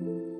you.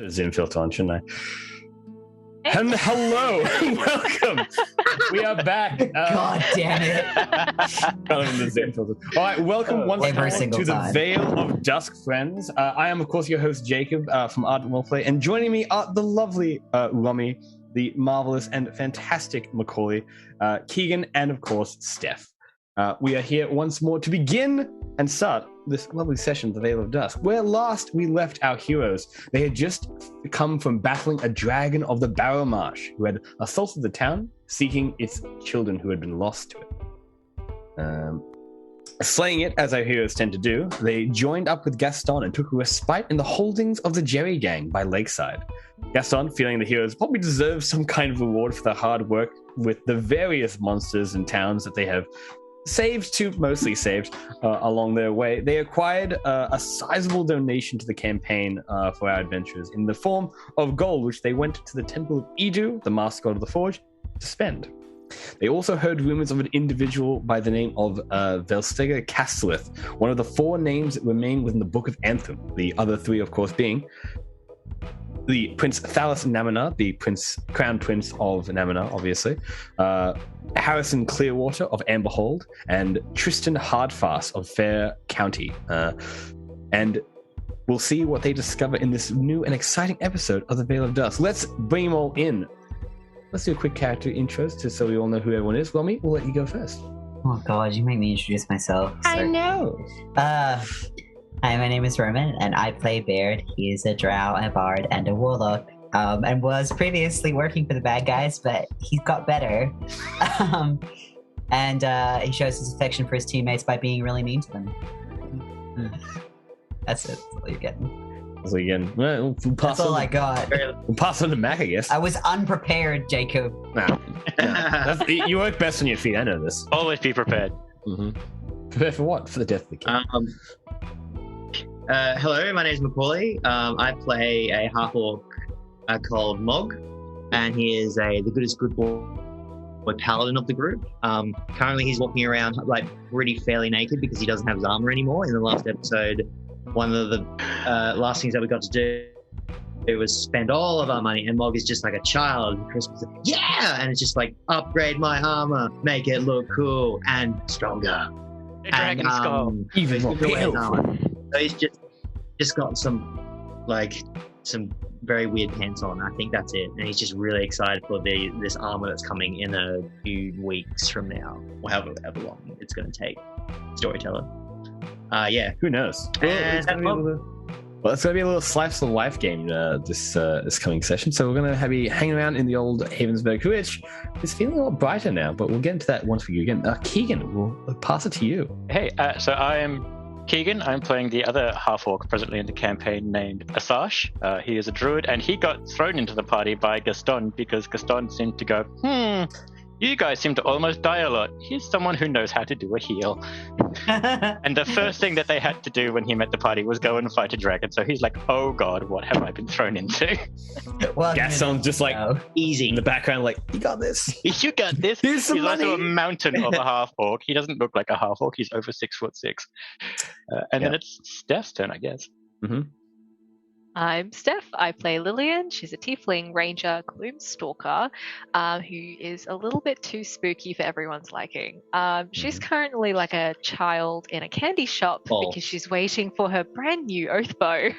Zoom filter on, shouldn't I? And hello, welcome. We are back. God damn it! The Zoom filter. All right, welcome once more to the Vale of Dusk, friends. I am, of course, your host Jacob from Ardent Roleplay, and joining me are the lovely Rummy, the marvelous and fantastic Macaulay, Keegan, and of course Steph. We are here once more to begin and start this lovely session of the Vale of Dusk, where last we left our heroes. They had just come from battling a dragon of the Barrow Marsh who had assaulted the town, seeking its children who had been lost to it. Slaying it, as our heroes tend to do, they joined up with Gaston and took a respite in the holdings of the Jerry Gang by Lakeside. Gaston, feeling the heroes probably deserve some kind of reward for their hard work with the various monsters and towns that they have mostly saved along their way, they acquired a sizable donation to the campaign for our adventurers in the form of gold, which they went to the Temple of Edu, the master god of the Forge, to spend. They also heard rumors of an individual by the name of Velstega Castelith, one of the 4 names that remain within the Book of Anthem, the other 3, of course, being the Prince Thalas Namina, the Crown Prince of Namina, obviously, Harrison Clearwater of Amberhold, and Tristan Hardfast of Fair County. And we'll see what they discover in this new and exciting episode of the Vale of Dusk. Let's bring them all in. Let's do a quick character intros so we all know who everyone is. Romy, we'll let you go first. Oh God, you make me introduce myself. I know. Hi, my name is Roman, and I play Baird. He is a drow, a bard, and a warlock, and was previously working for the bad guys, but he's got better. And he shows his affection for his teammates by being really mean to them. That's it. That's all you're getting. Well, that's all I got. We'll pass on to Mac, I guess. I was unprepared, Jacob. No. You work best on your feet, I know this. Always be prepared. Mm-hmm. Prepared for what? For the death of the king. Hello, my name is Macaulay. I play a half-orc called Mog, and he is the goodest good boy paladin of the group. Currently, he's walking around like pretty fairly naked because he doesn't have his armor anymore. In the last episode, one of the last things that we got to do was spend all of our money, and Mog is just like a child. And Chris was like, yeah! And it's just like, upgrade my armor, make it look cool and stronger. The dragon skull. Even more powerful. So he's just got some very weird pants on. I think that's it. And he's just really excited for this armor that's coming in a few weeks from now, or however long it's going to take. Storyteller. Yeah. Who knows? It's going to be a little slice of life game this coming session. So we're going to be hanging around in the old Havensburg, which is feeling a lot brighter now. But we'll get into that once we get again. Keegan, we'll pass it to you. Hey, so I am Keegan. I'm playing the other half-orc presently in the campaign named Atharsh. He is a druid, and he got thrown into the party by Gaston because Gaston seemed to go, You guys seem to almost die a lot. Here's someone who knows how to do a heal. And the first thing that they had to do when he met the party was go and fight a dragon. So he's like, oh god, what have I been thrown into? Well, Gaston's just like Easy. in the background, like, you got this. You got this. Here's some He's money. also a mountain of a half-orc. He doesn't look like a half-orc. He's over 6'6". And then it's Steph's turn, I guess. Mm-hmm. I'm Steph. I play Lillian. She's a tiefling ranger gloomstalker who is a little bit too spooky for everyone's liking. She's currently like a child in a candy shop because she's waiting for her brand new oath bow,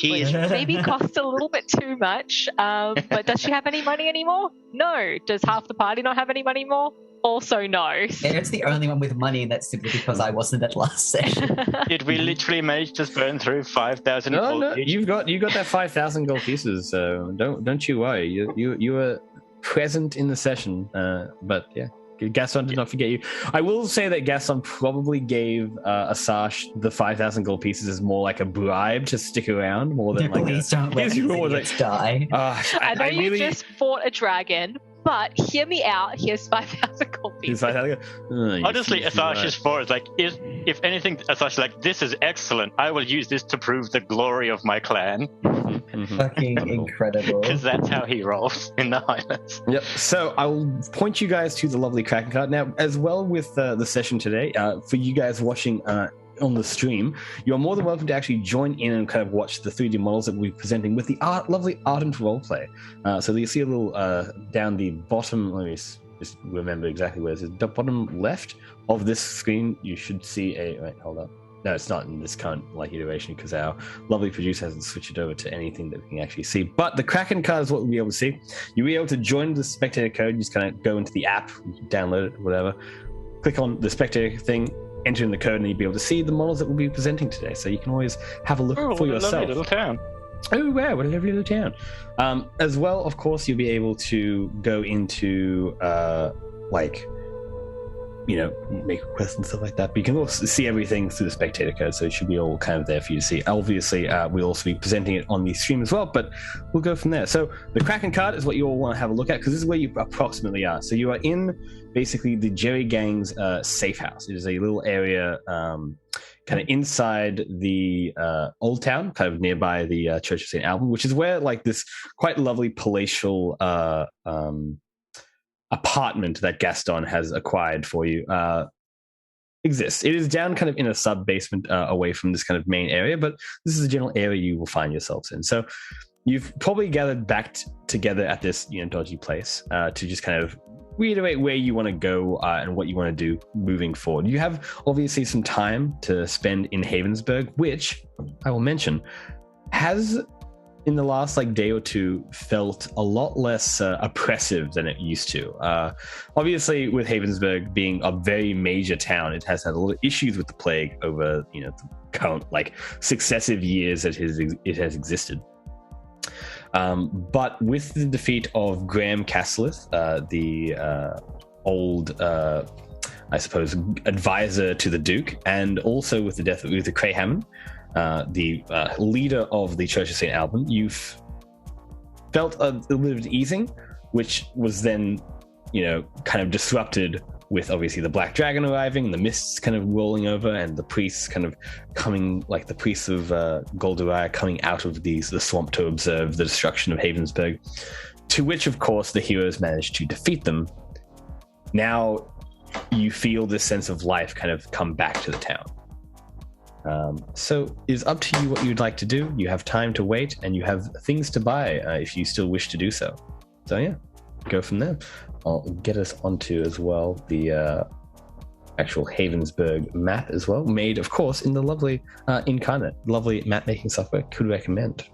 which maybe costs a little bit too much. But does she have any money anymore? No. Does half the party not have any money more? Also no. It's the only one with money, and that's simply because I wasn't at last session. Did we literally manage to burn through 5,000 gold? No, you got that 5,000 gold pieces, so don't you worry. You were present in the session, but yeah, Gaston did not forget you. I will say that Gaston probably gave Asash the 5,000 gold pieces as more like a bribe to stick around more than like please don't let me die. I know you just fought a dragon. But hear me out. Here's 5,000 gold pieces. Honestly, Asash's for is like, if anything, Asash is like, this is excellent. I will use this to prove the glory of my clan. Fucking incredible. Because that's how he rolls in the Highlands. Yep. So I will point you guys to the lovely Kraken card. Now, as well with the session today, for you guys watching on the stream, you're more than welcome to actually join in and kind of watch the 3D models that we're presenting with the lovely Ardent Roleplay. So you see a little down the bottom, let me just remember exactly where it is, the bottom left of this screen, you should see wait, hold up. No, it's not in this current iteration because our lovely producer hasn't switched it over to anything that we can actually see. But the Kraken card is what we'll be able to see. You'll be able to join the spectator code. You just kind of go into the app, download it, whatever. Click on the spectator thing, enter in the code, and you'll be able to see the models that we'll be presenting today. So you can always have a look for yourself. Lovely little town. Oh, wow, what a lovely little town. As well, of course, you'll be able to go into, make requests and stuff like that. But you can also see everything through the spectator code, so it should be all kind of there for you to see. Obviously, we'll also be presenting it on the stream as well, but we'll go from there. So the Kraken card is what you all want to have a look at, because this is where you approximately are. So you are in basically the Jerry Gang's safe house. It is a little area kind of inside the old town, kind of nearby the Church of St. Alban, which is where like this quite lovely palatial apartment that Gaston has acquired for you exists. It is down kind of in a sub-basement away from this kind of main area, but this is a general area you will find yourselves in. So you've probably gathered back together at this dodgy place to just kind of reiterate where you want to go and what you want to do moving forward. You have obviously some time to spend in Havensburg, which I will mention has in the last day or two felt a lot less oppressive than it used to. Obviously, with Havensburg being a very major town, it has had a lot of issues with the plague over the current successive years that it has existed. But with the defeat of Graham Castleth, the old I suppose advisor to the Duke, and also with the death of Uther Crayhammond, the leader of the Church of St. Alban, you've felt a little bit of easing, which was then, kind of disrupted with obviously the Black Dragon arriving and the mists kind of rolling over and the priests kind of coming, like the priests of Goldaraya coming out of the swamp to observe the destruction of Havensburg, to which, of course, the heroes managed to defeat them. Now you feel this sense of life kind of come back to the town. So it's up to you what you'd like to do. You have time to wait, and you have things to buy if you still wish to do so. So yeah, go from there. I'll get us onto as well the actual Havensburg map as well, made of course in the lovely Incarnate, lovely map making software. Could recommend.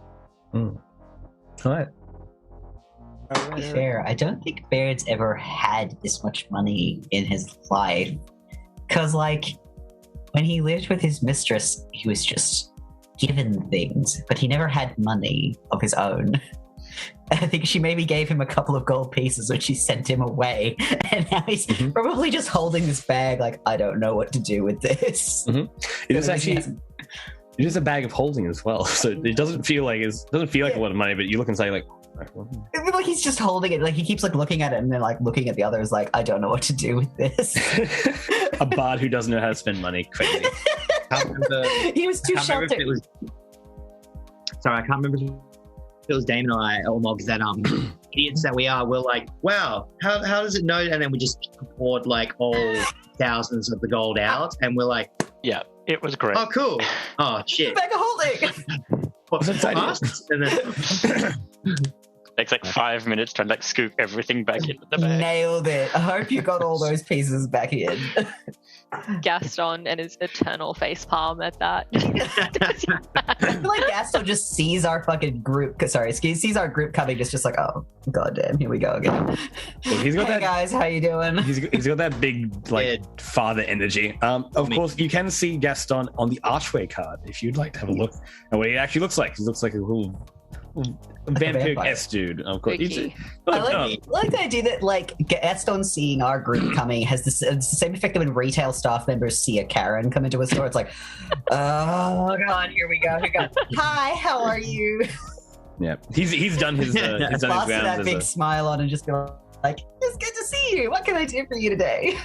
All right. To be fair, I don't think Baird's ever had this much money in his life, because when he lived with his mistress, he was just given things, but he never had money of his own. I think she maybe gave him a couple of gold pieces, which she sent him away, and now he's probably just holding this bag I don't know what to do with this. It is actually it is a bag of holding as well, so it doesn't feel like a lot of money, but you look inside Like he's just holding it. Like he keeps like looking at it and then like looking at the others. Like I don't know what to do with this. A bard who doesn't know how to spend money. Crazy. He was too sheltered. Sorry, I can't remember if it was Damon or I or Mogs that idiots that we are. We're like, wow, how does it know? And then we just poured like all thousands of the gold out, and we're like, yeah, it was great. Oh, cool. Oh shit. Bag of holding. What's inside? And then Takes like 5 minutes trying to like scoop everything back into the bag. Nailed it. I hope you got all those pieces back in. Gaston and his eternal facepalm at that. I feel like Gaston just sees our fucking group. Sorry, sees our group coming. Just like, oh goddamn, here we go again. Well, he's got hey guys, how you doing? He's got that big like father energy. Of course, you can see Gaston on the Archway card if you'd like to have a look at what he actually looks like. He looks like a little vampire-esque dude. Of course, I like the idea that like Gaston seeing our group coming has it's the same effect that when retail staff members see a Karen come into a store. It's like, oh god, here we go. Hi, how are you? Yeah, he's done his rounds. That big smile on and just be like, it's good to see you. What can I do for you today?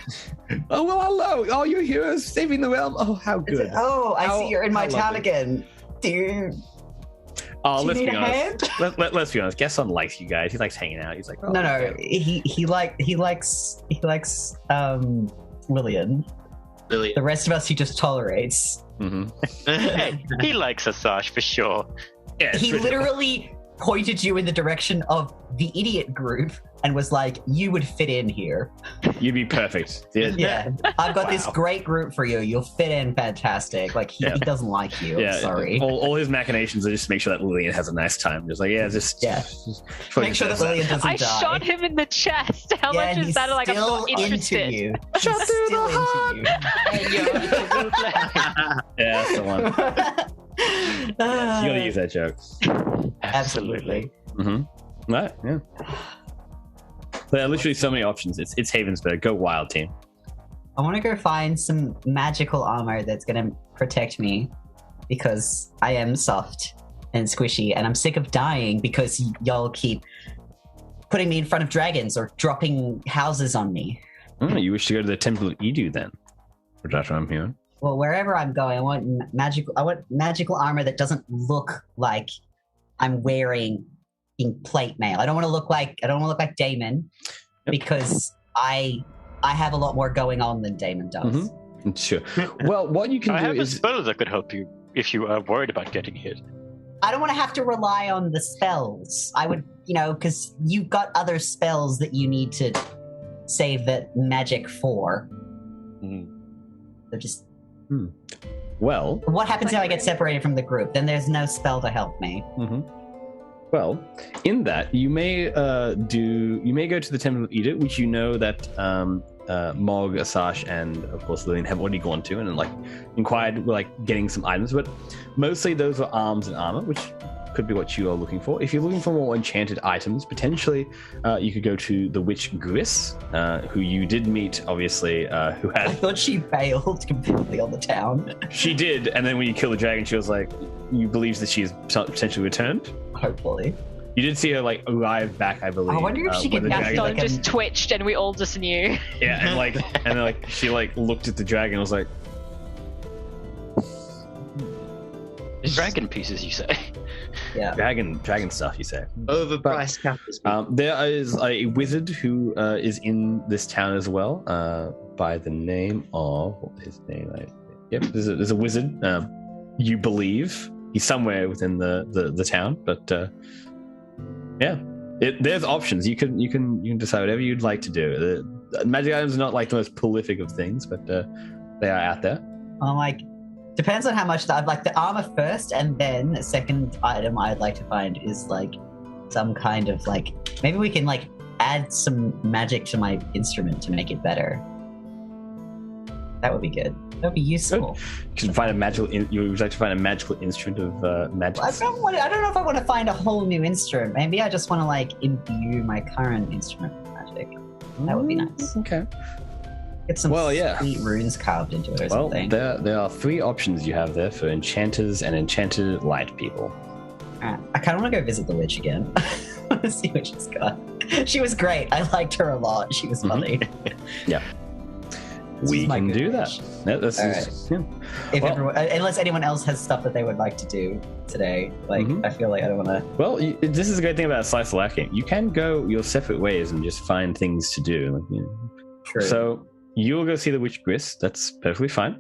Oh well, hello. Oh, you're here saving the realm. Oh, how good. I see you're in my town again, dude. Oh, let's be honest. Let's be honest. Gaston likes you guys. He likes hanging out. He's like, oh, no. Okay. He likes Lillian. The rest of us, he just tolerates. Hey, he likes Asajj for sure. Yeah, he literally pointed you in the direction of the idiot group and was like, you would fit in here. You'd be perfect. Yeah. I've got this great group for you. You'll fit in fantastic. Like, he doesn't like you. Yeah. Sorry. All his machinations are just to make sure that Lillian has a nice time. Just like, just make sure that Lillian doesn't die. I shot him in the chest. How much is that? Like, I'm not interested. You. Shot through the heart. Yeah, that's the one. You gotta use that joke. Absolutely. Mm-hmm. Right, yeah. There are literally so many options. It's Havensburg. Go wild, team. I want to go find some magical armor that's going to protect me because I am soft and squishy and I'm sick of dying because y'all keep putting me in front of dragons or dropping houses on me. You wish to go to the Temple of Edu then? That's what I'm hearing. Well, wherever I'm going, I want magical armor that doesn't look like I'm wearing plate mail. I don't want to look like Damon because I have a lot more going on than Damon does. Mm-hmm. Sure. Well, what you can do I have is a spell that could help you if you are worried about getting hit. I don't want to have to rely on the spells. I would, because you've got other spells that you need to save that magic for. So just. Well, what happens if I get separated from the group? Then there's no spell to help me. Well, in that you may go to the Temple of Edith, which you know that Mog, Asajj, and of course Lillian have already gone to, and then inquired getting some items, but mostly those were arms and armor, which could be what you are looking for. If you're looking for more enchanted items, potentially you could go to the witch Gris, who you did meet, obviously, who had... I thought she bailed completely on the town. She did, and then when you killed the dragon, she was like, you believe that she's potentially returned? Hopefully. You did see her arrive back, I believe. I wonder if she could. Gaston just twitched, and we all just knew. Yeah, and she looked at the dragon and was like, "Dragon pieces, you say?" Yeah, dragon stuff, you say. Overpriced captures. There is a wizard who is in this town as well, by the name of what's his name? There's a wizard. You believe he's somewhere within the town, but. There's options. You can decide whatever you'd like to do. The magic items are not the most prolific of things, but they are out there. Depends on how much I'd like the armor first, and then the second item I'd like to find is some kind of maybe we can add some magic to my instrument to make it better. That would be good. That would be useful. You can find you would like to find a magical instrument of magic. I don't know if I want to find a whole new instrument. Maybe I just want to imbue my current instrument with magic. That would be nice. Okay. Get some sweet runes carved into it or something. There are 3 options you have there for enchanters and enchanted light people. I kind of want to go visit the witch again. want to see what she's got. She was great. I liked her a lot. She was funny. Yeah. We can do that. Yeah, that's right. If everyone, unless anyone else has stuff that they would like to do today, like I feel like I don't want to. Well, this is a great thing about Slice of Life game. You can go your separate ways and just find things to do. Like, you know. True. So you'll go see the Witch Gris. That's perfectly fine.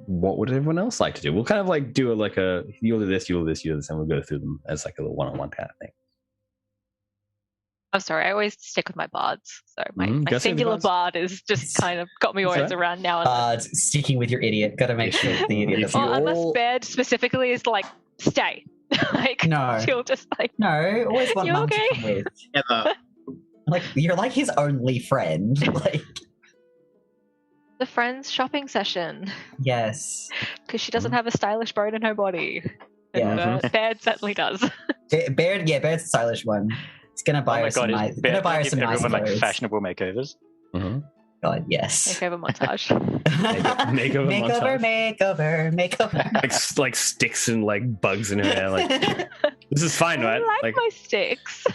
What would everyone else like to do? We'll kind of like do you'll do this, you'll do this, you'll do this, and we'll go through them as like a little one-on-one kind of thing. I'm sorry, I always stick with my bards. So my singular bard is just kind of got me always around now and bards, sticking with your idiot. Gotta make sure the idiot doesn't. Unless Baird specifically is like, stay. Like, no. She'll just like... No, always want Mum okay? to come with. Never. Like, you're like his only friend. Like... The friend's shopping session. Yes. Because she doesn't have a stylish bone in her body. Yeah. And Baird certainly does. Baird's the stylish one. He's gonna buy her some nice. Gonna buy her some nice clothes. Like fashionable makeovers. Mm-hmm. God, yes. Makeover montage. Makeover. Like sticks and like bugs in her hair. Like, this is fine, right? I like my sticks.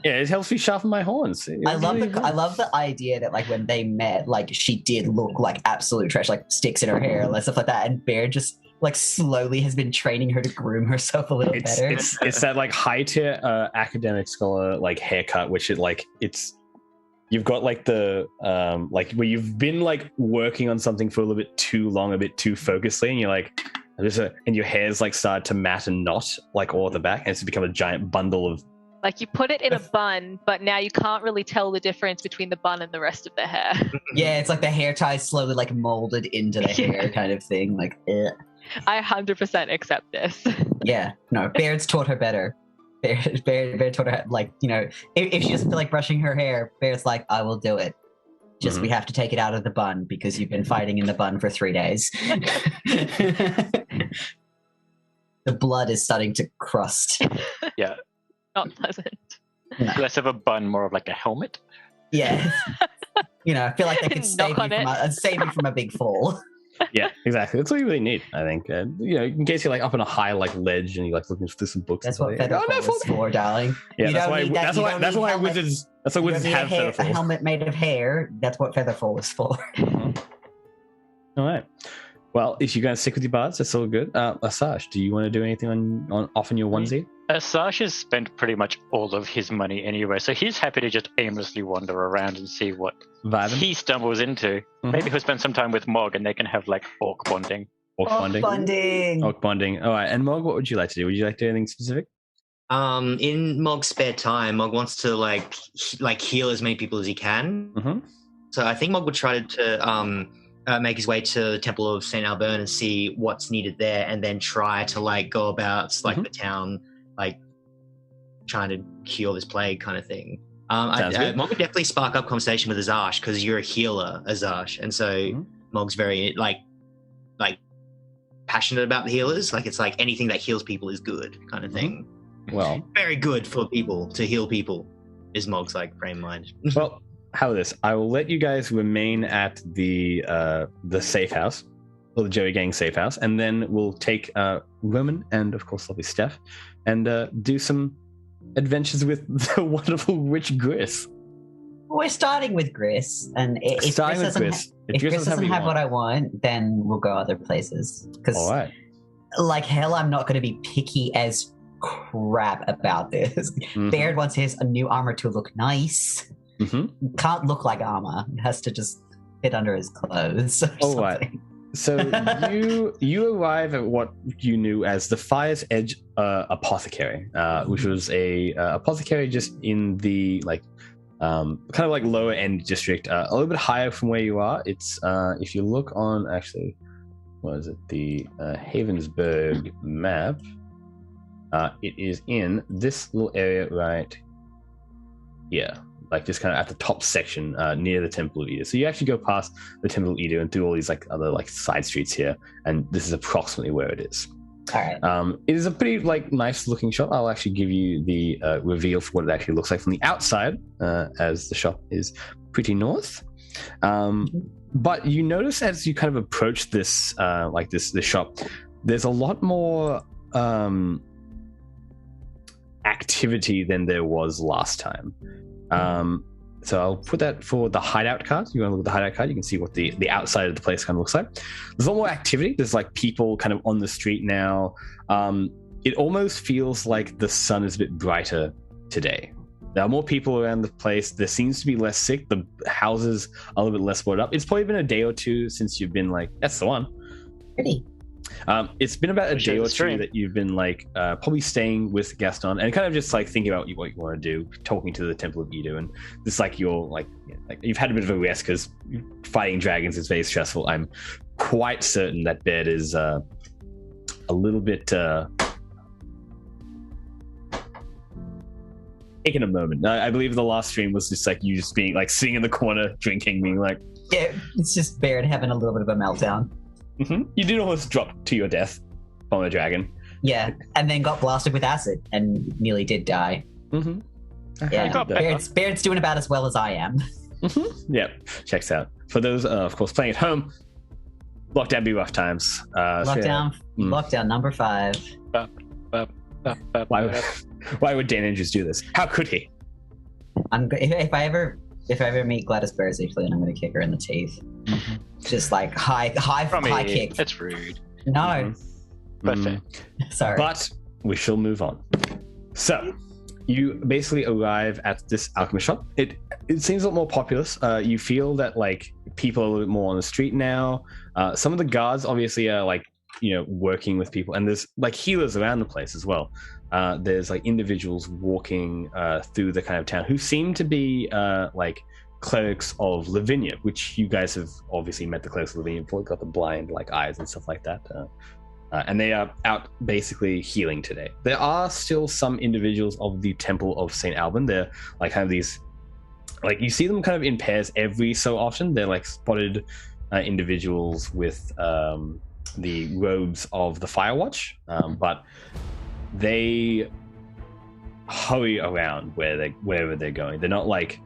Yeah, it helps me sharpen my horns. I love the idea that like when they met, like she did look like absolute trash, like sticks in her hair and stuff like that, and Baird just like slowly has been training her to groom herself a little better. It's that like high tier academic scholar like haircut, which you've got like the like where you've been like working on something for a little bit too long, a bit too focusedly, and you're like and your hair's like started to mat and knot like all at the back, and it's become a giant bundle of like you put it in a bun, but now you can't really tell the difference between the bun and the rest of the hair. Yeah, it's like the hair tie slowly like molded into the hair kind of thing. Like, I 100% accept this. Yeah, no, Baird's taught her better. Baird taught her, like, you know, if she doesn't feel like brushing her hair, Baird's like, I will do it. Just we have to take it out of the bun because you've been fighting in the bun for 3 days. The blood is starting to crust. Yeah. Not pleasant. No. Less of a bun, more of like a helmet. Yeah. You know, I feel like they could save you from a big fall. Yeah, exactly. That's what you really need, I think. You know, in case you're like up on a high like ledge and you're like looking through some books. That's what Featherfall is for, darling. Yeah, that's why wizards have Featherfall. A helmet made of hair. That's what Featherfall is for. All right. Well, if you're going to stick with your bards, that's all good. Asaj, do you want to do anything on off in your onesie? Asaj has spent pretty much all of his money anyway, so he's happy to just aimlessly wander around and see what he stumbles into. Maybe he'll spend some time with Mog and they can have like orc bonding. Orc bonding. All right. And Mog, what would you like to do? Would you like to do anything specific? In Mog's spare time, Mog wants to like heal as many people as he can. Mm-hmm. So I think Mog would try to make his way to the Temple of St. Albert and see what's needed there, and then try to like go about like the town, like trying to cure this plague kind of thing. Mog would definitely spark up conversation with Azash because you're a healer, Azash, and so Mog's very like passionate about the healers. Like it's like anything that heals people is good kind of thing. Well, very good for people to heal people is Mog's like frame mind. Well, how about this? I will let you guys remain at the safe house, or the Joey Gang safe house, and then we'll take Roman and of course lovely Steph, and do some adventures with the wonderful Witch Gris. We're starting with Gris, and if Gris doesn't have what I want, then we'll go other places. Because, like hell, I'm not going to be picky as crap about this. Baird wants his new armor to look nice. Can't look like armor. It has to just fit under his clothes. All right. So you arrive at what you knew as the Fire's Edge Apothecary, which was a apothecary just in the kind of like lower end district, a little bit higher from where you are. It's if you look on actually, what is it? The Havensburg map. It is in this little area right here. Like just kind of at the top section near the Temple of Ida. So you actually go past the Temple of Ida and through all these like other like side streets here, and this is approximately where it is. All right. It is a pretty like nice looking shop. I'll actually give you the reveal for what it actually looks like from the outside, as the shop is pretty north. But you notice as you kind of approach this this shop, there's a lot more activity than there was last time. So I'll put that for the hideout card. You want to look at the hideout card, you can see what the outside of the place kind of looks like. There's a lot more activity. There's like people kind of on the street now. It almost feels like the sun is a bit brighter today. There are more people around the place. There seems to be less sick. The houses are a little bit less boarded up. It's probably been a day or two since you've been like, that's the one. Pretty. It's been about a day or two that you've been like probably staying with Gaston and kind of just like thinking about what you want to do, talking to the Temple of Edo, and this like you're like you've had a bit of a rest because fighting dragons is very stressful. I'm quite certain that Baird is a little bit taking a moment. I believe the last stream was just like you just being like sitting in the corner drinking, being like, yeah, it's just Baird having a little bit of a meltdown. Mm-hmm. You did almost drop to your death from a dragon. Yeah, and then got blasted with acid and nearly did die. Mm-hmm. Yeah, Baird's doing about as well as I am. Mm-hmm. Yep, checks out. For those, of course, playing at home, lockdown be rough times. Lockdown number 5. Why would Dan Andrews do this? How could he? If I ever meet Gladys Berzichley, then I'm going to kick her in the teeth. Mm-hmm. Just like high kick. That's rude. No. But fair. Sorry. But we shall move on. So, you basically arrive at this alchemist shop. It seems a lot more populous. You feel that like people are a little bit more on the street now. Some of the guards obviously are like, working with people, and there's like healers around the place as well. There's like individuals walking through the kind of town who seem to be like clerics of Lavinia, which you guys have obviously met the clerics of Lavinia before. Got the blind like eyes and stuff like that. And they are out basically healing today. There are still some individuals of the Temple of St. Alban. They're like kind of these, like you see them kind of in pairs every so often. They're like spotted individuals with the robes of the Firewatch, but they hurry around wherever they're going. They're not like,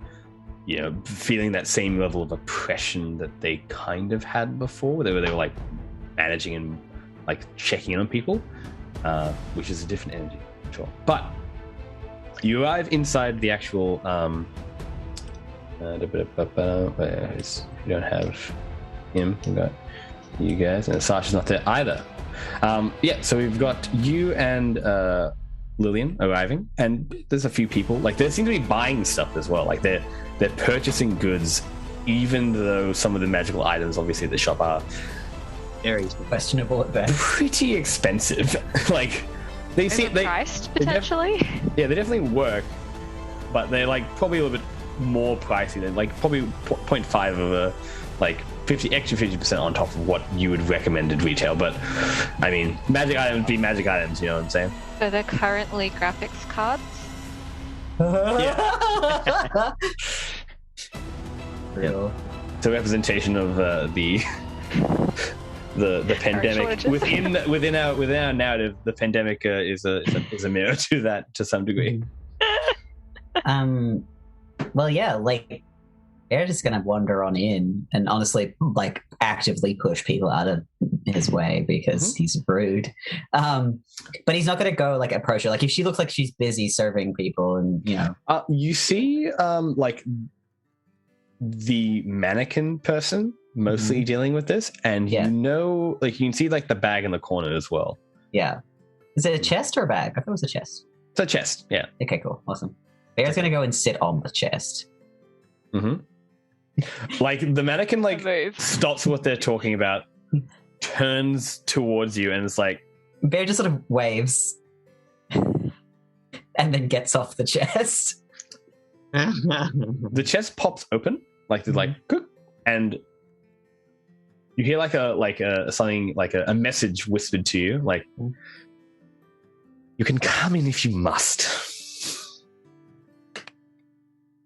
feeling that same level of oppression that they kind of had before. They were like managing and like checking in on people, which is a different energy, sure. But you arrive inside the actual. You don't have him. You got you guys, and Sasha's not there either. So we've got you and Lillian arriving, and there's a few people. Like they seem to be buying stuff as well. Like they're purchasing goods, even though some of the magical items, obviously, at the shop are very questionable at best. Pretty expensive. Like they seem priced potentially. They definitely work, but they're like probably a little bit more pricey than like probably 0.5 of a like 50% on top of what you would recommend at retail. But I mean, magic items be magic items, you know what I'm saying? So they're currently graphics cards. Yeah. Real. It's a representation of the pandemic within our narrative. The pandemic is a mirror to that to some degree. Well, yeah, like they're just gonna wander on in and honestly, like, actively push people out of his way because he's rude. But he's not gonna go like approach her. Like if she looks like she's busy serving people, and you see, like the mannequin person mostly dealing with this, and like you can see like the bag in the corner as well. Yeah, is it a chest or a bag? I thought it was a chest. It's a chest. Yeah. Okay, cool, awesome. Bear's gonna go and sit on the chest. Like the mannequin like stops what they're talking about, turns towards you, and it's like Bear just sort of waves and then gets off the chest. The chest pops open, like there's like, and you hear like a message whispered to you, like, "You can come in if you must."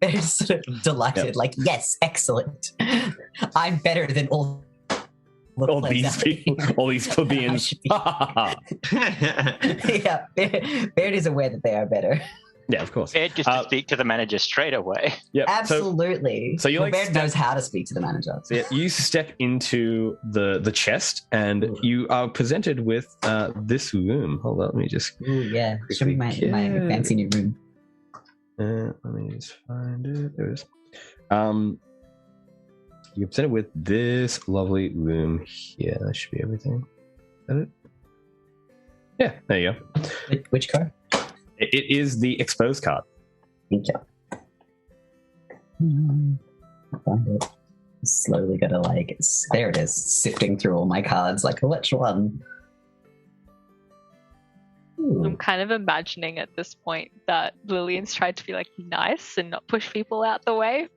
They're sort of delighted, like, yes, excellent. I'm better than all these people, all these plebeians. Yeah, Baird is aware that they are better. Yeah, of course. Baird just to speak to the manager straight away. Yeah, absolutely. So you Baird knows how to speak to the manager. So yeah, you step into the chest, and you are presented with this room. Hold on, let me just. Ooh, yeah. Show me my fancy new room. Let me just find it. There it is. You're presented with this lovely room here. That should be everything. Is that it? Yeah, there you go. Which card? It is the exposed card. Thank you. I find it. Slowly gotta there it is, sifting through all my cards, which one? Ooh. I'm kind of imagining at this point that Lillian's tried to be nice and not push people out the way.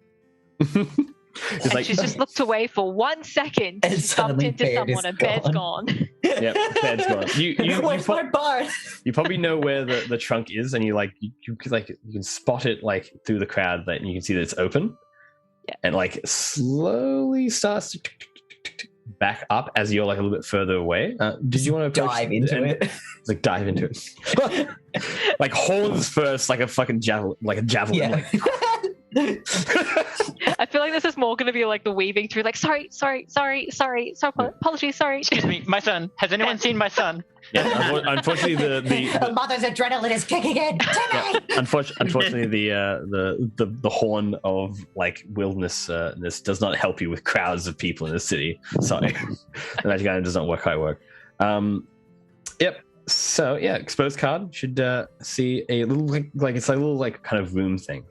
And she's just looked away for 1 second, and bumped into someone, and Baird's gone. Yep, Baird's gone. Where's my bar? You probably know where the trunk is, and you can spot it through the crowd, and you can see that it's open. Yeah. And slowly starts to back up as you're a little bit further away. Did you want to dive into it? Dive into it. Horns first, like a fucking javelin, Yeah. I feel like this is more going to be the weaving through, sorry, apologies, sorry. Excuse me, my son. Has anyone seen my son? Yeah, unfortunately, the mother's adrenaline is kicking in. Yeah, unfortunately, the horn of wilderness does not help you with crowds of people in the city. Sorry, the magic item does not work how I work. Yep. So yeah, exposed card should see a little it's a little kind of room thing.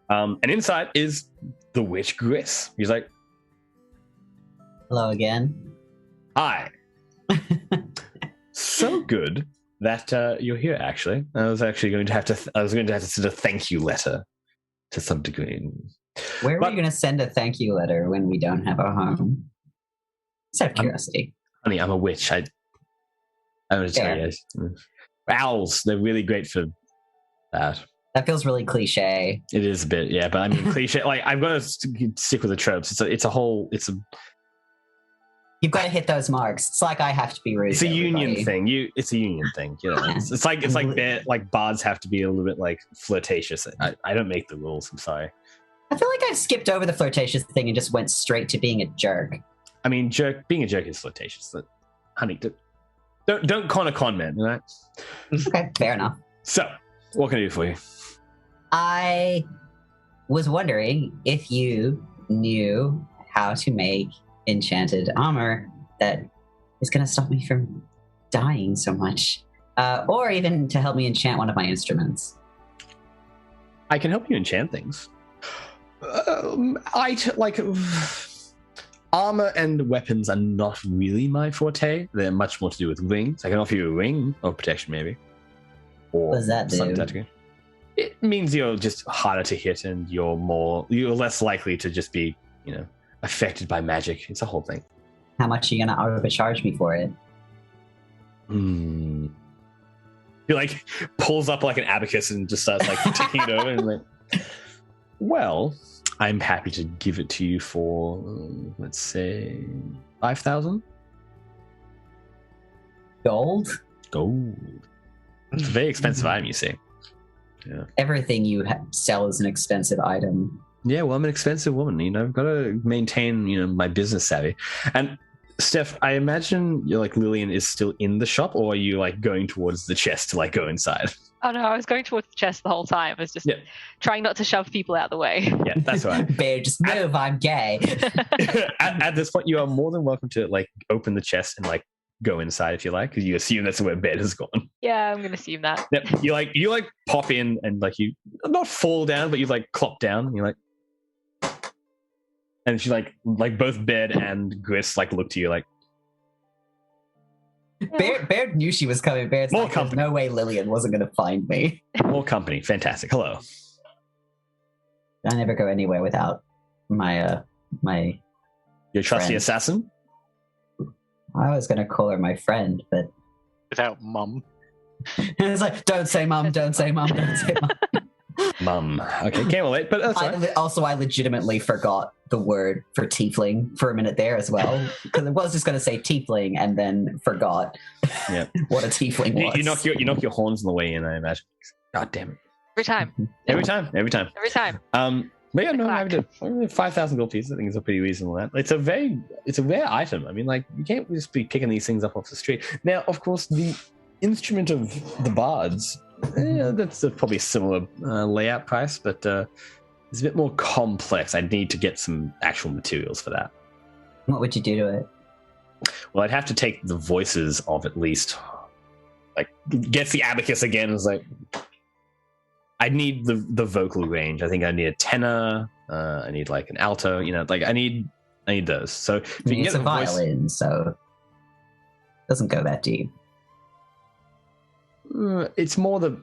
And inside is the witch Gris. He's like, hello again. Hi. So good that you're here. Actually, I was going to have to send a thank you letter to some degree. Where are we going to send a thank you letter when we don't have a home? Just out of curiosity. Honey, I'm a witch. I don't tell you. Owls, they're really great for that. That feels really cliche. It is a bit, yeah, but I mean cliche. I'm going to stick with the tropes. It's a. You've got to hit those marks. It's I have to be rude. It's a union thing. It's a union thing. You know, it's like bards have to be a little bit flirtatious. I don't make the rules. I'm sorry. I feel like I've skipped over the flirtatious thing and just went straight to being a jerk. I mean, being a jerk is flirtatious. But, honey, don't con a con man, right? Okay, fair enough. So, what can I do for you? I was wondering if you knew how to make enchanted armor that is going to stop me from dying so much, or even to help me enchant one of my instruments. I can help you enchant things. Armor and weapons are not really my forte. They're much more to do with rings. I can offer you a ring of protection, maybe. Or what does that do? It means you're just harder to hit, and you're less likely to just be, affected by magic. It's a whole thing. How much are you going to overcharge me for it? He pulls up an abacus and just starts ticking it over and well, I'm happy to give it to you for let's say 5,000 gold. It's a very expensive item, you see. Yeah. Everything you sell is an expensive item. Yeah, well, I'm an expensive woman. I've got to maintain, my business savvy. And Steph, I imagine you're Lillian is still in the shop, or are you going towards the chest to go inside? Oh no, I was going towards the chest the whole time. I was just trying not to shove people out the way. Yeah, that's right. Bear, just move. I'm gay. At this point, you are more than welcome to open the chest and go inside if you like, because you assume that's where Bed has gone. Yeah, I'm gonna assume that. Yep. You pop in and you not fall down, but you clop down. And you're and she both Bed and Gris look to you Baird knew she was coming. Baird's more company. There's no way Lillian wasn't going to find me. More company. Fantastic. Hello. I never go anywhere without my your trusty friend. Assassin? I was going to call her my friend, but without mum. It's don't say mum, don't say mum, don't say mum. Mum. Okay, came late, but that's right. I legitimately forgot the word for tiefling for a minute there as well, because I was just going to say tiefling and then forgot what a tiefling was. You knock your horns on the way in, I imagine. God damn it. Every time. But yeah, no, I have 5,000 gold pieces. I think it's a pretty reasonable amount. It's a rare item. I mean, like, you can't just be picking these things up off the street. Now, of course, the instrument of the bards, that's probably a similar layout price, but it's a bit more complex. I'd need to get some actual materials for that. What would you do to it? Well, I'd have to take the voices of at least, like, gets the abacus again. It's like, I need the vocal range. I think I need a tenor. I need like an alto. Like I need those. So if you can get a violin, so it doesn't go that deep. It's more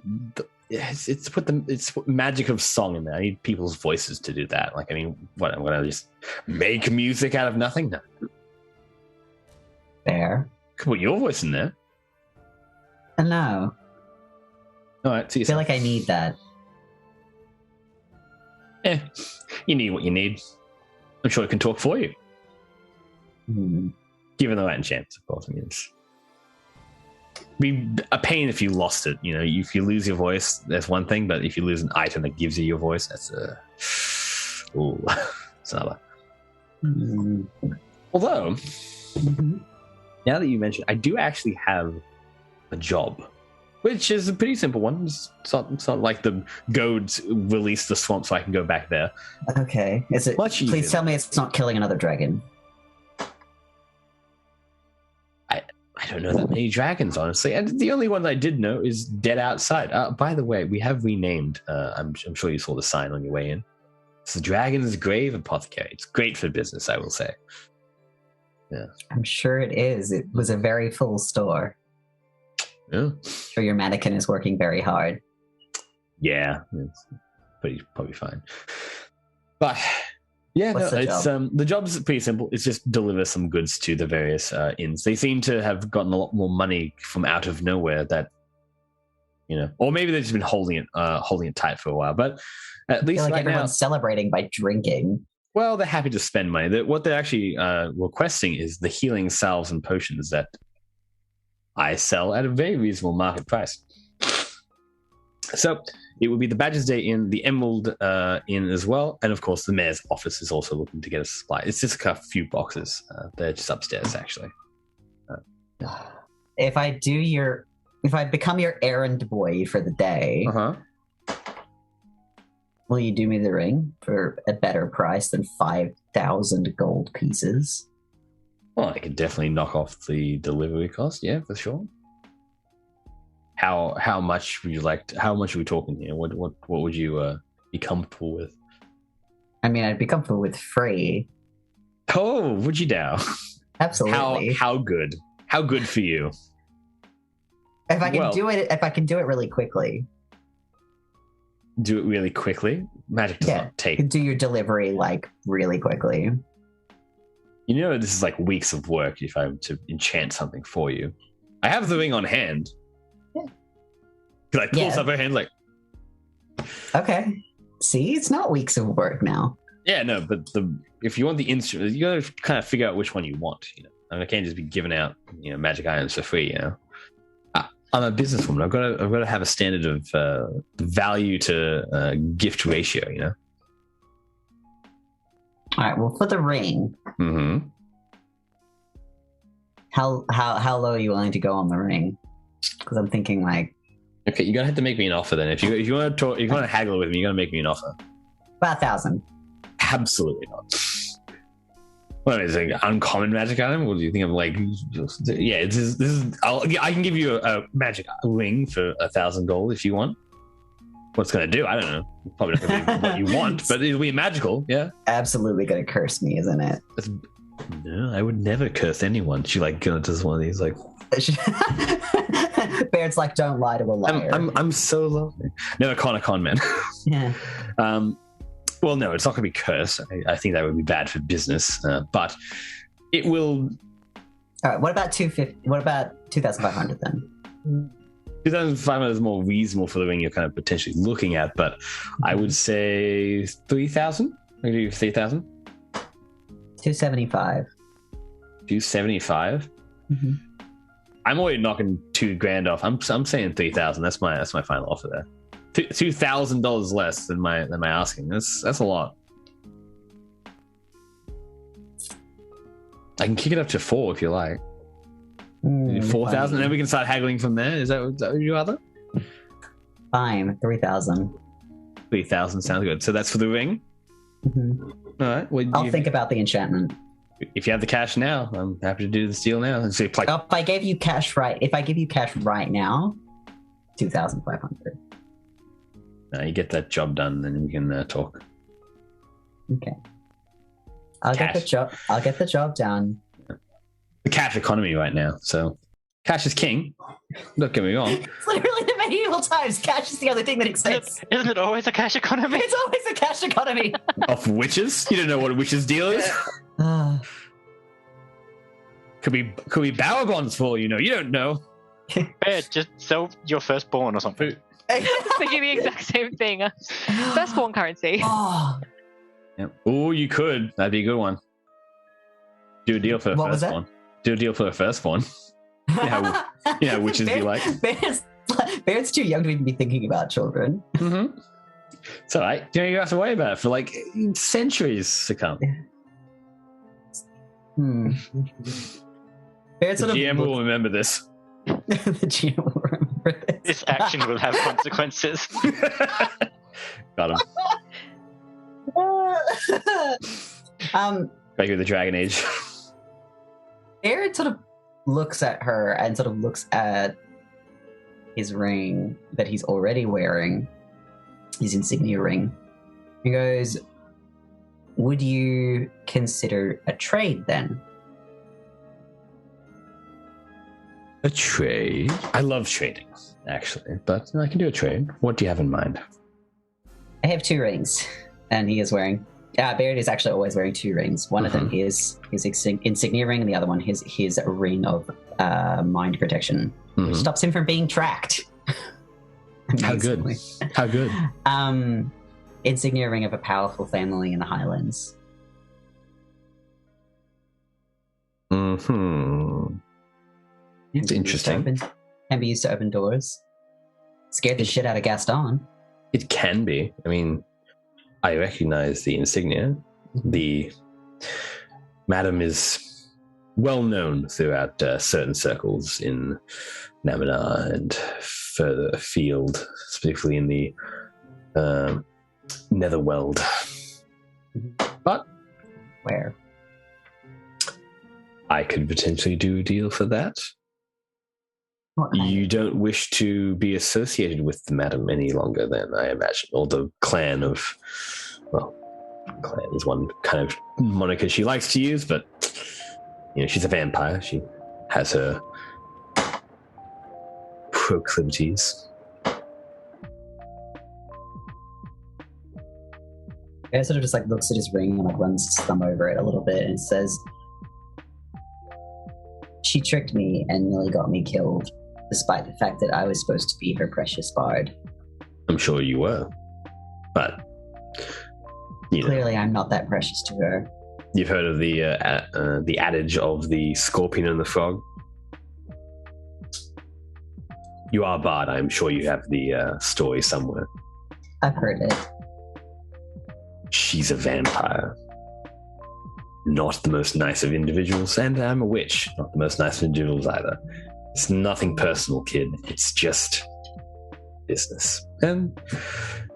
it's put magic of song in there. I need people's voices to do that. Like, I mean, what, I'm gonna just make music out of nothing? No. Fair. Could put your voice in there. No. All right, I feel like I need that. You need what you need. I'm sure it can talk for you. Given the right chance, of course. I mean, it's be a pain if you lost it. If you lose your voice, that's one thing. But if you lose an item that gives you your voice, that's it's another. Although, now that you mentioned, I do actually have a job. Which is a pretty simple one. It's not like the goads release the swamp so I can go back there. Okay. Is it? Much easier. Please tell me it's not killing another dragon. I don't know that many dragons, honestly. And the only one I did know is Dead Outside. By the way, we have renamed. I'm sure you saw the sign on your way in. It's the Dragon's Grave Apothecary. It's great for business, I will say. Yeah. I'm sure it is. It was a very full store. Yeah. Sure, your mannequin is working very hard. Yeah, it's probably fine. But yeah, the job's pretty simple. It's just deliver some goods to the various inns. They seem to have gotten a lot more money from out of nowhere. That or maybe they've just been holding it tight for a while. But at least like everyone's celebrating by drinking. Well, they're happy to spend money. What they're actually requesting is the healing salves and potions that I sell at a very reasonable market price. So it would be the Badger's Day Inn, the Emerald Inn as well, and of course the Mayor's office is also looking to get a supply. It's just a few boxes. They're just upstairs, actually. If I become your errand boy for the day, will you do me the ring for a better price than 5,000 gold pieces? Well, I could definitely knock off the delivery cost. Yeah, for sure. How much would you like? How much are we talking here? What would you be comfortable with? I mean, I'd be comfortable with free. Oh, would you now? Absolutely. How good? How good for you? If I can do it really quickly. Do it really quickly? Magic does not take. Do your delivery like really quickly. This is like weeks of work if I'm to enchant something for you. I have the ring on hand. Yeah. Because I pull up her hand like... Okay. See, it's not weeks of work now. Yeah, no, but if you want the instrument, you got to kind of figure out which one you want. I mean, I can't just be giving out magic items for free. I'm a businesswoman. I've got to have a standard of value to gift ratio. All right. Well, for the ring, how low are you willing to go on the ring? Because I'm thinking like, okay, you're gonna have to make me an offer then. If you want to talk, if you want to haggle with me, you're gonna make me an offer. About 1,000. Absolutely not. What is it? An uncommon magic item? What do you think of? Like, yeah, this is. I can give you a magic ring for 1,000 gold if you want. What's going to do? I don't know. Probably not going to be what you want, but it'll be magical. Yeah. Absolutely going to curse me, isn't it? No, I would never curse anyone. She does one of these like. Baird's like, don't lie to a liar. I'm so lovely. Never con a con man. Yeah. Well, no, it's not going to be cursed. I think that would be bad for business, but it will. All right. What about 250? What about 2,500 then? 2,500 is more reasonable for the ring you're kind of potentially looking at, but I would say 3,000. I can do 3,000. 275. 275. Mm-hmm. I'm already knocking $2,000 off. I'm saying 3,000. That's my final offer there. $2,000 less than my asking. That's a lot. I can kick it up to 4 if you like. 4,000, and then we can start haggling from there. Is that what you rather? Fine, 3,000. 3,000 sounds good. So that's for the ring. Mm-hmm. All right. Well, I'll think about the enchantment. If you have the cash now, I'm happy to do this deal now. So if I gave you cash right now, 2,500. You get that job done, then we can talk. Okay. I'll get the job done. The cash economy right now, so cash is king. Don't get me wrong. It's literally the medieval times. Cash is the only thing that exists. Isn't it always a cash economy? It's always a cash economy. Of witches? You don't know what a witch's deal is? Could be bower bonds for all you know. You don't know. Yeah, just sell your firstborn or something. Thinking the exact same thing. Firstborn currency. Oh, you could. That'd be a good one. Do a deal for the firstborn. Do a deal for the firstborn. Yeah, witches be like. Bear's too young to even be thinking about children. Mm-hmm. It's all right. You have to worry about it for like centuries to come. Bear's the GM will remember this. The GM will remember this. This action will have consequences. Got him. Back with the Dragon Age. Aaron sort of looks at her and sort of looks at his ring that he's already wearing, his insignia ring. He goes, would you consider a trade then? A trade? I love trading, actually, but I can do a trade. What do you have in mind? I have 2 rings, and he is wearing... Baird is actually always wearing 2 rings. One of them is his insignia ring, and the other one is his ring of mind protection, which stops him from being tracked. How good. How good. Insignia ring of a powerful family in the Highlands. It's interesting. Can be used to open doors. Scared the shit out of Gaston. It can be. I mean, I recognize the insignia. The madam is well known throughout certain circles in Naminar and further afield, specifically in the Netherworld. But where? I could potentially do a deal for that. You don't wish to be associated with the madam any longer, then, I imagine, or the clan of... Well, clan is one kind of moniker she likes to use, but, you know, she's a vampire. She has her proclivities. Bear sort of just like looks at his ring and like runs his thumb over it a little bit and says, "She tricked me and nearly got me killed, despite the fact that I was supposed to be her precious bard." I'm sure you were, but clearly I'm not that precious to her. You've heard of the adage of the scorpion and the frog? You are a bard. I'm sure you have the story somewhere. I've heard it. She's a vampire. Not the most nice of individuals, and I'm a witch. Not the most nice of individuals either. It's nothing personal, kid. It's just business. And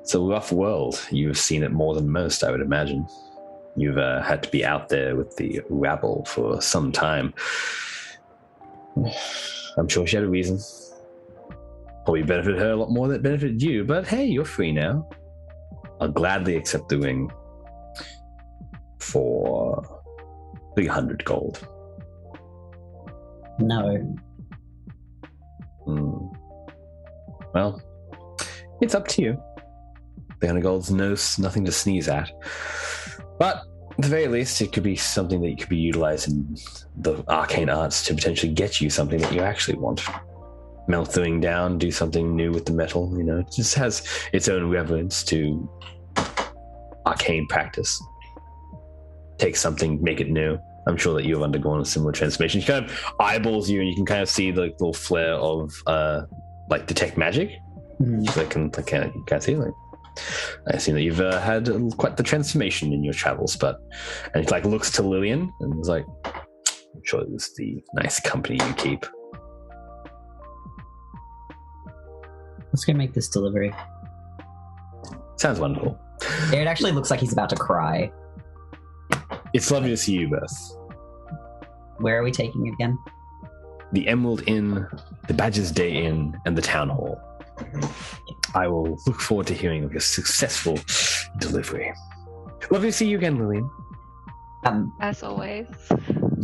it's a rough world. You've seen it more than most, I would imagine. You've had to be out there with the rabble for some time. I'm sure she had a reason. Probably benefited her a lot more than it benefited you, but hey, you're free now. I'll gladly accept the ring for 300 gold. No. Well, it's up to you. 300 gold's nothing to sneeze at. But at the very least, it could be something that you could be utilizing the arcane arts to potentially get you something that you actually want. melting down, do something new with the metal. You know, it just has its own reverence to arcane practice. Take something, make it new. I'm sure that you have undergone a similar transformation. She kind of eyeballs you, and you can kind of see the little flare of like detect magic. So I can see like. I see that you've had quite the transformation in your travels, and he like looks to Lillian and is like, I'm sure it was the nice company you keep. Let's go make this delivery. Sounds wonderful. It actually looks like he's about to cry. It's lovely to see you both. Where are we taking it again? The Emerald Inn, the Badger's Day Inn, and the Town Hall. I will look forward to hearing of your successful delivery. Lovely to see you again, Lillian. As always.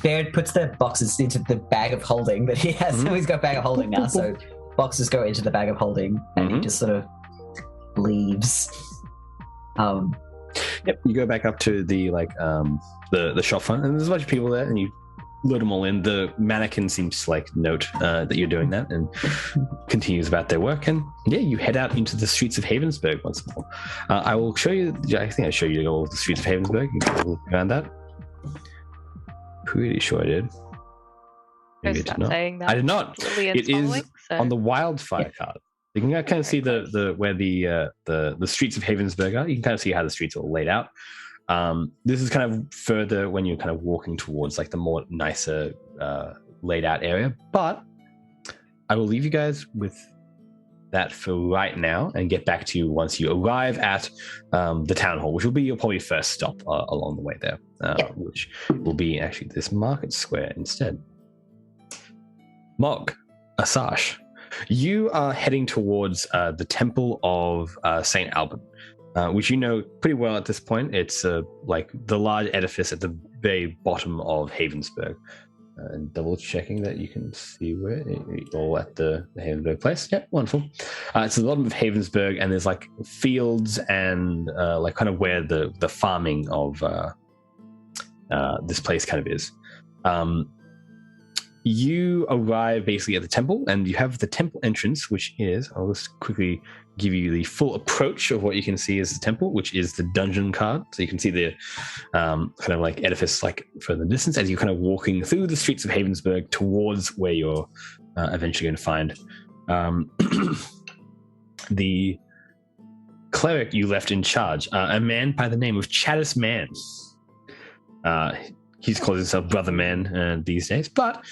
Baird puts the boxes into the bag of holding that he has. So he's got a bag of holding now, so boxes go into the bag of holding, and he just sort of leaves. Yep, you go back up to the the shop front, and there's a bunch of people there, and you load them all in. The mannequin seems to like note that you're doing that and continues about their work. And yeah, you head out into the streets of Havensburg once more. I will show you. I think I showed you all the streets of Havensburg. You can look around that. Pretty sure I did. Maybe I did not. Saying that I did not. It is on the wildfire card. You can kind of see the where the streets of Havensburg are. You can kind of see how the streets are all laid out. This is kind of further when you're kind of walking towards like the more nicer laid out area. But I will leave you guys with that for right now and get back to you once you arrive at the town hall, which will be your probably first stop along the way there, which will be actually this market square instead. Mog, Asash, you are heading towards the Temple of St. Alban. Which you know pretty well at this point. It's like the large edifice at the very bottom of Havensburg. Double checking that you can see where it's all at the Havensburg place. Yeah, wonderful. It's the bottom of Havensburg, and there's like fields and like kind of where the farming of this place kind of is. You arrive basically at the temple, and you have the temple entrance, which is, I'll just quickly give you the full approach of what you can see as the temple, which is the dungeon card. So you can see the kind of like edifice like further distance as you're kind of walking through the streets of Havensburg towards where you're eventually going to find the cleric you left in charge, a man by the name of Chattis Man. He's called himself Brother Man these days, but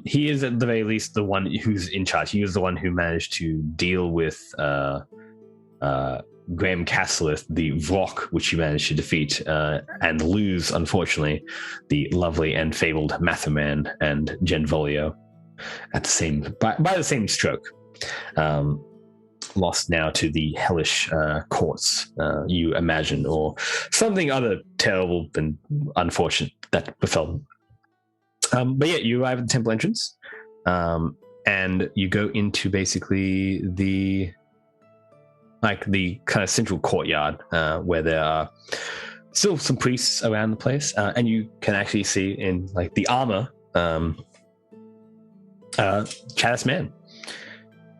he is at the very least the one who's in charge. He was the one who managed to deal with Graham Castleth, the Vrock, which he managed to defeat and lose, unfortunately, the lovely and fabled Matherman and Genvolio at the same by the same stroke. Lost now to the hellish courts, you imagine, or something other terrible and unfortunate that befell them. But yeah, you arrive at the temple entrance, and you go into basically the kind of central courtyard where there are still some priests around the place, and you can actually see in like the armor Chattis Man.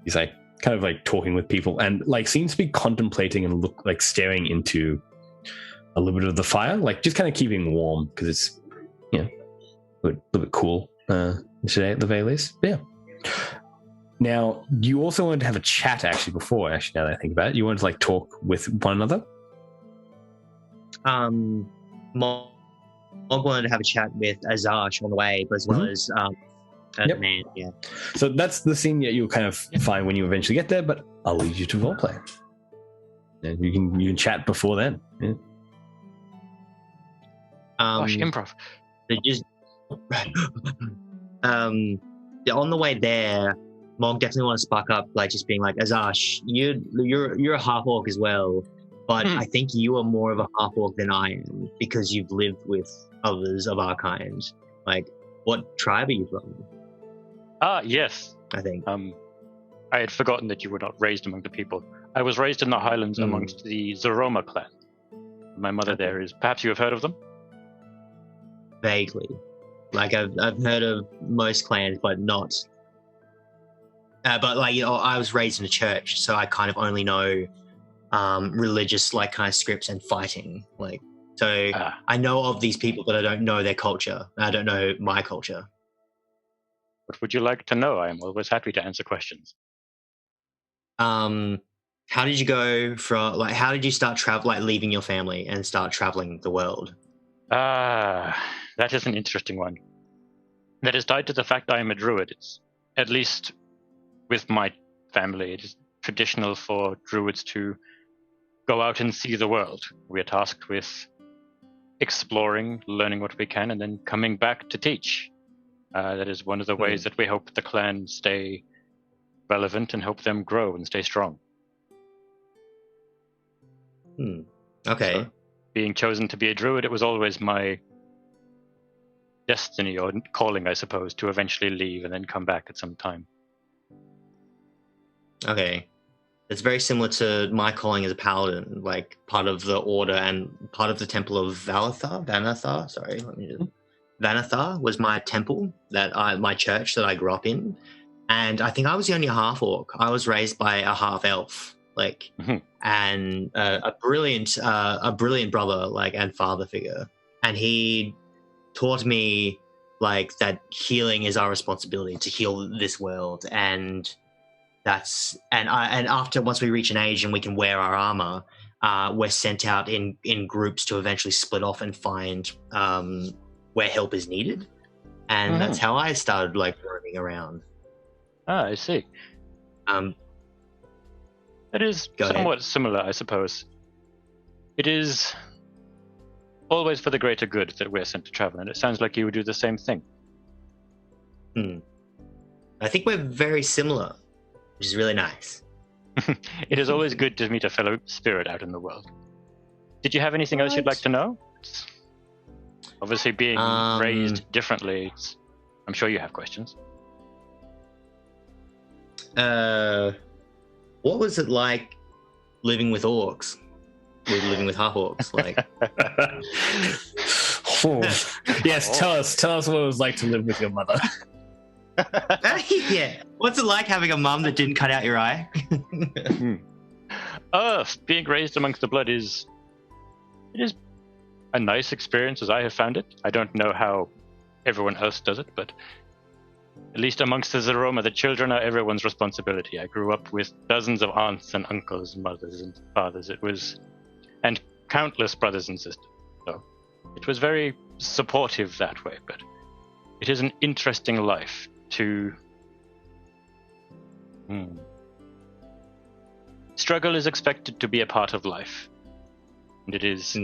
He's like kind of like talking with people and like seems to be contemplating and look like staring into a little bit of the fire, like just kind of keeping warm because it's, you know, a little bit cool today at the very least. But yeah. Now, you also wanted to have a chat actually before, now that I think about it. You wanted to like talk with one another? Mog wanted to have a chat with Azash on the way, but as well as Yep. Man, yeah. So that's the scene that you'll kind of find when you eventually get there, but I'll lead you to roleplay. And you can chat before then. Yeah. Gosh, improv. Just on the way there, Mog definitely want to spark up, like just being like, Azash, you're a half orc as well, but I think you are more of a half orc than I am because you've lived with others of our kind. Like, what tribe are you from? Yes. I think. I had forgotten that you were not raised among the people. I was raised in the Highlands amongst the Zaroma clan. My mother there is. Perhaps you have heard of them? Vaguely. Like, I've heard of most clans, but not but like, I was raised in a church, so I kind of only know religious like kind of scripts and fighting. Like, so I know of these people, but I don't know their culture. I don't know my culture. What would you like to know? I am always happy to answer questions. How did you go from how did you start leaving your family and start traveling the world? That is an interesting one. That is tied to the fact I am a druid. It's, at least with my family, it is traditional for druids to go out and see the world. We are tasked with exploring, learning what we can, and then coming back to teach. That is one of the ways that we hope the clan stay relevant and help them grow and stay strong. Okay. So, being chosen to be a druid, it was always my destiny or calling, I suppose, to eventually leave and then come back at some time. Okay. It's very similar to my calling as a paladin, like part of the order and part of the temple of Vanathar. Sorry, Vanathar was my temple my church that I grew up in. And I think I was the only half orc. I was raised by a half elf, and a brilliant brother, and father figure. And he taught me that healing is our responsibility to heal this world, and once we reach an age and we can wear our armor, we're sent out in groups to eventually split off and find where help is needed. And that's how I started roaming around. I see. It is somewhat similar, I suppose. It is always for the greater good that we're sent to travel, and it sounds like you would do the same thing. I think we're very similar, which is really nice. It is always good to meet a fellow spirit out in the world. Did you have anything else you'd like to know? Obviously, being raised differently, I'm sure you have questions. What was it like living with orcs? Living with half orcs, Yes, tell us what it was like to live with your mother. Yeah. What's it like having a mum that didn't cut out your eye? Being raised amongst the blood is a nice experience as I have found it. I don't know how everyone else does it, but at least amongst the Zeroma, the children are everyone's responsibility. I grew up with dozens of aunts and uncles, mothers and fathers. And countless brothers and sisters. So it was very supportive that way, but it is an interesting life to... Struggle is expected to be a part of life. And it is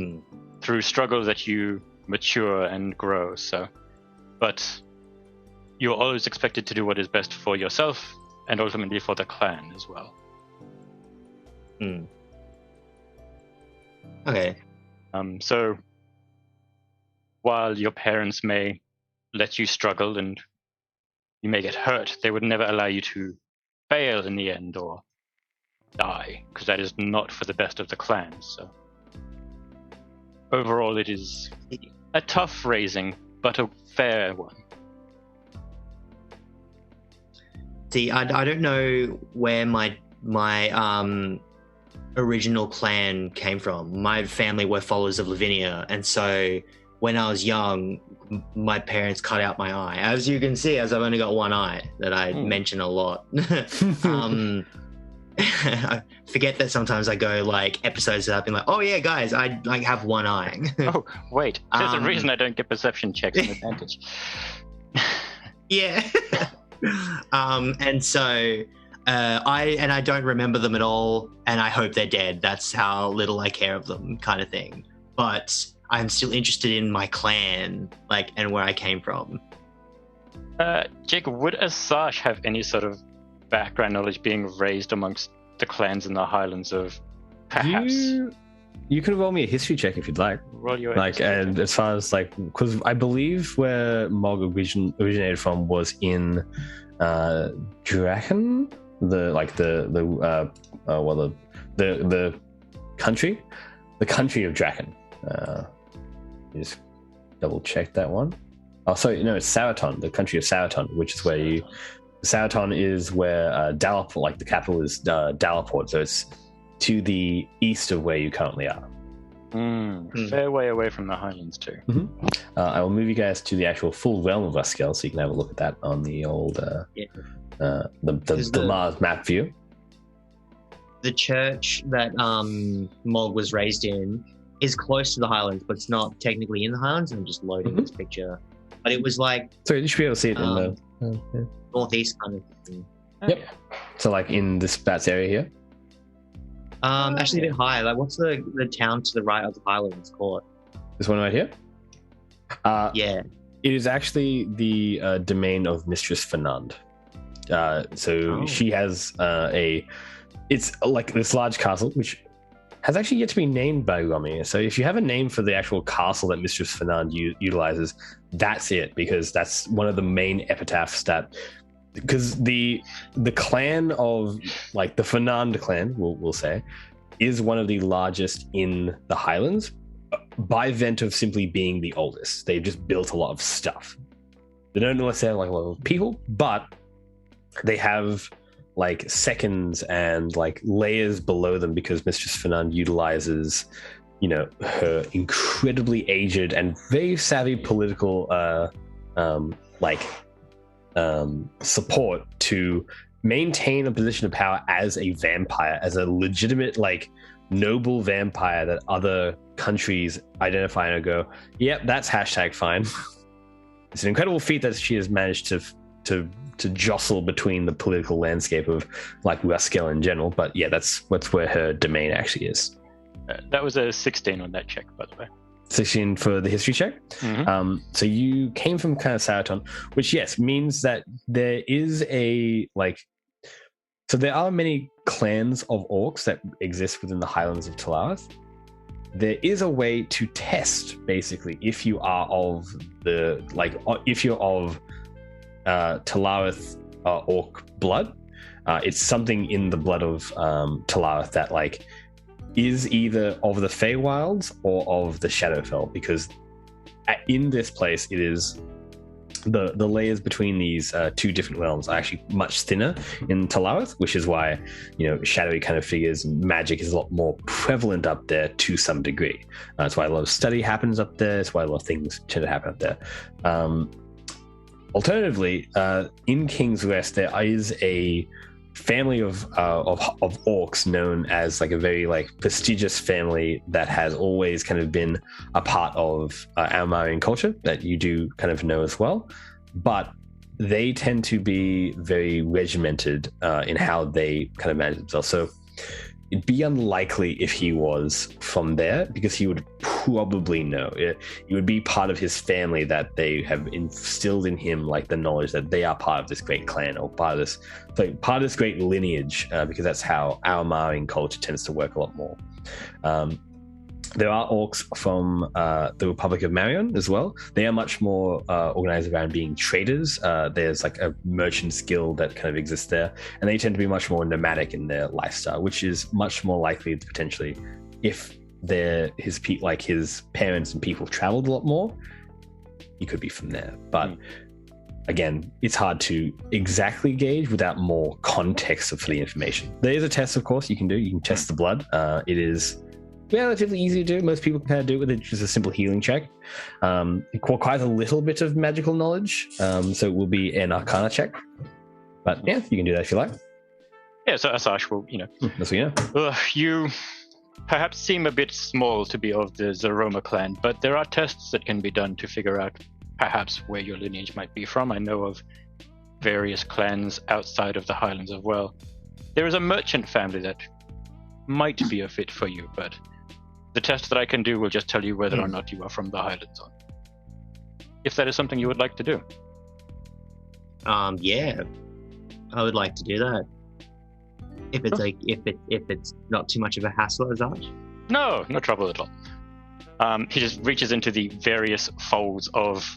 through struggle that you mature and grow, but you're always expected to do what is best for yourself and ultimately for the clan as well. Okay. So while your parents may let you struggle and you may get hurt, they would never allow you to fail in the end or die, because that is not for the best of the clan. So overall, it is a tough raising, but a fair one. See, I don't know where my original clan came from. My family were followers of Lavinia, and so when I was young, my parents cut out my eye. As you can see, as I've only got one eye that I mention a lot. I forget that sometimes I go episodes that I've been oh yeah, guys, I have one eye. Oh wait, there's a reason I don't get perception checks on advantage. Yeah. And so I don't remember them at all, and I hope they're dead. That's how little I care of them, kind of thing. But I'm still interested in my clan, and where I came from. Jacob, would Asash have any sort of background knowledge being raised amongst the clans in the Highlands of perhaps? You could roll me a history check if you'd like. Roll your and as far as because I believe where Mog originated from was in Draken, the country of Draken. Just double check that one. Oh, sorry, no, it's Saraton, the country of Saraton, which is where you Saraton is where Dallaport, like the capital is Dallaport, so it's to the east of where you currently are. Fair way away from the Highlands too. I will move you guys to the actual full realm of Uskell, so you can have a look at that on the old the Mars map view. The church that Mog was raised in is close to the Highlands, but it's not technically in the Highlands. I'm just loading this picture, but it was like so you should be able to see it in the northeast kind of thing. Yep. So like in this Bats area here. Actually a bit higher. Like, what's the town to the right of the Highlands called? This one right here? Yeah. It is actually the domain of Mistress Fernand. She has it's like this large castle, which has actually yet to be named by Romy. So if you have a name for the actual castle that Mistress Fernand utilizes, that's it, because that's one of the main epitaphs that... Because the clan of, like, the Fernand clan, we'll say, is one of the largest in the Highlands by vent of simply being the oldest. They've just built a lot of stuff. They don't necessarily have like a lot of people, but they have like seconds and like layers below them because Mistress Fernand utilizes, you know, her incredibly aged and very savvy political support to maintain a position of power as a vampire, as a legitimate, like, noble vampire that other countries identify and go, yep, that's #fine. It's an incredible feat that she has managed to jostle between the political landscape of, like, Uskell in general. But yeah, that's where her domain actually is. That was a 16 on that check, by the way. 16 for the history check. So you came from kind of Saraton, which, yes, means that there is a, like, so there are many clans of orcs that exist within the Highlands of Talareth. There is a way to test, basically, if you are of the, like, if you're of Talareth orc blood. It's something in the blood of Talareth that, like, is either of the Feywilds or of the Shadowfell, because in this place it is the layers between these two different realms are actually much thinner in Talareth, which is why, you know, shadowy kind of figures, magic is a lot more prevalent up there to some degree. That's why a lot of study happens up there. That's why a lot of things tend to happen up there. Alternatively, in King's Rest there is a family of orcs known as, like, a very, like, prestigious family that has always kind of been a part of Almarian culture that you do kind of know as well, but they tend to be very regimented in how they kind of manage themselves. So it'd be unlikely if he was from there, because he would probably know. It would be part of his family that they have instilled in him, like, the knowledge that they are part of this great clan or part of this great lineage, because that's how our Marin culture tends to work a lot more. There are orcs from the Republic of Marion as well. They are much more organized around being traders. There's, like, a merchant's guild that kind of exists there, and they tend to be much more nomadic in their lifestyle, which is much more likely to potentially, if his parents and people traveled a lot more, he could be from there. But again, it's hard to exactly gauge without more context for the information. There is a test, of course, you can do. You can test the blood. It is relatively easy to do. Most people can kind of do it with just a simple healing check. It requires a little bit of magical knowledge, so it will be an Arcana check. But yeah, you can do that if you like. Yeah, so Asash will, That's what you know. You perhaps seem a bit small to be of the Zaroma clan, but there are tests that can be done to figure out perhaps where your lineage might be from. I know of various clans outside of the Highlands as well. There is a merchant family that might be a fit for you, but the test that I can do will just tell you whether or not you are from the Highlands. If that is something you would like to do. Yeah, I would like to do that. If it's if it's not too much of a hassle, Asash. No trouble at all. He just reaches into the various folds of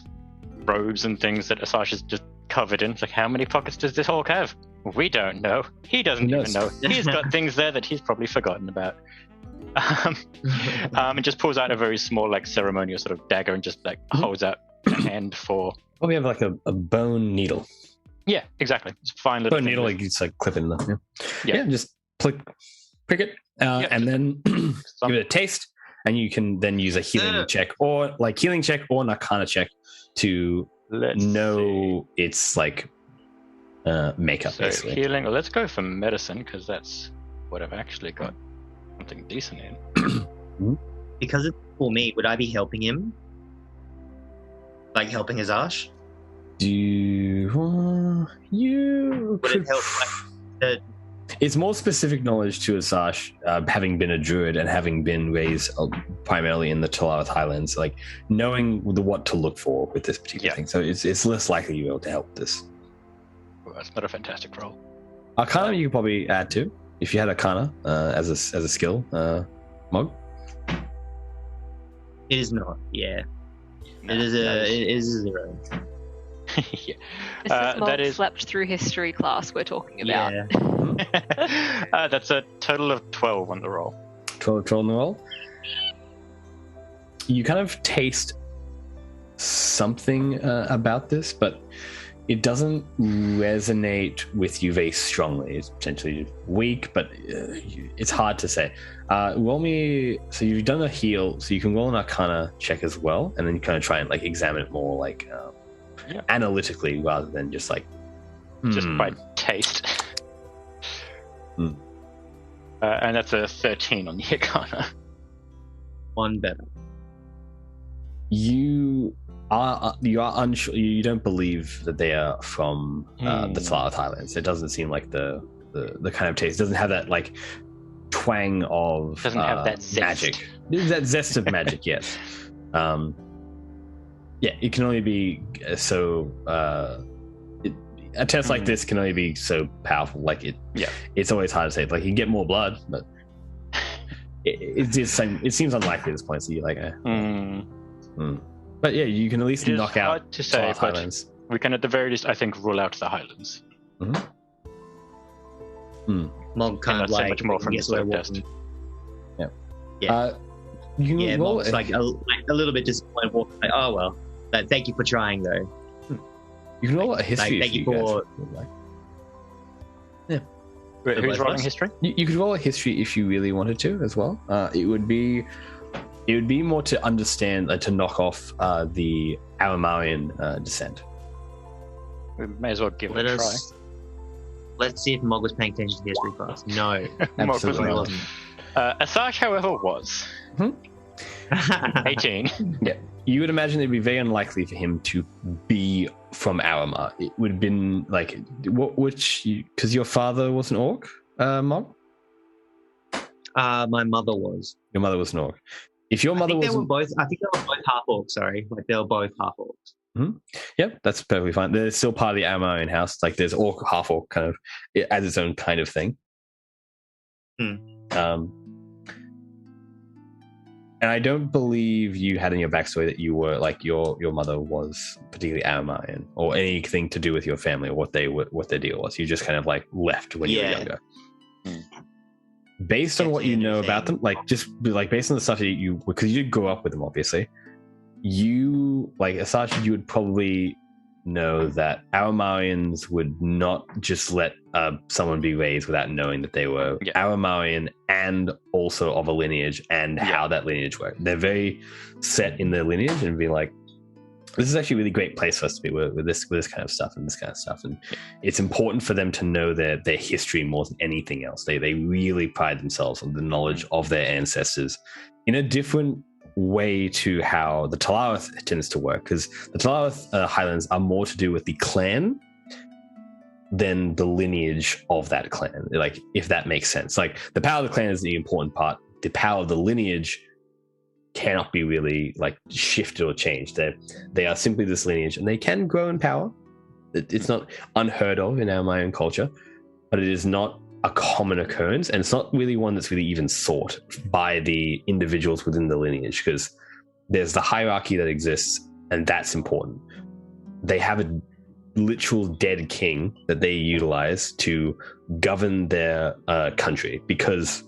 robes and things that Asash is just covered in. It's like, how many pockets does this orc have? We don't know. He doesn't even know. He's got things there that he's probably forgotten about. And just pulls out a very small, like, ceremonial sort of dagger and just, like, holds out a hand for... Oh, we have, like, a bone needle. Yeah, exactly. It's fine. But needle, like you just like clip it in there. Yeah, just prick it, and then give it a taste, and you can then use a healing check or an Arcana check to know it's like makeup. So basically. Healing. Let's go for medicine because that's what I've actually got something decent in. Because it's for me, would I be helping him? Like helping Azash? You Would could it help? Like, it's more specific knowledge to Azash, having been a druid and having been raised primarily in the Talawath Highlands, like knowing what to look for with this particular thing. So it's less likely you'll be able to help this. Well, that's not a fantastic roll. Arcana you could probably add to if you had Arcana as a skill, Mog. it is not. Yeah, No, it is a 0. Yeah. This is Mog that is slept through history class we're talking about. Yeah. that's a total of 12 on the roll. 12 on the roll. You kind of taste something about this, but it doesn't resonate with you very strongly. It's potentially weak, but it's hard to say. Roll me. So you've done a heal, so you can roll an Arcana check as well, and then you kind of try and like examine it more like analytically rather than just like just by taste. And that's a 13 on the Arcana. One better. You are unsure. You don't believe that they are from the Talawath Highlands. It doesn't seem like the kind of taste. It doesn't have that like twang of Doesn't have that zest. magic. That zest of magic, yes. It can only be so. A test like this can only be so powerful. Like it's always hard to say. Like you get more blood, but it seems unlikely at this point. So you're like, But yeah, you can at least knock out. Hard to say, but Highlands. We can at the very least, I think, rule out the Highlands. Mog kind of like so much more from the slope test. Yeah. You can roll Mog's like a little bit disappointed. Like, oh well. But thank you for trying, though. You can roll a history. Thank you for. Wait, who's rolling history? You could roll a history if you really wanted to as well. It would be more to understand, to knock off the Aramarian descent. We may as well give it a try. Let's see if Mog was paying attention to the history class. No, absolutely not. Asash, however, was 18. Yeah, you would imagine it'd be very unlikely for him to be from Aramar. It would have been like because your father was an orc, Mog. My mother was. Your mother was an orc. If your mother was, I think they were both half orcs. Sorry, like they were both half orcs. Yep, that's perfectly fine. They're still part of the Aramarian house. Like there's orc, half orc, kind of as its own kind of thing. And I don't believe you had in your backstory that you were like your mother was particularly Aramarian or anything to do with your family or what their deal was. You just kind of like left when you were younger. Based on what you know about them, like just like based on the stuff that you, because you did grow up with them, obviously, you like Asashi, you would probably know that Aramarians would not just let someone be raised without knowing that they were Aramarian and also of a lineage and how that lineage worked. They're very set in their lineage and be like, this is actually a really great place for us to be with this kind of stuff and this kind of stuff. And it's important for them to know their history more than anything else. They really pride themselves on the knowledge of their ancestors in a different way to how the Talawath tends to work, because the Talawath Highlands are more to do with the clan than the lineage of that clan, like if that makes sense. Like the power of the clan is the important part. The power of the lineage cannot be really like shifted or changed. They are simply this lineage, and they can grow in power. It's not unheard of in our own culture, but it is not a common occurrence, and it's not really one that's really even sought by the individuals within the lineage, because there's the hierarchy that exists, and that's important. They have a literal dead king that they utilize to govern their country, because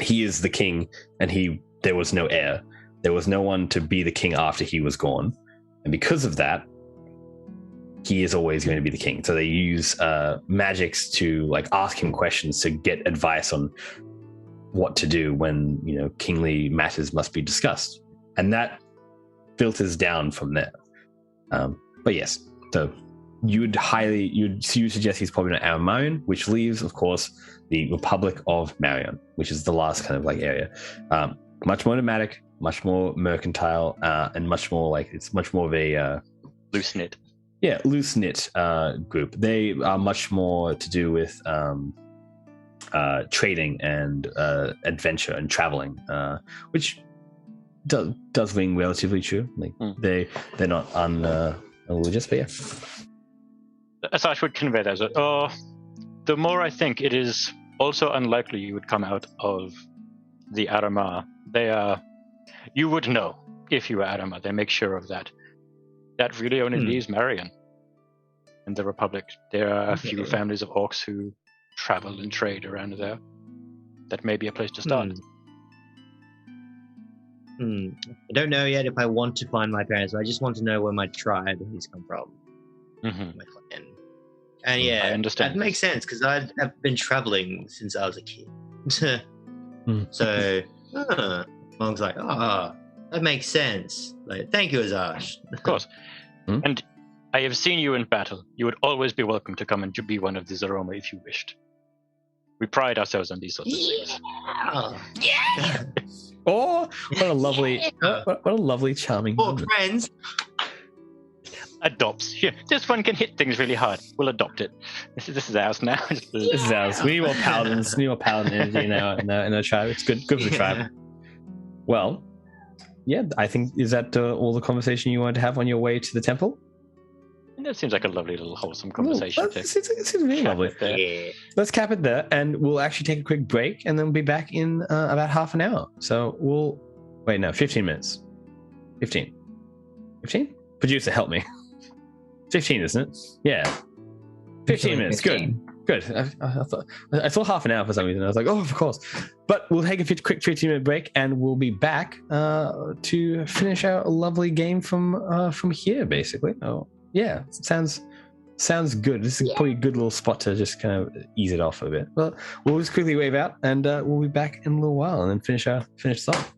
he is the king, and there was no heir. There was no one to be the king after he was gone, and because of that, he is always going to be the king. So they use magics to like ask him questions to get advice on what to do when kingly matters must be discussed, and that filters down from there. But yes, so you suggest he's probably not Aramarian, which leaves, of course, the Republic of Marion, which is the last kind of like area. Much more nomadic, much more mercantile, and much more of a loose-knit. Yeah, loose-knit group. They are much more to do with trading and adventure and traveling, which does ring relatively true. Like they're not unreligious, but yeah. As I should convey that, the more I think it is also unlikely you would come out of the Aramar. You would know if you were Aramar. They make sure of that. That really only leaves Marion and the Republic. There are a few families of orcs who travel and trade around there. That may be a place to start. I don't know yet if I want to find my parents, but I just want to know where my tribe has come from. My clan. And yeah, I understand. That makes sense because I've been traveling since I was a kid. So, Mong's like, that makes sense. Like, thank you, Azash. Of course. And I have seen you in battle. You would always be welcome to come and to be one of the Zaroma if you wished. We pride ourselves on these sorts of things. Yeah. Oh, what a lovely, charming. Or friends. Adopts. Here, this one can hit things really hard. We'll adopt it. This is ours now. This is ours. We need more paladins. We need more paladin energy in our tribe. It's good for the tribe. Well, yeah, I think, is that all the conversation you wanted to have on your way to the temple? And that seems like a lovely little wholesome conversation. It's really lovely. Yeah. Let's cap it there, and we'll actually take a quick break, and then we'll be back in about half an hour. So 15 minutes. 15? Producer, help me. 15, isn't it? Yeah. 15 minutes. 15. Good. I thought half an hour for some reason. I was like, oh, of course. But we'll take a quick 15-minute break, and we'll be back to finish our lovely game from here, basically. Oh, yeah. Sounds good. This is probably a good little spot to just kind of ease it off a bit. Well, we'll just quickly wave out, and we'll be back in a little while, and then finish this off.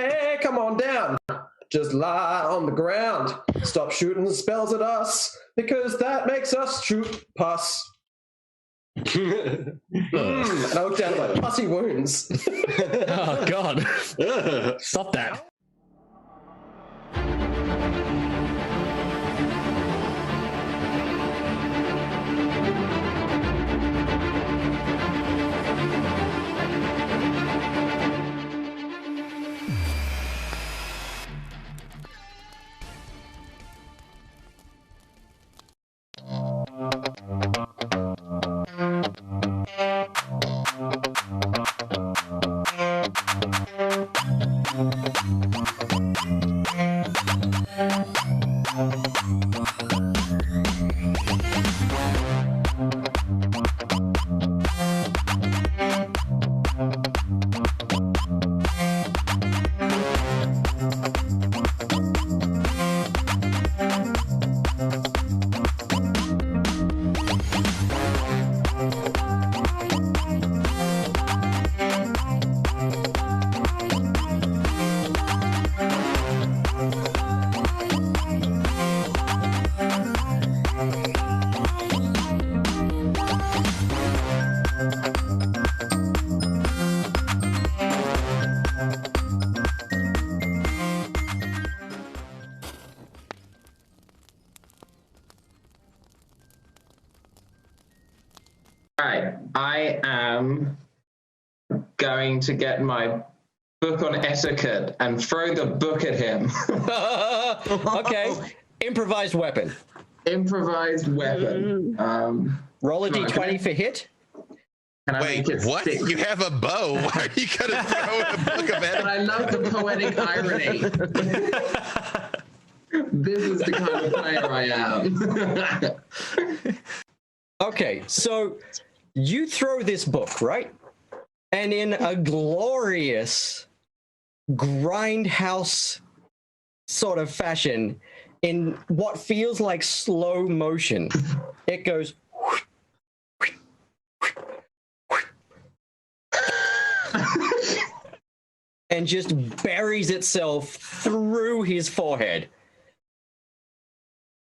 Hey, come on down. Just lie on the ground. Stop shooting spells at us, because that makes us shoot pus. And I look down at my pussy wounds. Oh, God. Stop that. Alright, I am going to get my book on etiquette and throw the book at him. Okay, improvised weapon. Improvised weapon. Roll a d20 for hit. Wait, what? You have a bow? Why are you going to throw a book of etiquette? I love the poetic irony. This is the kind of player I am. Okay, so you throw this book, right? And in a glorious grindhouse sort of fashion, in what feels like slow motion, it goes and just buries itself through his forehead.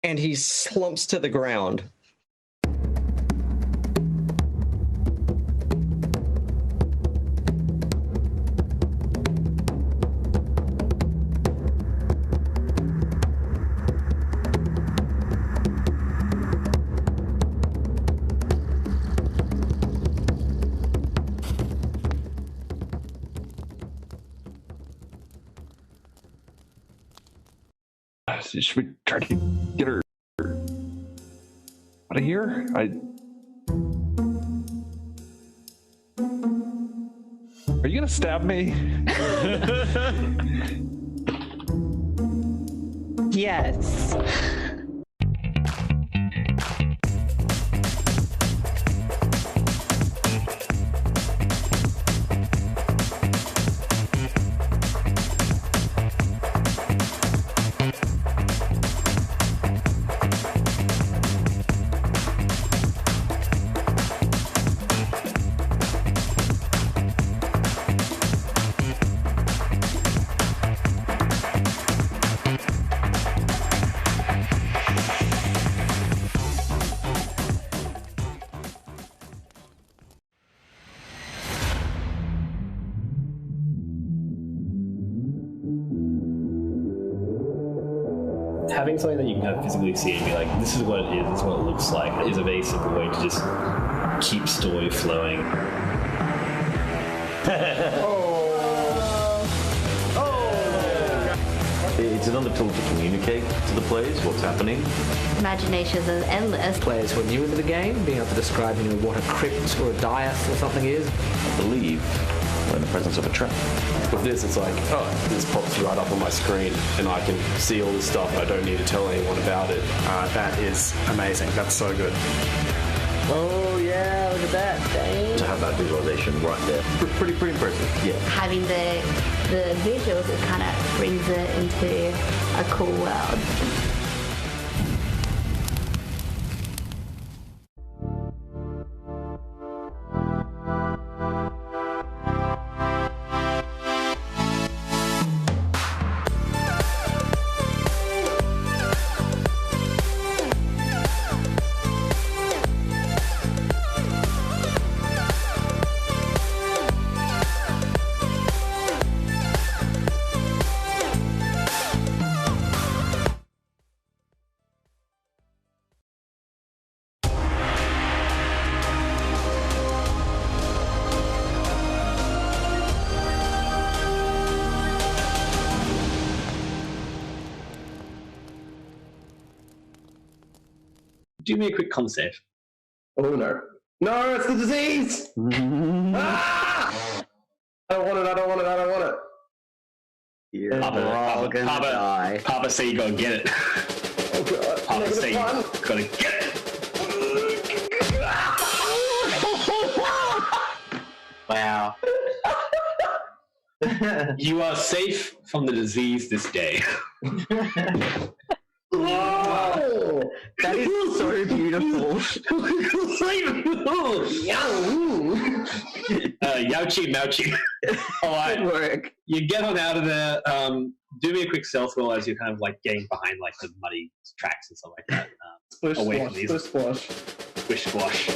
And he slumps to the ground. Should we try to get her out of here? Are you gonna stab me? Yes. Having something that you can kind of physically see and be like, this is what it is, this is what it looks like, is a very simple way to just keep story flowing. It's another tool to communicate to the players what's happening. Imaginations are endless. Players who are new into the game, being able to describe, what a crypt or a dais or something is. I believe we're in the presence of a trap. With this, it's like, oh, this pops right up on my screen and I can see all this stuff. I don't need to tell anyone about it. That is amazing. That's so good. Oh, yeah, look at that. Dang. To have that visualization right there. Pretty impressive, yeah. Having the visuals, it kind of brings it into a cool world. Do me a quick con save. Oh no. No, it's the disease! Ah! I don't want it, I don't want it, I don't want it. You're all gonna die. Papa say you gotta get it. Oh god. Papa say you gotta get it. Wow. You are safe from the disease this day. Whoa! That is so beautiful. Yauchi, Mauchi. Alright. Good work. You get on out of there. Do me a quick stealth roll as you're kind of like getting behind like the muddy tracks and stuff like that. Splish away squash, from these. splish squash. Squish squash.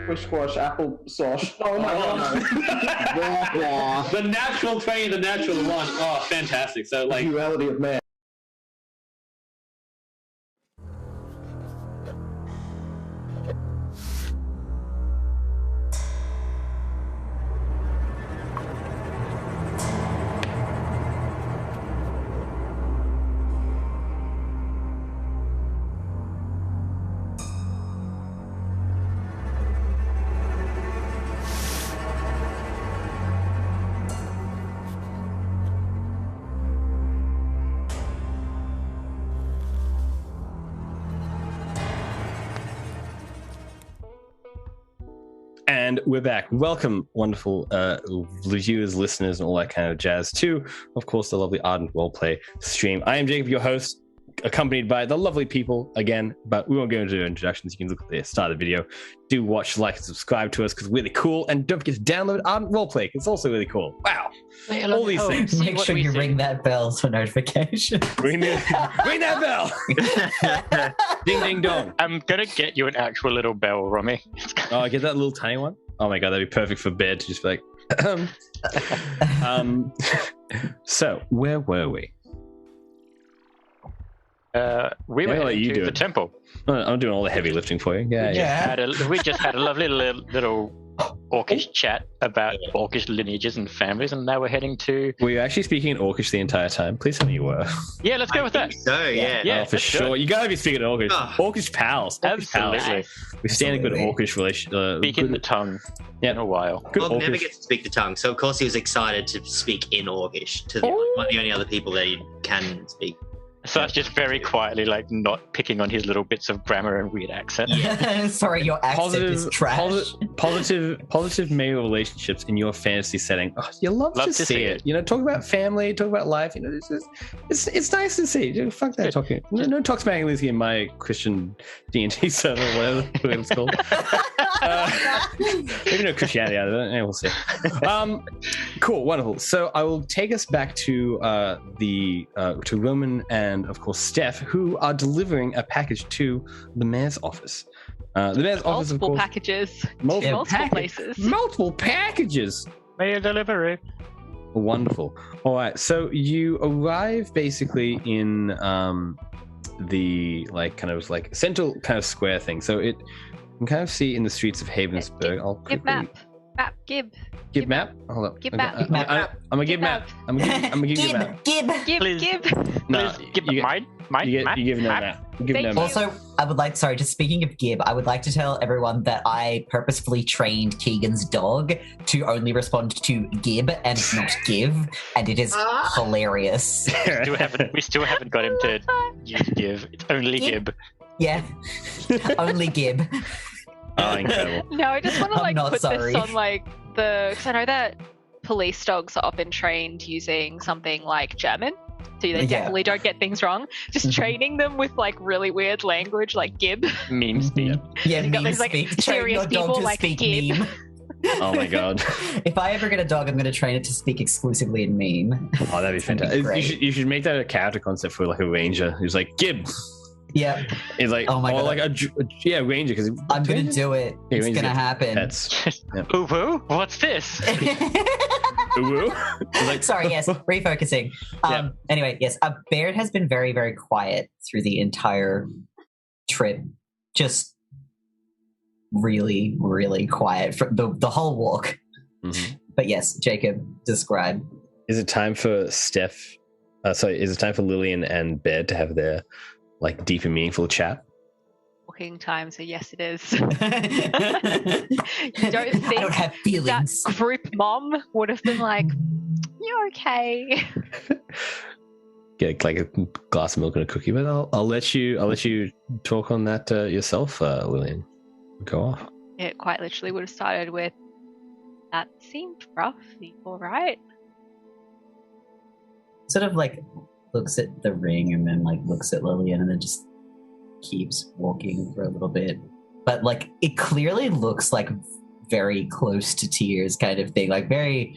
Squish squash, apple sauce. Oh my god. The natural 20, the natural 1. Oh, fantastic. So like Duality of man. And we're back. Welcome, wonderful viewers, listeners, and all that kind of jazz to, of course, the lovely Ardent Roleplay stream. I am Jacob, your host, accompanied by the lovely people again, but we won't go into introductions. You can look at the start of the video. Do watch, like, and subscribe to us because we're really cool. And don't forget to download Ardent Roleplay. It's also really cool. Wow. All these things. Make sure you ring that bell for notifications. Ring that bell. Ding, ding, dong. I'm going to get you an actual little bell, Romy. Oh, I get that little tiny one? Oh my god, that'd be perfect for bed to just be like... So, where were we? We were heading to the temple. I'm doing all the heavy lifting for you. We just had a lovely little orcish chat about orcish lineages and families, and now we're heading to... Were you actually speaking in orcish the entire time? Please tell me you were. Yeah, let's go with that. So, yeah. Oh, for sure. You gotta be speaking orcish. Oh. Orcish pals. Absolutely. We stand a good orcish relation. Speaking the tongue in a while. Bob never gets to speak the tongue, so of course he was excited to speak in Orcish to the only other people that he can speak. So that's just very quietly, like, not picking on his little bits of grammar and weird accent. Yeah. Sorry, your accent is trash. Positive male relationships in your fantasy setting. Oh, you love to see it. You know, talk about family, talk about life. You know, it's nice to see. Fuck that talking. No talks about English in my Christian D&D server, whatever it's called. Maybe no Christianity out of it. We'll see. Cool, wonderful. So I will take us back to to Roman and of course Steph, who are delivering a package to the mayor's office. The mayor's office, of course, packages. Multiple Places. Multiple packages. Mayor delivery. Wonderful. All right, so you arrive basically in the kind of central kind of square thing. So you can kind of see in the streets of Havensburg. I'll Give map. Gib map? Hold up. Gib okay. map. I'm gonna give map. I'm gonna give you map. Gib. No, you give no map. Also, I would like, just speaking of Gib, I would like to tell everyone that I purposefully trained Keegan's dog to only respond to Gib and not give, and it is hilarious. We still haven't got him to use give. It's only Gib. Yeah, only Gib. Oh, incredible. No, I just want to put this on because I know that police dogs are often trained using something like German, so they definitely don't get things wrong. Just training them with really weird language like Gib. Meme speak. Yeah, meme speak. Serious people like Gib. Meme. Oh my god. If I ever get a dog, I'm going to train it to speak exclusively in meme. Oh, that'd be fantastic. You should make that a character concept for a ranger who's like, Gib. Yeah. It's like, oh my god. Ranger. Because I'm going to do it. It's going to happen. Ooh, what's this? Ooh. Sorry, yes. Refocusing. Anyway, yes. Baird has been very, very quiet through the entire trip. Just really, really quiet for the whole walk. Mm-hmm. But yes, Jacob, describe. Is it time for Steph? Is it time for Lillian and Baird to have their like deep and meaningful chat? Talking time, so yes, it is. You don't think I don't have feelings. that group mom would have been like, "You're okay." Get like a glass of milk and a cookie, but I'll let you talk on that yourself, Lillian. Go off. It quite literally would have started with, "That seemed rough. You all right?" Sort of like looks at the ring and then like looks at Lillian and then just keeps walking for a little bit. But like it clearly looks like very close to tears kind of thing. Like very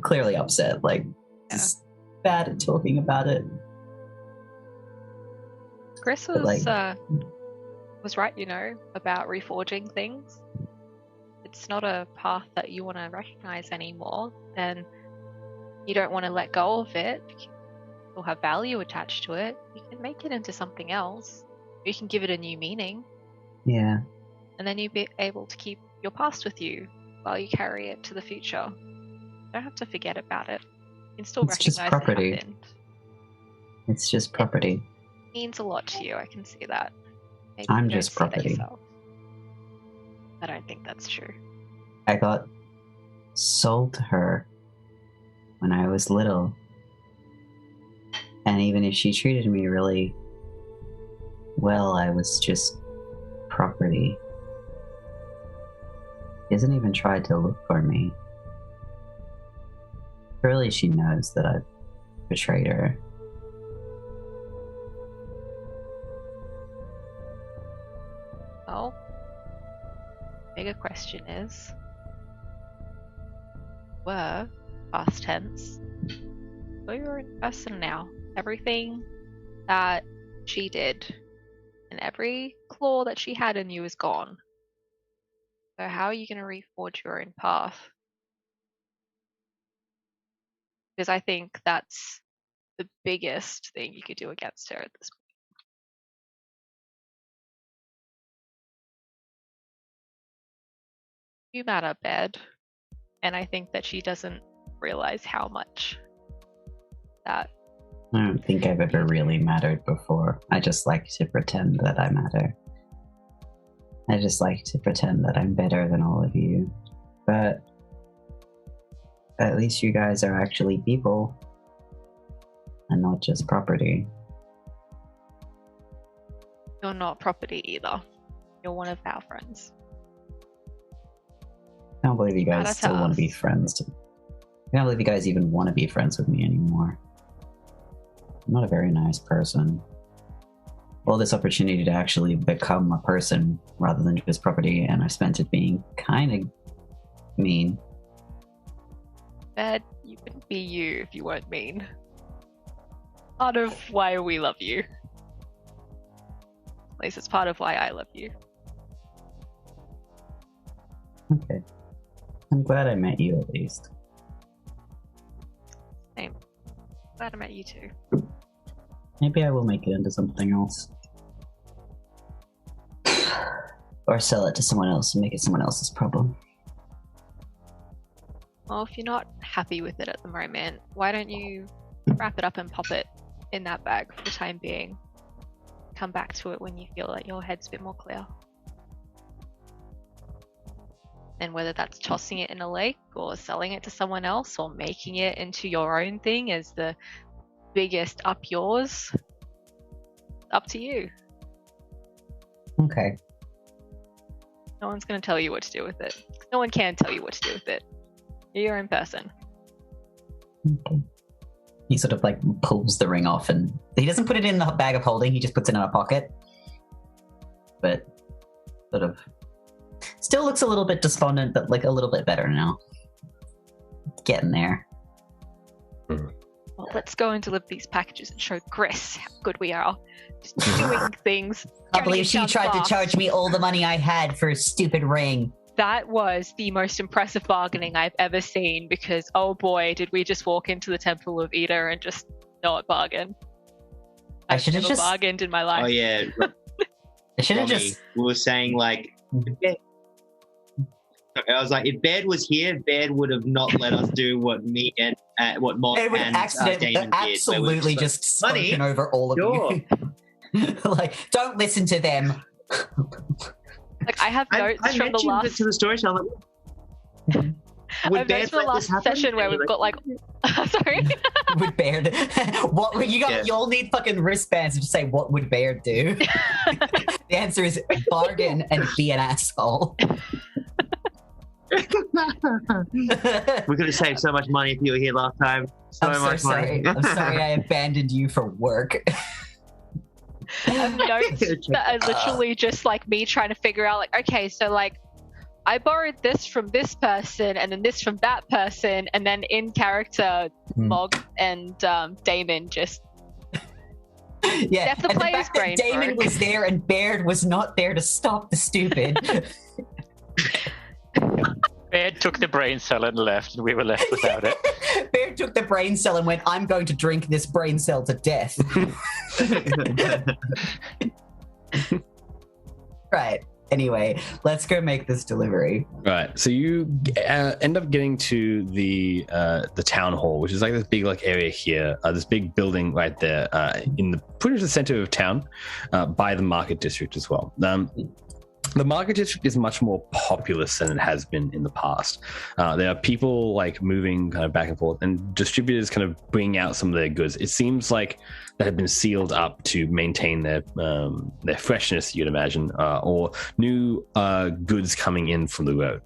clearly upset. Like just bad at talking about it. Chris was right, about reforging things. It's not a path that you want to recognize anymore, and you don't want to let go of it. You'll have value attached to it. You can make it into something else. You can give it a new meaning. Yeah. And then you'll be able to keep your past with you while you carry it to the future. You don't have to forget about it. You can still recognize just property. it happened. It's just property. It means a lot to you, I can see that. Maybe I'm you don't just see that property. yourself. I don't think that's true. I got sold to her when I was little. And even if she treated me really well, I was just property. She hasn't even tried to look for me. Surely she knows that I've betrayed her. Well, bigger question is, were past tense, or you're in person now? Everything that she did and every claw that she had in you is gone. So how are you going to reforge your own path? Because I think that's the biggest thing you could do against her at this point. You matter, Bed, and I think that she doesn't realize how much that. I don't think I've ever really mattered before. I just like to pretend that I matter. I just like to pretend that I'm better than all of you. But at least you guys are actually people and not just property. You're not property either. You're one of our friends. I don't believe you guys still want to be friends. I can't believe you guys even want to be friends with me anymore. I'm not a very nice person. All this opportunity to actually become a person rather than just property, and I spent it being kind of mean. Bed, you wouldn't be you if you weren't mean. Part of why we love you. At least it's part of why I love you. Okay. I'm glad I met you at least. Same. Glad I met you too. Maybe I will make it into something else. Or sell it to someone else and make it someone else's problem. Well, if you're not happy with it at the moment, why don't you wrap it up and pop it in that bag for the time being? Come back to it when you feel like your head's a bit more clear. And whether that's tossing it in a lake or selling it to someone else or making it into your own thing as the biggest up yours, up to you. Okay. No one's going to tell you what to do with it. No one can tell you what to do with it. You're your own person. Okay. He sort of like pulls the ring off and he doesn't put it in the bag of holding, he just puts it in a pocket. But sort of still looks a little bit despondent, but like a little bit better now. Getting there. Well, let's go and deliver these packages and show Chris how good we are. Just doing things. I believe she tried to charge me all the money I had for a stupid ring. That was the most impressive bargaining I've ever seen because, oh boy, did we just walk into the Temple of Ida and just not bargain. I should have just bargained in my life. Oh yeah. I should have just. We were saying like, I was like, if Baird was here, Baird would have not let us do what me and what Mod and Damon did. Absolutely just spoken over all of you. Like, don't listen to them. Like, I have notes from the last to the storyteller. I have notes from the last session where we've got like, sorry. Would Baird? What would you got? Yeah. You all need fucking wristbands to say what would Baird do. The answer is bargain and be an asshole. We could have saved so much money if you were here last time. I'm so sorry. I'm sorry I abandoned you for work. I have notes that are literally just like me trying to figure out, like, okay, so like I borrowed this from this person and then this from that person, and then in character, Mog and Damon just yeah. the player's brain. Damon was there and Baird was not there to stop the stupid. Baird took the brain cell and left, and we were left without it. Baird took the brain cell and went, I'm going to drink this brain cell to death. Right. Anyway, let's go make this delivery. Right. So you end up getting to the town hall, which is like this big like area here, this big building right there in the pretty much the center of town, by the market district as well. The market district is much more populous than it has been in the past. There are people like moving kind of back and forth, and distributors kind of bring out some of their goods. It seems like that have been sealed up to maintain their freshness, you'd imagine, or new goods coming in from the road.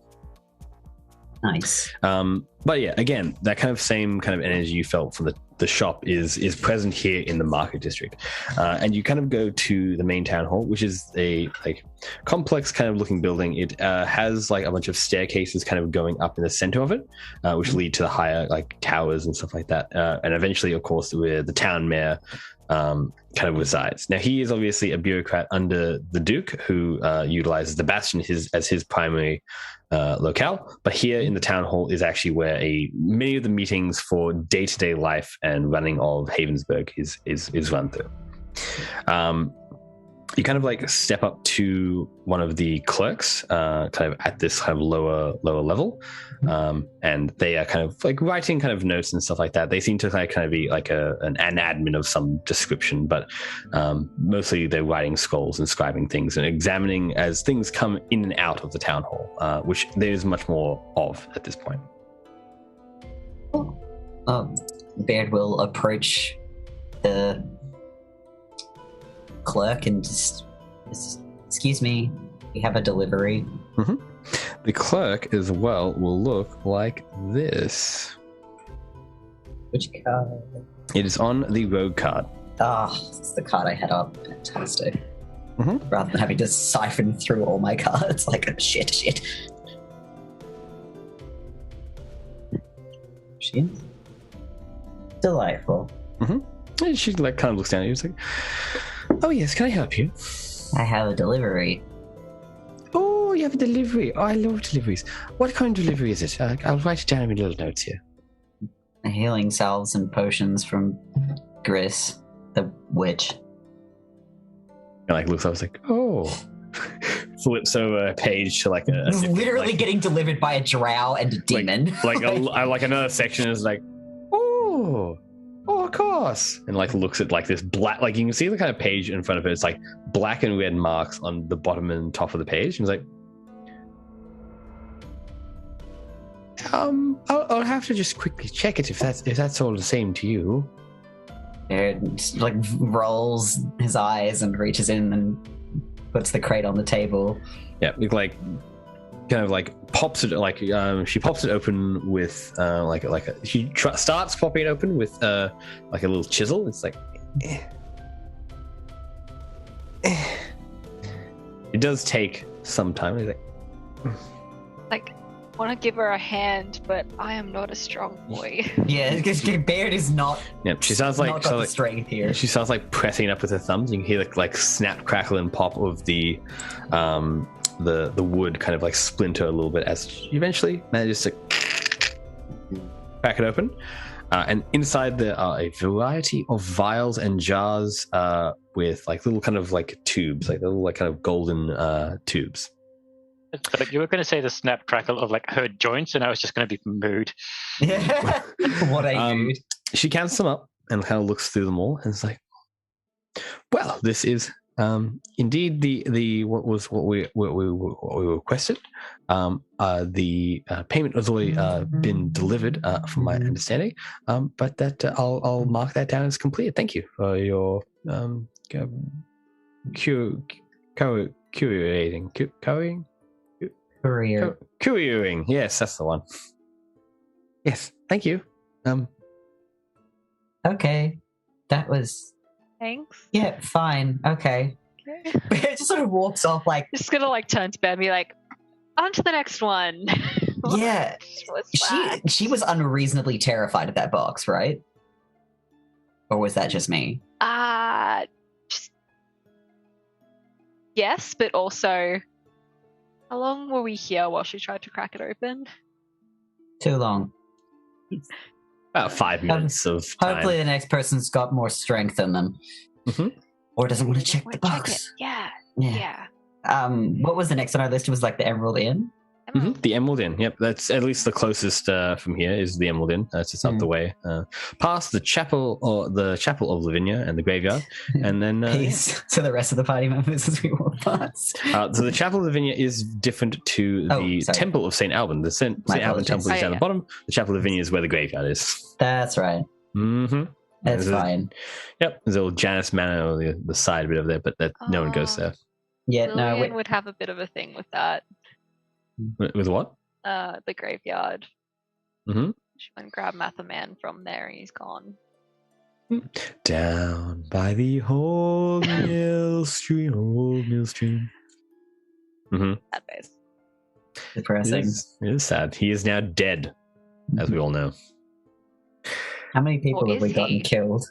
Nice. But yeah, again, that kind of same kind of energy you felt from the shop is present here in the market district. And you kind of go to the main town hall, which is a like complex kind of looking building. It has like a bunch of staircases kind of going up in the center of it, which lead to the higher like towers and stuff like that. And eventually, of course, where the town mayor kind of resides. Now, he is obviously a bureaucrat under the Duke, who utilizes the Bastion as his primary locale, but here in the town hall is actually where many of the meetings for day-to-day life and running of Havensburg is run through. You kind of like step up to one of the clerks, kind of at this kind of lower level, and they are kind of like writing kind of notes and stuff like that. They seem to kind of be like an admin of some description, but mostly they're writing scrolls and scribing things and examining as things come in and out of the town hall, which there is much more of at this point. Baird will approach the clerk and just excuse me, we have a delivery. Mm-hmm. The clerk as well will look like this. Which card? It is on the rogue card. It's the card I had up. Fantastic. Mm-hmm. Rather than having to siphon through all my cards like shit. She is delightful. Mm-hmm. And she like kind of looks down at you. It's like, oh yes, can I help you? I have a delivery. Oh, you have a delivery. Oh, I love deliveries. What kind of delivery is it? I'll write it down in little notes here. Healing salves and potions from Gris, the witch. And like looks up, it's like, oh. Flips over a page to like a literally like, getting delivered by a drow and a demon. Like another section is like, oh, of course, and like looks at like this black, like you can see the kind of page in front of it. It's like black and red marks on the bottom and top of the page. And it's like, I'll have to just quickly check it if that's all the same to you. It like rolls his eyes and reaches in and puts the crate on the table. Yeah, like kind of like pops it, like she pops it open with she starts popping it open with like a little chisel. It's like it does take some time. It's like I want to give her a hand, but I am not a strong boy. Yeah, because Baird is not. Yeah, she sounds like not got the strength here. She sounds like pressing up with her thumbs. You can hear like snap, crackle, and pop of the wood kind of like splinter a little bit as she eventually manages to crack it open. And inside there are a variety of vials and jars with like little kind of like tubes, like little like kind of golden tubes. So you were going to say the snap crackle of like her joints, and I was just going to be mood. Yeah. What a mood. She counts them up and kind of looks through them all, and it's like, well, this is indeed the what we requested. The payment has already been delivered, from my understanding. But that I'll mark that down as completed. Thank you for your couriering. Yes, that's the one. Yes, thank you. Okay, that was. Thanks. Yeah, fine. Okay. It just sort of walks off like. Just gonna turn to Ben and be like, on to the next one. Yeah. She was unreasonably terrified of that box, right? Or was that just me? Yes, but also, how long were we here while she tried to crack it open? Too long. About 5 minutes of time. Hopefully the next person's got more strength in them. Mm-hmm. Or doesn't want to check the box. Yeah. What was the next on our list? It was like the Emerald Inn? Mm-hmm. The Emerald Inn. Yep, that's at least the closest from here is the Emerald Inn. That's just up the way, past the chapel of Lavinia and the graveyard, and then peace to the rest of the party members as we walk past. So the chapel of Lavinia is different to the temple of Saint Alban. The Saint Alban temple is down the bottom. The chapel of Lavinia is where the graveyard is. That's right. Mm-hmm. That's fine. Yep, there's a little Janus Manor on the side bit of there, but no one goes there. Yeah, Lillian would have a bit of a thing with that. With what? The graveyard. Mm-hmm. She went and grabbed Mathaman from there and he's gone. Down by the old mill stream, Mm-hmm. That face. Depressing. It is sad. He is now dead, as we all know. How many people have we gotten killed?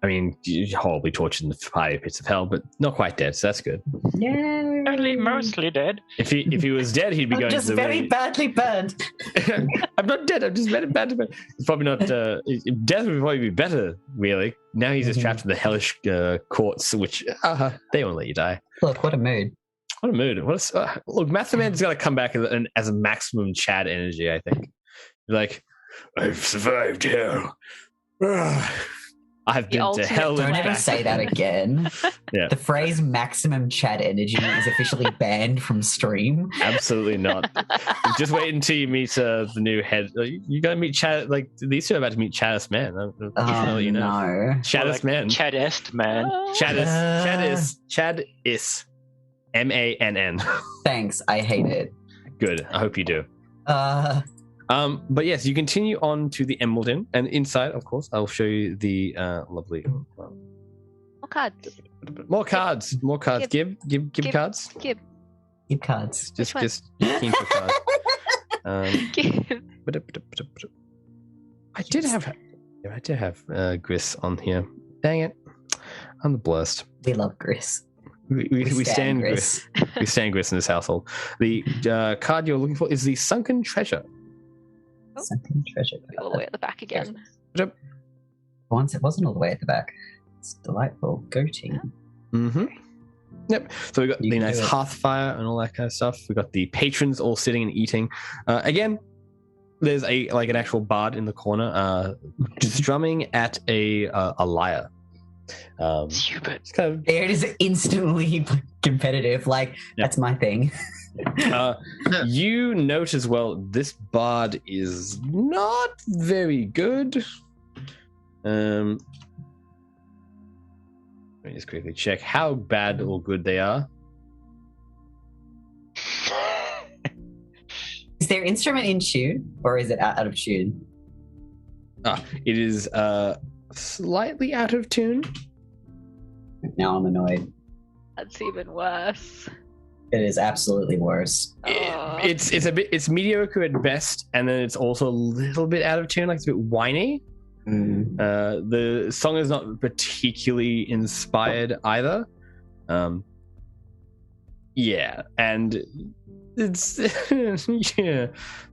I mean, horribly tortured in the fire pits of hell, but not quite dead, so that's good. Yeah, only mostly dead. If he was dead, he'd be going just to the very badly burned. I'm not dead. I'm just very badly burned. It's probably not. Death would probably be better, really. Now he's just trapped in the hellish courts, which they won't let you die. Look, what a mood. What a mood. Look, Mathaman's got to come back as a maximum Chad energy, I think. Like, I've survived hell. I've been to hell. Don't ever say that again. Yeah. The phrase maximum Chad energy is officially banned from stream. Absolutely not. Just wait until you meet the new head. You're going to meet Chad. Like, these two are about to meet Chaddest Man. No. Chaddest Man. Chaddest Man. Chad is. MANN. Thanks. I hate it. Good. I hope you do. But yes, you continue on to the Emerald Inn, and inside, of course, I'll show you the lovely. More cards. More cards. Give cards. Give cards. Just keen for cards. I did have Gris on here. Dang it! I'm the blessed. We love Gris. We stand Gris. We stand Gris in this household. The card you're looking for is the Sunken Treasure. Sunken Treasure. All the way at the back again. Once it wasn't all the way at the back. It's delightful. Go team. Mm-hmm. Yep. So we got the nice hearth fire and all that kind of stuff. We got the patrons all sitting and eating. Again, there's an actual bard in the corner, strumming at a lyre. Stupid. It is instantly competitive. That's my thing. You note as well, this bard is not very good. Let me just quickly check how bad or good they are. Is their instrument in tune, or is it out of tune? It is slightly out of tune. Now I'm annoyed. That's even worse. It is absolutely worse. It's mediocre at best, and then it's also a little bit out of tune, like it's a bit whiny. The song is not particularly inspired either. Yeah, and it's yeah.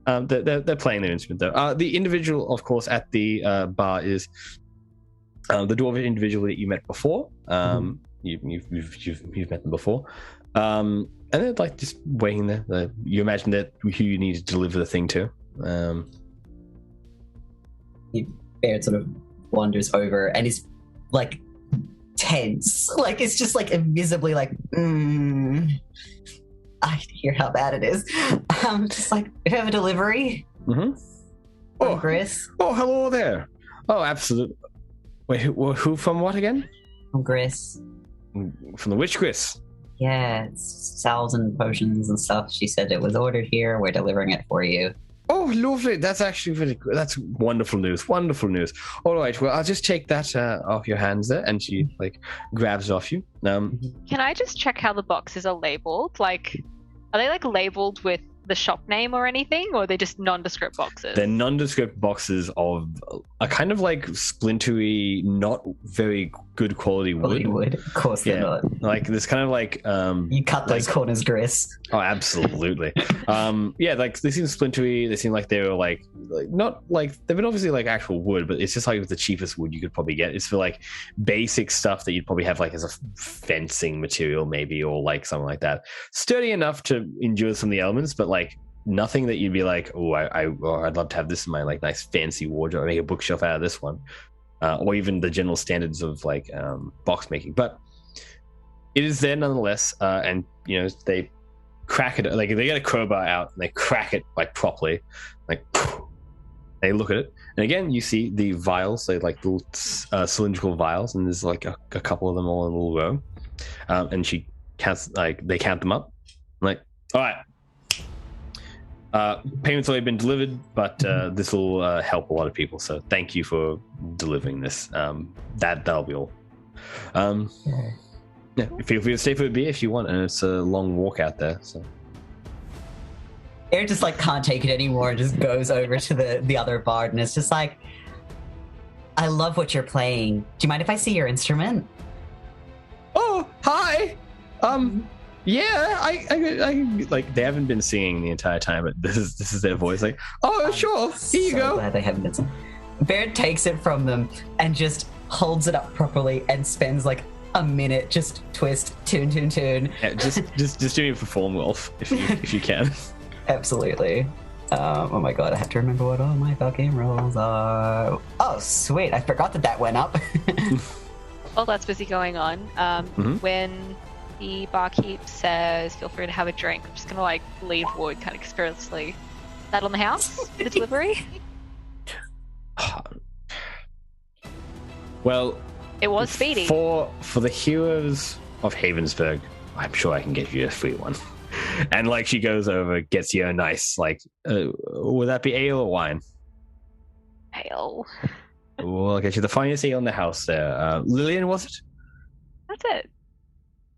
They're playing their instrument though. The individual, of course, at the bar is the dwarven individual that you met before. You've met them before. And they're just waiting there. You imagine that who you need to deliver the thing to. Barrett sort of wanders over and is tense. Like, it's just like invisibly like, I hear how bad it is. Just like, if you have a delivery. Oh, Gris. Oh, hello there. Oh, absolutely. Wait, who from what again? From Gris. From the witch Gris? Yeah, it's salves and potions and stuff. She said it was ordered here. We're delivering it for you. Oh, lovely. That's actually that's wonderful news. Wonderful news. All right, well, I'll just take that off your hands there. And she, like, grabs it off you. Can I just check how the boxes are labeled? Like, are they, like, labeled with the shop name or anything, or are they just nondescript boxes? They're nondescript boxes of a kind of like splintery, not very good quality wood. Of course they're not. Like this kind of like you cut those corners, Gris. Oh, absolutely. Yeah, like they seem splintery. They seem like they were like not like they've been obviously like actual wood, but it's just like the cheapest wood you could probably get. It's for like basic stuff that you'd probably have like as a fencing material maybe, or like something like that. Sturdy enough to endure some of the elements, but like nothing that you'd be like, oh, I'd love to have this in my like nice fancy wardrobe. I make a bookshelf out of this one, or even the general standards of like box making. But it is there nonetheless, and you know they crack it. Like they get a crowbar out and they crack it like properly, like they look at it, and again you see the vials. They like little cylindrical vials, and there's like a couple of them all in a little row. And she counts, like they count them up. I'm like, all right. Payment's already been delivered, but this will help a lot of people. So thank you for delivering this. That'll be all. Yeah, feel free to stay for a beer if you want, and it's a long walk out there. So Aaron just like can't take it anymore and just goes over to the other bard, and it's just like, I love what you're playing. Do you mind if I see your instrument? Oh, hi. Yeah, I like they haven't been singing the entire time, but this is their voice. Like, oh, sure, here you go. Glad they haven't been singing. Baird takes it from them and just holds it up properly and spends like a minute just twist, tune. Yeah, just do it for form, Wolf, if you can. Absolutely. Oh my god, I have to remember what all my fucking rolls are. Oh, sweet, I forgot that went up. While that's busy going on, when the barkeep says, feel free to have a drink, I'm just going to like leave wood kind of carelessly. That on the house? The delivery? Well, it was speedy. For the heroes of Havensburg, I'm sure I can get you a free one. And like she goes over, gets you a nice, like, would that be ale or wine? Ale. Well, I'll get you the finest ale in the house there. Lillian, was it? That's it.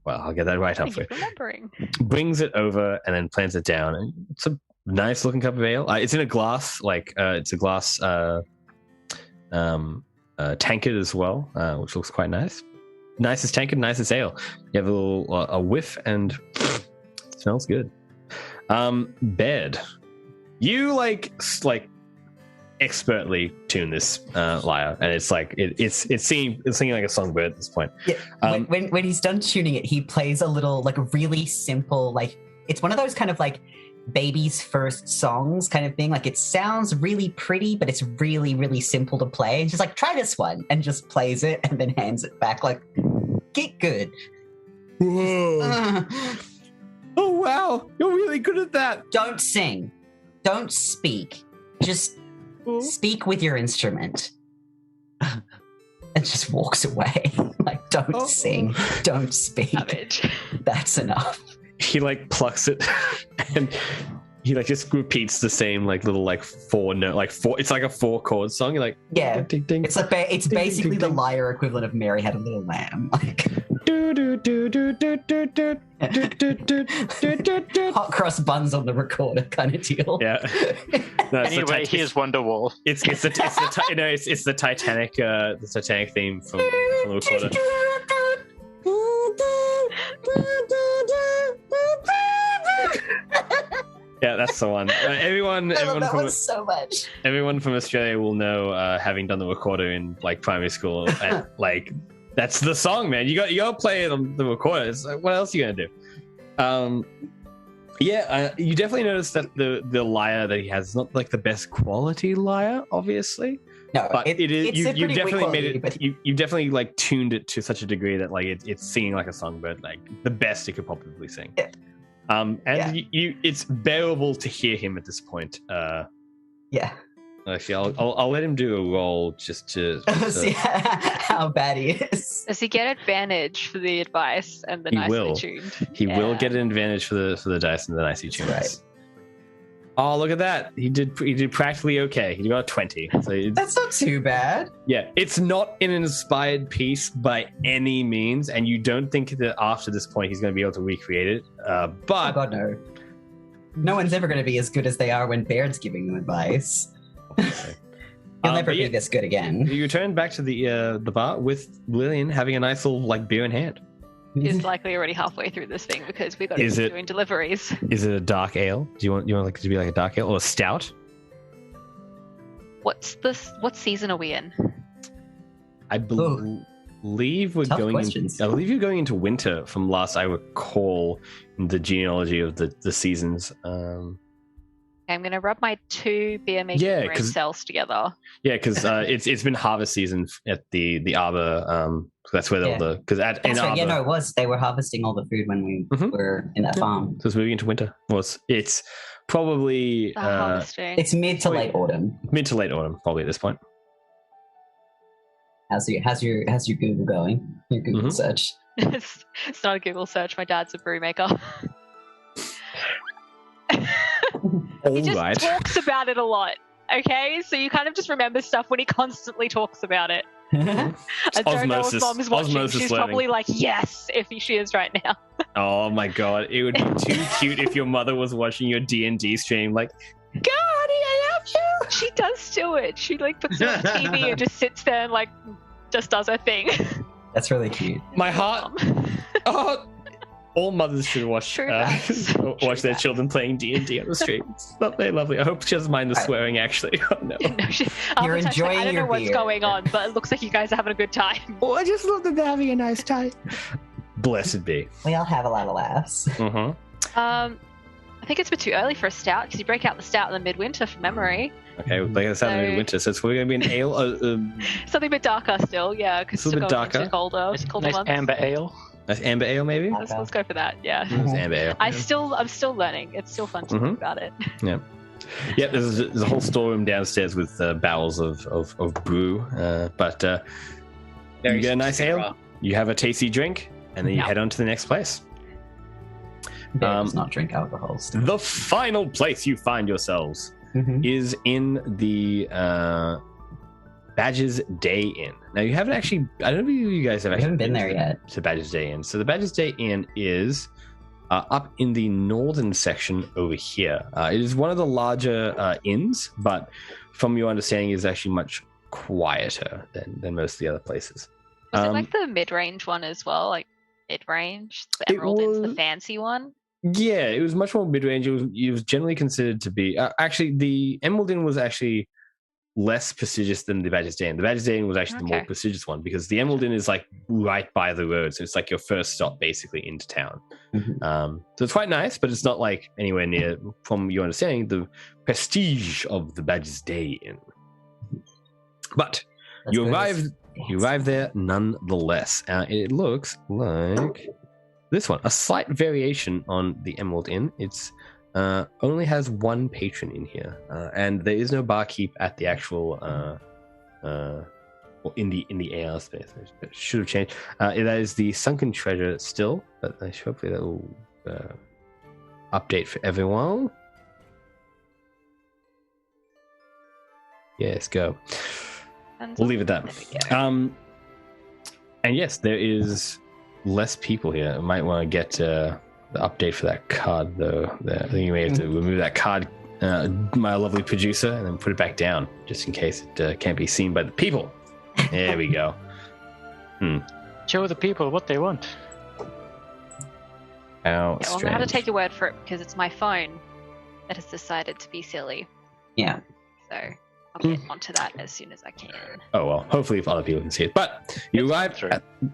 Well, I'll get that right up for you. Remembering. Brings it over and then plants it down. And it's a nice looking cup of ale. It's in a glass, like it's a glass tankard as well, which looks quite nice. Nicest tankard, nicest ale. You have a little a whiff and it smells good. Bed. You like expertly tune this lyre, and it's like it's singing like a songbird at this point. Yeah. When he's done tuning it, he plays a little like really simple, like it's one of those kind of like baby's first songs kind of thing. Like it sounds really pretty, but it's really, really simple to play. And just like, try this one, and just plays it and then hands it back like, get good. Whoa. Oh wow, you're really good at that. Don't sing. Don't speak. Just speak with your instrument. And just walks away. Like, don't sing. Don't speak. Savage. That's enough. He like plucks it and he like just repeats the same like little like four note, like four. It's like a 4-chord song. You're like, yeah, ding, ding, it's like it's ding, basically ding, the ding. lyre equivalent of Mary Had a Little Lamb. Like do do do do do do do do. Hot cross buns on the recorder kind of deal. Yeah. No, anyway, here's Wonderwall. It's the Titanic theme from the recorder. Yeah, that's the one. Everyone that from one so much. Everyone from Australia will know, having done the recorder in like primary school, and like that's the song, man. You got to play it on the recorder. It's like, what else are you gonna do? Yeah, you definitely notice that the lyre that he has is not like the best quality lyre, obviously. No, but it is. You've definitely quality, made it. but... You've definitely like tuned it to such a degree that like it's singing like a songbird, like the best it could probably sing. Yeah. It's bearable to hear him at this point. Yeah. Actually, I'll let him do a roll just to see how bad he is. Does he get advantage for the advice and the nicely tuned? He will get an advantage for the dice and the nicely tuned. Right. Oh, look at that! He did practically okay. He got a 20. So that's not too bad. Yeah, it's not an inspired piece by any means, and you don't think that after this point he's going to be able to recreate it. But oh God, no! No one's ever going to be as good as they are when Baird's giving them advice. He'll never be this good again. You return back to the bar with Lillian having a nice little like beer in hand. He's likely already halfway through this thing because we've got to keep doing deliveries. Is it a dark ale? Do you want like to be like a dark ale or a stout? What season are we in? I believe we're I believe you're going into winter from last I recall in the genealogy of the seasons. I'm going to rub my 2 beer making brain cells together. Yeah, because it's been harvest season at the arbor. That's where all the it was. They were harvesting all the food when we were in that farm. So it's moving into winter. It's probably it's mid to late autumn. Mid to late autumn, probably at this point. How's your Google going? Your Google search. It's not a Google search. My dad's a brew maker. He just talks about it a lot. Okay, so you kind of just remember stuff when he constantly talks about it. I don't know if Mom is watching. She's probably like, yes, if she is right now. Oh my God, it would be too cute if your mother was watching your D&D stream like, God, I love you. She does do it. She like puts it on TV and just sits there and like just does her thing. That's really cute. My heart. All mothers should watch their children playing D&D on the street. It's not very lovely. I hope she doesn't mind the swearing, actually. Oh, no. You're enjoying I don't know what's beer. going on, but it looks like you guys are having a good time. Oh, I just love that they're having a nice time. Blessed be. We all have a lot of laughs. I think it's a bit too early for a stout because you break out the stout in the midwinter from memory. Okay, we'll break out the stout in the midwinter, so it's probably going to be an ale. Something a bit darker still, yeah. Because it's a bit darker. Colder nice months. Amber ale. That's amber ale, maybe. Let's go for that. Yeah. Amber ale. I'm still learning. It's still fun to talk about it. Yeah. Yeah. There's a whole storeroom downstairs with barrels of brew. But you get a nice ale. You have a tasty drink, and then you head on to the next place. Bear does not drink alcohol. Still. The final place you find yourselves is in the Badger's Day Inn. Now, you haven't actually... I don't know if you guys have actually been there yet. To Badger's Day Inn. So the Badger's Day Inn is up in the northern section over here. It is one of the larger inns, but from your understanding, is actually much quieter than most of the other places. Was it like the mid-range one as well? Like mid-range? The Emerald Inn's the fancy one? Yeah, it was much more mid-range. It was generally considered to be... actually, the Emerald Inn was actually less prestigious than the Badger's Day Inn. The Badger's Day Inn was actually the more prestigious one because the Emerald Inn is like right by the road, so it's like your first stop basically into town. So it's quite nice, but it's not like anywhere near, from your understanding, the prestige of the Badger's Day Inn. But you arrive there nonetheless. It looks like this one, a slight variation on the Emerald Inn. It's only has one patron in here, and there is no barkeep at the actual or in the AR space. It should have changed. That is the Sunken Treasure still, but hopefully that will update for everyone. Yes, go. We'll leave it at that. And yes, there is less people here. I might want to get the update for that card, though. I think you may have to remove that card, my lovely producer, and then put it back down, just in case it can't be seen by the people. There we go. Show the people what they want. How strange. Well, I'm going to have to take your word for it, because it's my phone that has decided to be silly. Yeah. So I'll get onto that as soon as I can. Oh, well, hopefully if other people can see it. But you arrive...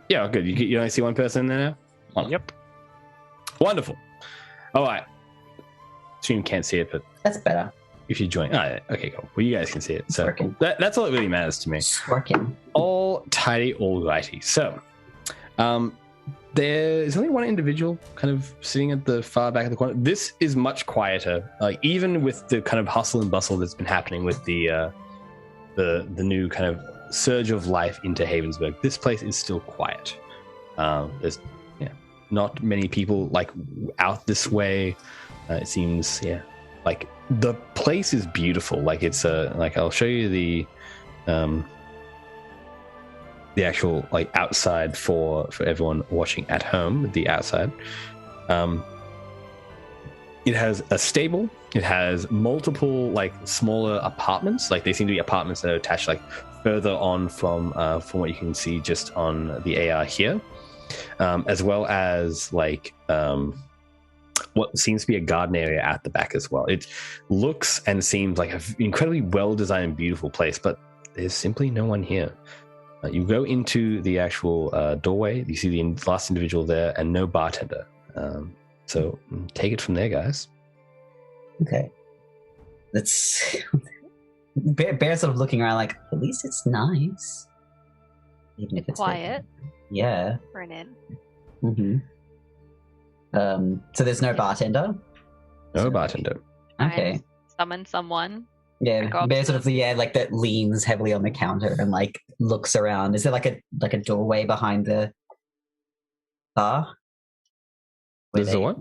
yeah, good. You only see one person in there now? Yep. Wonderful. All right. stream can't see it, but that's better. If you join, okay, cool. Well, you guys can see it, so that's all that really matters to me. It's working. All tidy, all righty. So, there's only one individual kind of sitting at the far back of the corner. This is much quieter, even with the kind of hustle and bustle that's been happening with the new kind of surge of life into Havensburg. This place is still quiet. There's not many people like out this way. It seems like the place is beautiful. Like it's like I'll show you the actual like outside for everyone watching at home. The outside, it has a stable. It has multiple like smaller apartments. Like they seem to be apartments that are attached like further on from what you can see just on the AR here, as well as like what seems to be a garden area at the back as well. It looks and seems like an incredibly well-designed and beautiful place, but there's simply no one here. You go into the actual doorway, you see the last individual there, and no bartender. So take it from there, guys. Okay. That's... Bear's sort of looking around like, at least it's nice. Even if it's quiet. Yeah. For an inn. Mm-hmm. So there's no bartender? No bartender. Okay. Summon someone. Yeah, Bear sort of like that leans heavily on the counter and like looks around. Is there like a doorway behind the bar? There's a what?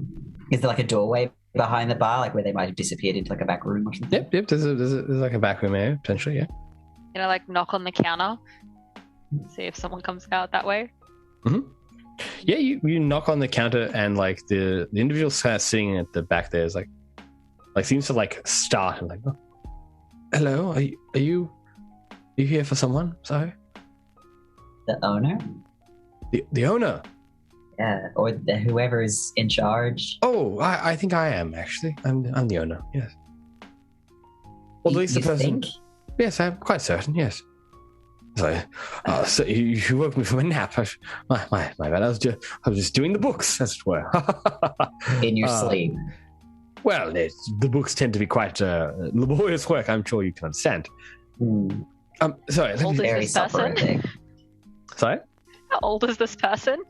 Is there like a doorway behind the bar, like where they might have disappeared into like a back room or something? Yep. There's like a back room area potentially. Yeah. You know, like knock on the counter, see if someone comes out that way. Mm-hmm. Yeah, you knock on the counter and like the individual sitting at the back there is like seems to like start and like, oh, hello, are you here for someone? Sorry. The owner? The owner. Yeah, or whoever is in charge. Oh, I think I am actually. I'm the owner. Yes. Well, at least the person. Think? Yes, I'm quite certain. Yes. So you woke me from a nap. My bad. I was just doing the books, as it were. In your sleep. Well, the books tend to be quite laborious work. I'm sure you can understand. Sorry. How old is this person? Sorry? How old is this person?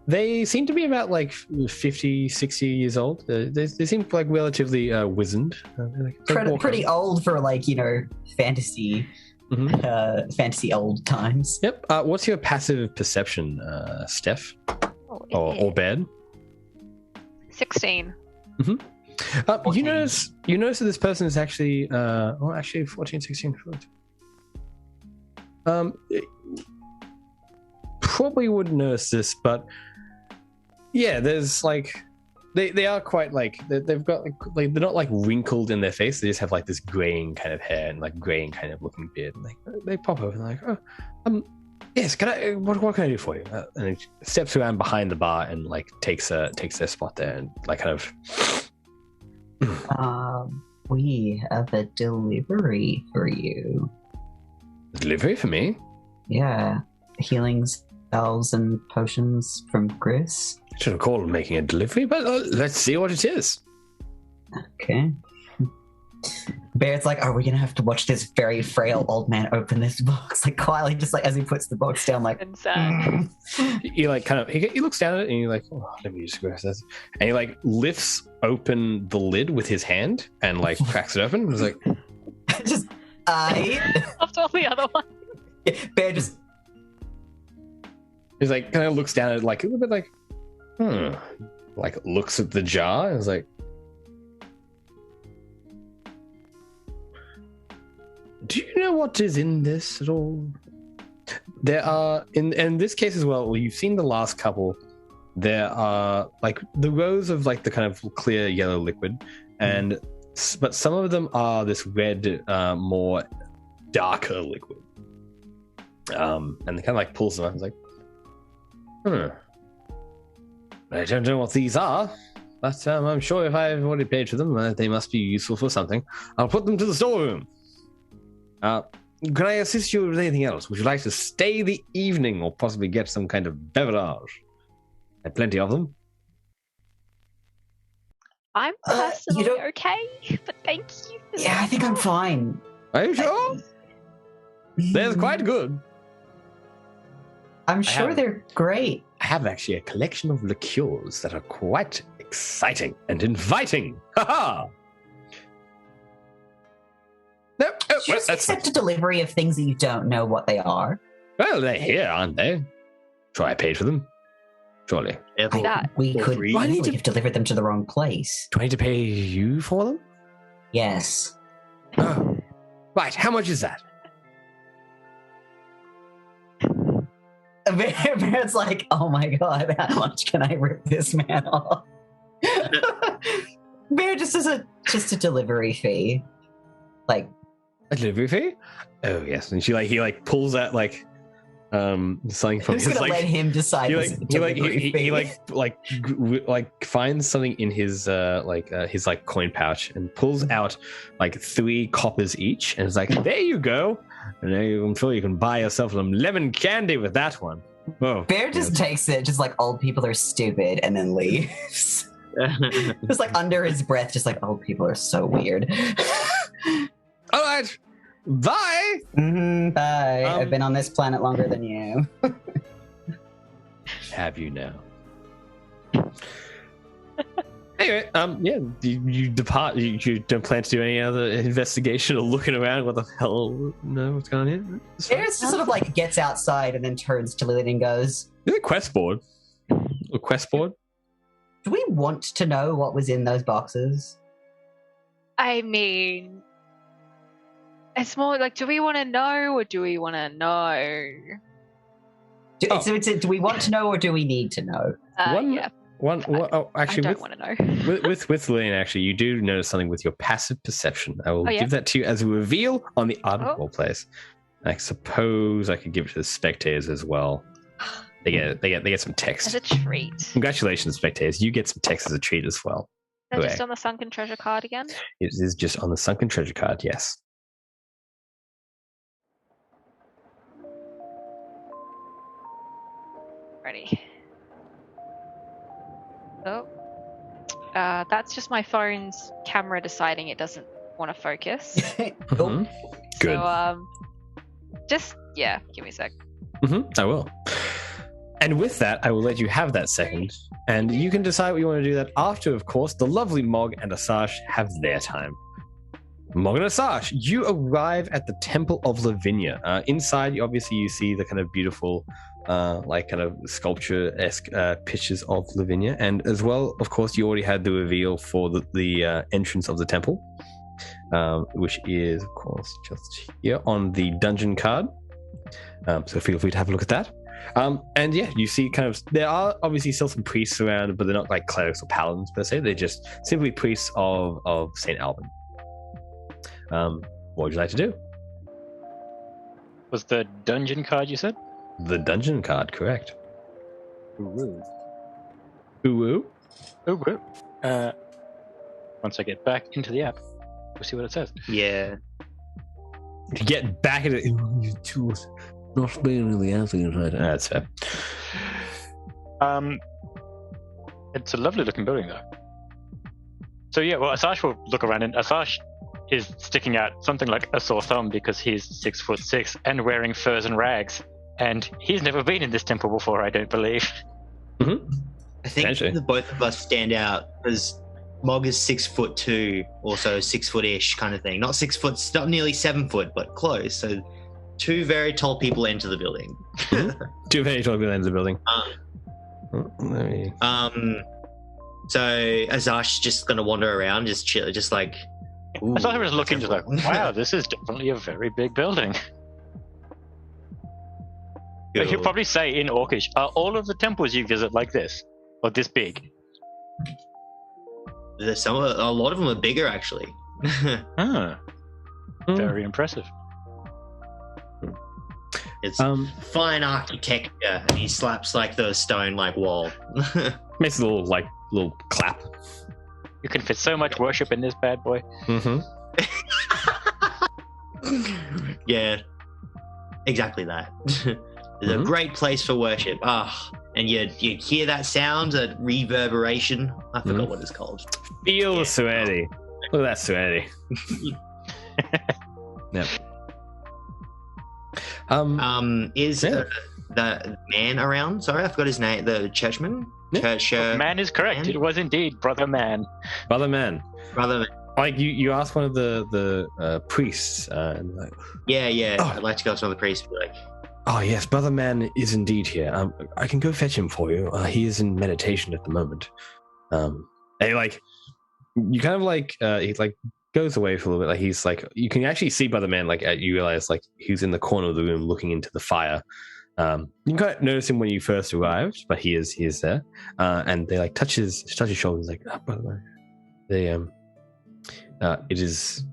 They seem to be about like 50, 60 years old. They seem like relatively wizened. Pretty old for like, fantasy. Mm-hmm. Fantasy old times. Yep. What's your passive perception, Steph? Or Ben? 16. Mm-hmm. You notice that this person is actually 14, 16. Probably wouldn't notice this, but yeah, there's like they are quite like they've got like they're not like wrinkled in their face. They just have like this graying kind of hair and like graying kind of looking beard. And like they pop over and like, yes, can I? What can I do for you? And he steps around behind the bar and like takes their spot there and like kind of. We have a delivery for you. Delivery for me? Yeah, healing spells and potions from Chris. Should have called making a delivery, but let's see what it is. Okay. Bear's like, are we gonna have to watch this very frail old man open this box? Like quietly, just like as he puts the box down, like. He like kind of he looks down at it and he's like, oh, let me just grab this. And he like lifts open the lid with his hand and like cracks it open. And he's like, just after all the other one. Yeah, Bear just. He's like kind of looks down at it like a little bit like, like looks at the jar and is like. Do you know what is in this at all? There are, in this case as well, you've seen the last couple, there are like the rows of like the kind of clear yellow liquid, but some of them are this red, more darker liquid. And they kind of like pulls them up and is like, I don't know what these are, but I'm sure if I've already paid for them, they must be useful for something. I'll put them to the storeroom. Can I assist you with anything else? Would you like to stay the evening or possibly get some kind of beverage? I have plenty of them. I'm personally okay, but thank you. Yeah, I think I'm fine. Are you sure? They're quite good. I'm sure they're great. I have actually a collection of liqueurs that are quite exciting and inviting. Ha-ha! No, You just accept a delivery of things that you don't know what they are. Well, they're here, aren't they? Sure, I paid for them. Surely. We could easily have delivered them to the wrong place. Do I need to pay you for them? Yes. Oh. Right, how much is that? Barrett's like, oh my god, how much can I rip this man off? Barrett just does a delivery fee. Like a delivery fee? Oh yes. And he pulls out something from his let him decide. He finds something in his his coin pouch and pulls out 3 coppers each and is like, there you go. And I'm sure you can buy yourself some lemon candy with that one. Oh, Bear just takes it, just like old people are stupid, and then leaves. Just under his breath, just like old people are so weird. All right, bye. Bye. I've been on this planet longer than you. Have you now? Anyway, you depart. You don't plan to do any other investigation or looking around. What the hell? No, what's going on here? Barrett's just sort of gets outside and then turns to Lillian and goes, "There's a quest board. A quest board. Do we want to know what was in those boxes?" I mean, it's more like, do we want to know or do we want to know? Do we want to know or do we need to know? Yeah. Actually, I don't want to know. with Lillian, actually, you do notice something with your passive perception. I will give that to you as a reveal on the Ardent Roleplays. I suppose I could give it to the spectators as well. They get some text as a treat. Congratulations, spectators! You get some text as a treat as well. Is that just on the sunken treasure card again? It is just on the sunken treasure card. Yes. Ready. Oh, that's just my phone's camera deciding it doesn't want to focus. Mm-hmm. Good. So, give me a sec. I will. And with that, I will let you have that second, and you can decide what you want to do that after, of course, the lovely Mog and Asash have their time. Mog and Asash, you arrive at the Temple of Lavinia. Inside, you see the kind of beautiful kind of sculpture-esque pictures of Lavinia, and as well, of course, you already had the reveal for the entrance of the temple, which is, of course, just here on the dungeon card. So feel free to have a look at that. And you see there are obviously still some priests around, but they're not like clerics or paladins per se. They're just simply priests of St. Alban. What would you like to do? Was the dungeon card you said? The dungeon card, correct. Ooh. Ooh. Ooh. Once I get back into the app, we'll see what it says. Yeah. To get back into you two not being really answering right. That's fair. It's a lovely looking building though. So Asash will look around, and Asash is sticking out something like a sore thumb because he's 6'6" and wearing furs and rags. And he's never been in this temple before, I don't believe. Mm-hmm. I think the both of us stand out because Mog is 6'2", also 6-foot-ish kind of thing. Not 6 foot, not nearly 7 foot, but close. So 2 very tall people enter the building. 2 very tall people enter the building. So Asash just gonna wander around, just chill, just like. I thought he was looking, just like, wow, this is definitely a very big building. He'll probably say in Orcish, are all of the temples you visit like this? Or this big? A lot of them are bigger, actually. Very impressive. It's fine architecture, and he slaps the stone wall. Makes a little clap. You can fit so much worship in this bad boy. Mm-hmm. Yeah, exactly that. It's a great place for worship. And you hear that sound, that reverberation. I forgot what it's called. Feel the serenity. Look at that serenity. Yep. Is the man around? Sorry, I forgot his name. The churchman. Church. Man is correct. Man? It was indeed Brother Man. Brother Man. Brother Man. Like you asked one of the priests. And like, yeah. I'd like to go to one of the priests. And be like, oh yes, Brother Man is indeed here. I can go fetch him for you. He is in meditation at the moment. And like, you kind of like he like goes away for a little bit. Like he's like, you can actually see Brother Man like you realize like he's in the corner of the room looking into the fire. You can kind of notice him when you first arrived, but he is there. And they like touch his shoulders, like, Brother Man. They it is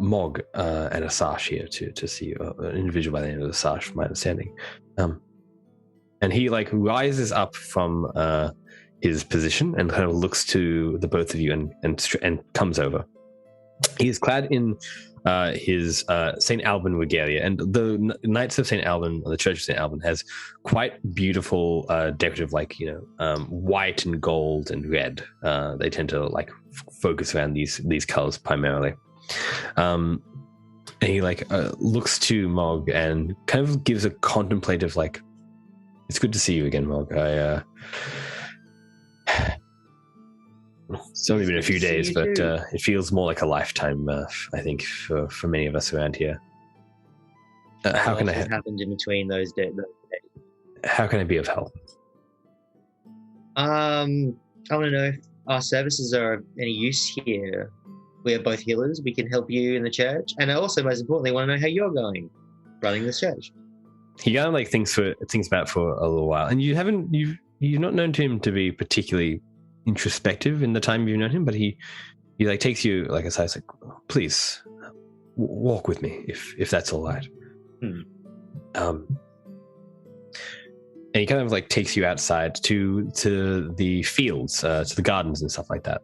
Mog and Asash here to see you, an individual by the name of Asash, from my understanding. And he like rises up from his position and kind of looks to the both of you and comes over. He is clad in his St. Alban regalia, and the Knights of St. Alban, or the Church of St. Alban, has quite beautiful decorative, like, white and gold and red. They tend to like focus around these colors primarily. And he like looks to Mog and kind of gives a contemplative like, "It's good to see you again, Mog. It's only been a few days, but it feels more like a lifetime, I think, for many of us around here. How can I happened in between those days? How can I be of help? I want to know if our services are of any use here. We are both healers. We can help you in the church, and I also, most importantly, want to know how you're going running this church." He kind of like thinks about it for a little while, and you've not known him to be particularly introspective in the time you've known him, but he like takes you like aside, like, "Please walk with me if that's all right." And he kind of like takes you outside to the fields, to the gardens and stuff like that.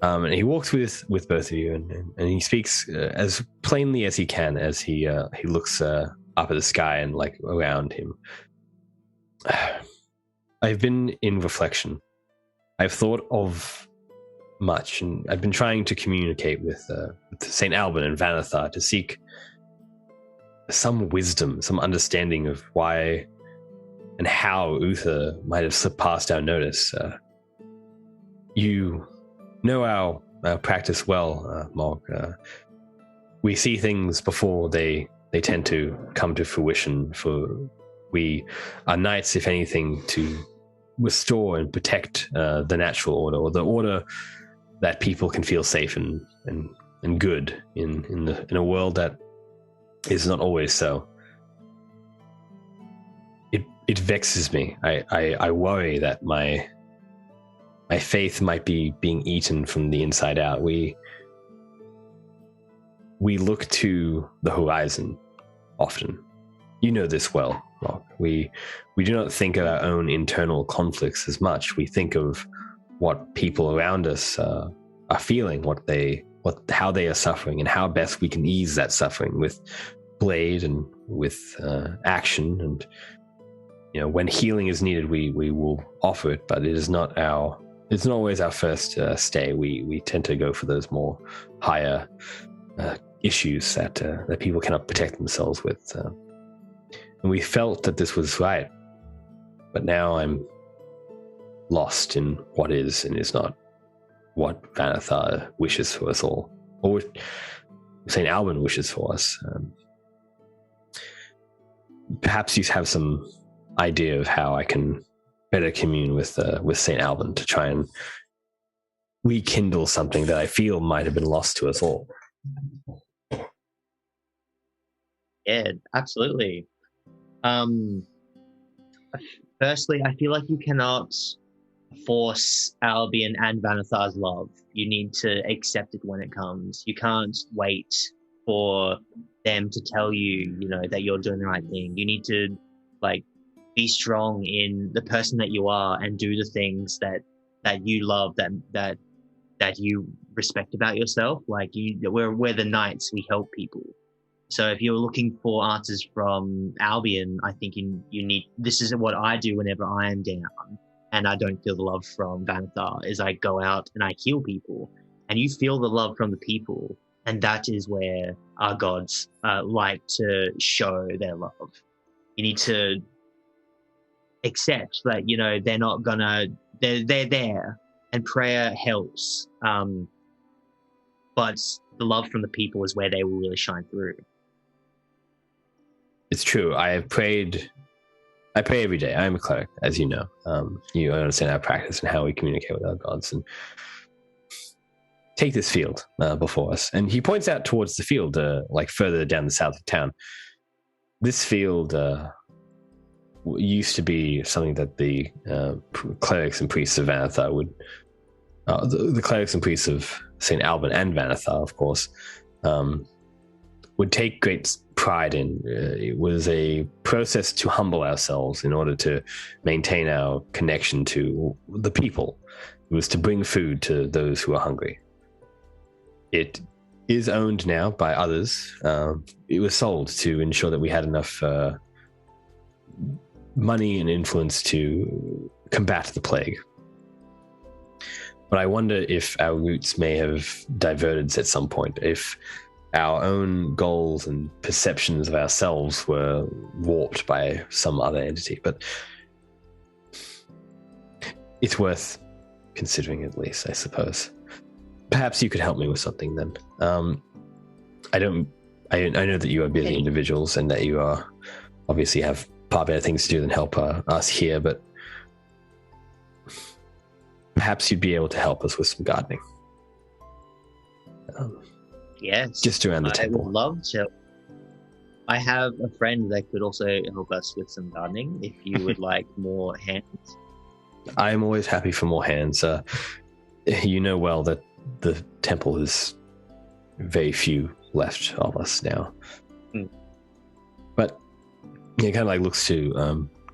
And he walks with both of you, and he speaks as plainly as he can as he looks up at the sky and like around him. I've been in reflection. I've thought of much, and I've been trying to communicate with St. Alban and Vanathar to seek some wisdom, some understanding of why and how Uther might have slipped past our notice. You know our practice well, Mog. We see things before they tend to come to fruition, for we are knights, if anything, to restore and protect the natural order, or the order that people can feel safe and good in a world that is not always so. It vexes me. I worry that my faith might be being eaten from the inside out. We look to the horizon often. You know this well, Mark. We do not think of our own internal conflicts as much. We think of what people around us are feeling, how they are suffering, and how best we can ease that suffering with blade and with action. And when healing is needed, we will offer it, but it's not always our first stay. We tend to go for those more higher issues that people cannot protect themselves with. And we felt that this was right, but now I'm lost in what is and is not what Vanathar wishes for us all, or St. Alban wishes for us. Perhaps you have some idea of how I can better commune with St. Alban to try and rekindle something that I feel might have been lost to us all. Yeah, absolutely. Firstly, I feel like you cannot force Albion and Vanathar's love. You need to accept it when it comes. You can't wait for them to tell you, that you're doing the right thing. You need to, be strong in the person that you are and do the things that you love, that you respect about yourself. We're the knights. We help people. So if you're looking for answers from Albion, I think you need. This is what I do whenever I am down and I don't feel the love from Vanathar. Is I go out and I heal people, and you feel the love from the people, and that is where our gods like to show their love. You need to accept that they're not gonna. They're there, and prayer helps. But the love from the people is where they will really shine through. It's true. I pray every day. I'm a cleric, as you know. You understand our practice and how we communicate with our gods. And take this field before us. And he points out towards the field, like further down the south of town. This field used to be something that the clerics and priests of Vanathar would... the clerics and priests of St. Alban and Vanathar, of course, would take great pride in. It was a process to humble ourselves in order to maintain our connection to the people. It was to bring food to those who are hungry. It is owned now by others. It was sold to ensure that we had enough money and influence to combat the plague. But I wonder if our roots may have diverted at some point, if our own goals and perceptions of ourselves were warped by some other entity. But it's worth considering at least, I suppose. Perhaps you could help me with something then. I know that you are busy individuals and that you are obviously have far better things to do than help us here, but perhaps you'd be able to help us with some gardening. Yes. Just around the temple. I would love to. I have a friend that could also help us with some gardening if you would like more hands. I am always happy for more hands. You know well that the temple is very few left of us now. But it kind of like looks to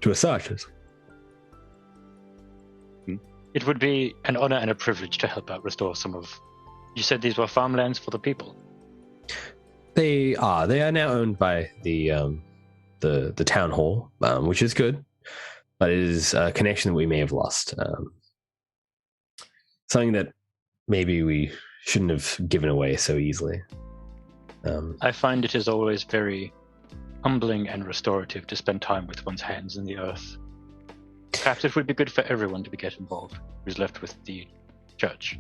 Asajj. It would be an honor and a privilege to help out restore some of... You said these were farmlands for the people? They are. They are now owned by the town hall, which is good, but it is a connection that we may have lost. Something that maybe we shouldn't have given away so easily. I find it is always very humbling and restorative to spend time with one's hands in the earth. Perhaps it would be good for everyone to get involved who's left with the church.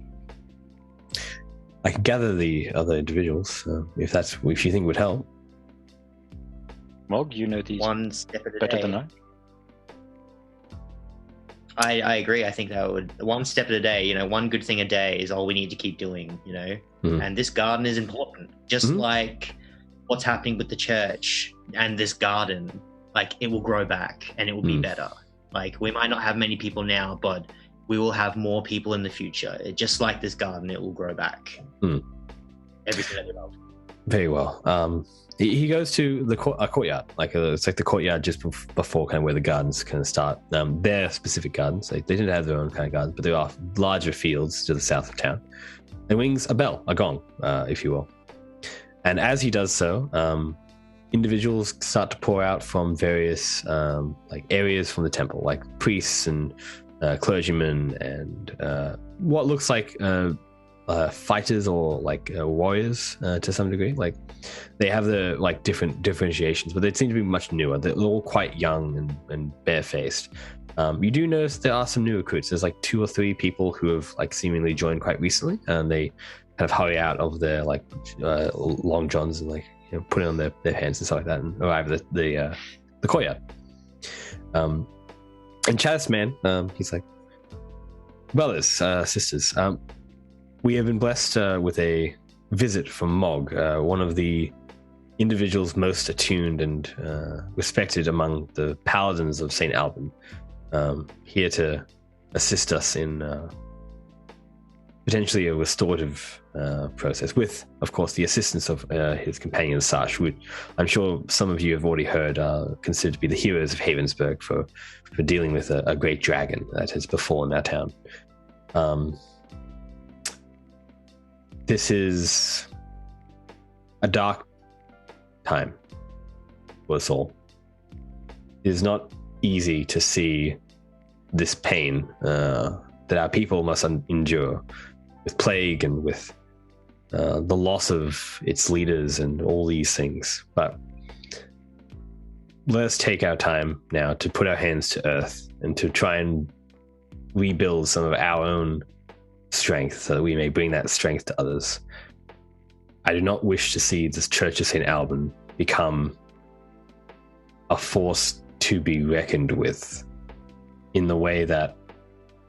I can gather the other individuals if you think would help. Mog, you know these one step at a better day. than I. I agree. I think that would one step at a day. One good thing a day is all we need to keep doing. And this garden is important, just like what's happening with the church and this garden. Like it will grow back and it will be better. Like we might not have many people now, but we will have more people in the future. Just like this garden, it will grow back. Everything that we love. Very well. He goes to a courtyard. It's like the courtyard just before kind of where the gardens kind of start. Their specific gardens. They didn't have their own kind of gardens, but there are larger fields to the south of town. And rings a bell, a gong, if you will. And as he does so, individuals start to pour out from various areas from the temple, like priests and clergymen and what looks like fighters or warriors to some degree. Like they have the different differentiations, but they seem to be much newer. They're all quite young and barefaced. You do notice there are some new recruits. There's 2 or 3 people who have seemingly joined quite recently, and they kind of hurry out of their long johns and put it on their hands and stuff like that, and arrive at the courtyard. And Chaz man, he's like, brothers, sisters, we have been blessed with a visit from Mog, one of the individuals most attuned and respected among the paladins of St. Alban, here to assist us in potentially a restorative process with, of course, the assistance of his companion Sash, which I'm sure some of you have already heard are considered to be the heroes of Havensburg for dealing with a great dragon that has befallen our town. This is a dark time for us all. It is not easy to see this pain that our people must endure with plague and with the loss of its leaders and all these things. But let us take our time now to put our hands to earth and to try and rebuild some of our own strength so that we may bring that strength to others. I do not wish to see this Church of St. Alban become a force to be reckoned with in the way that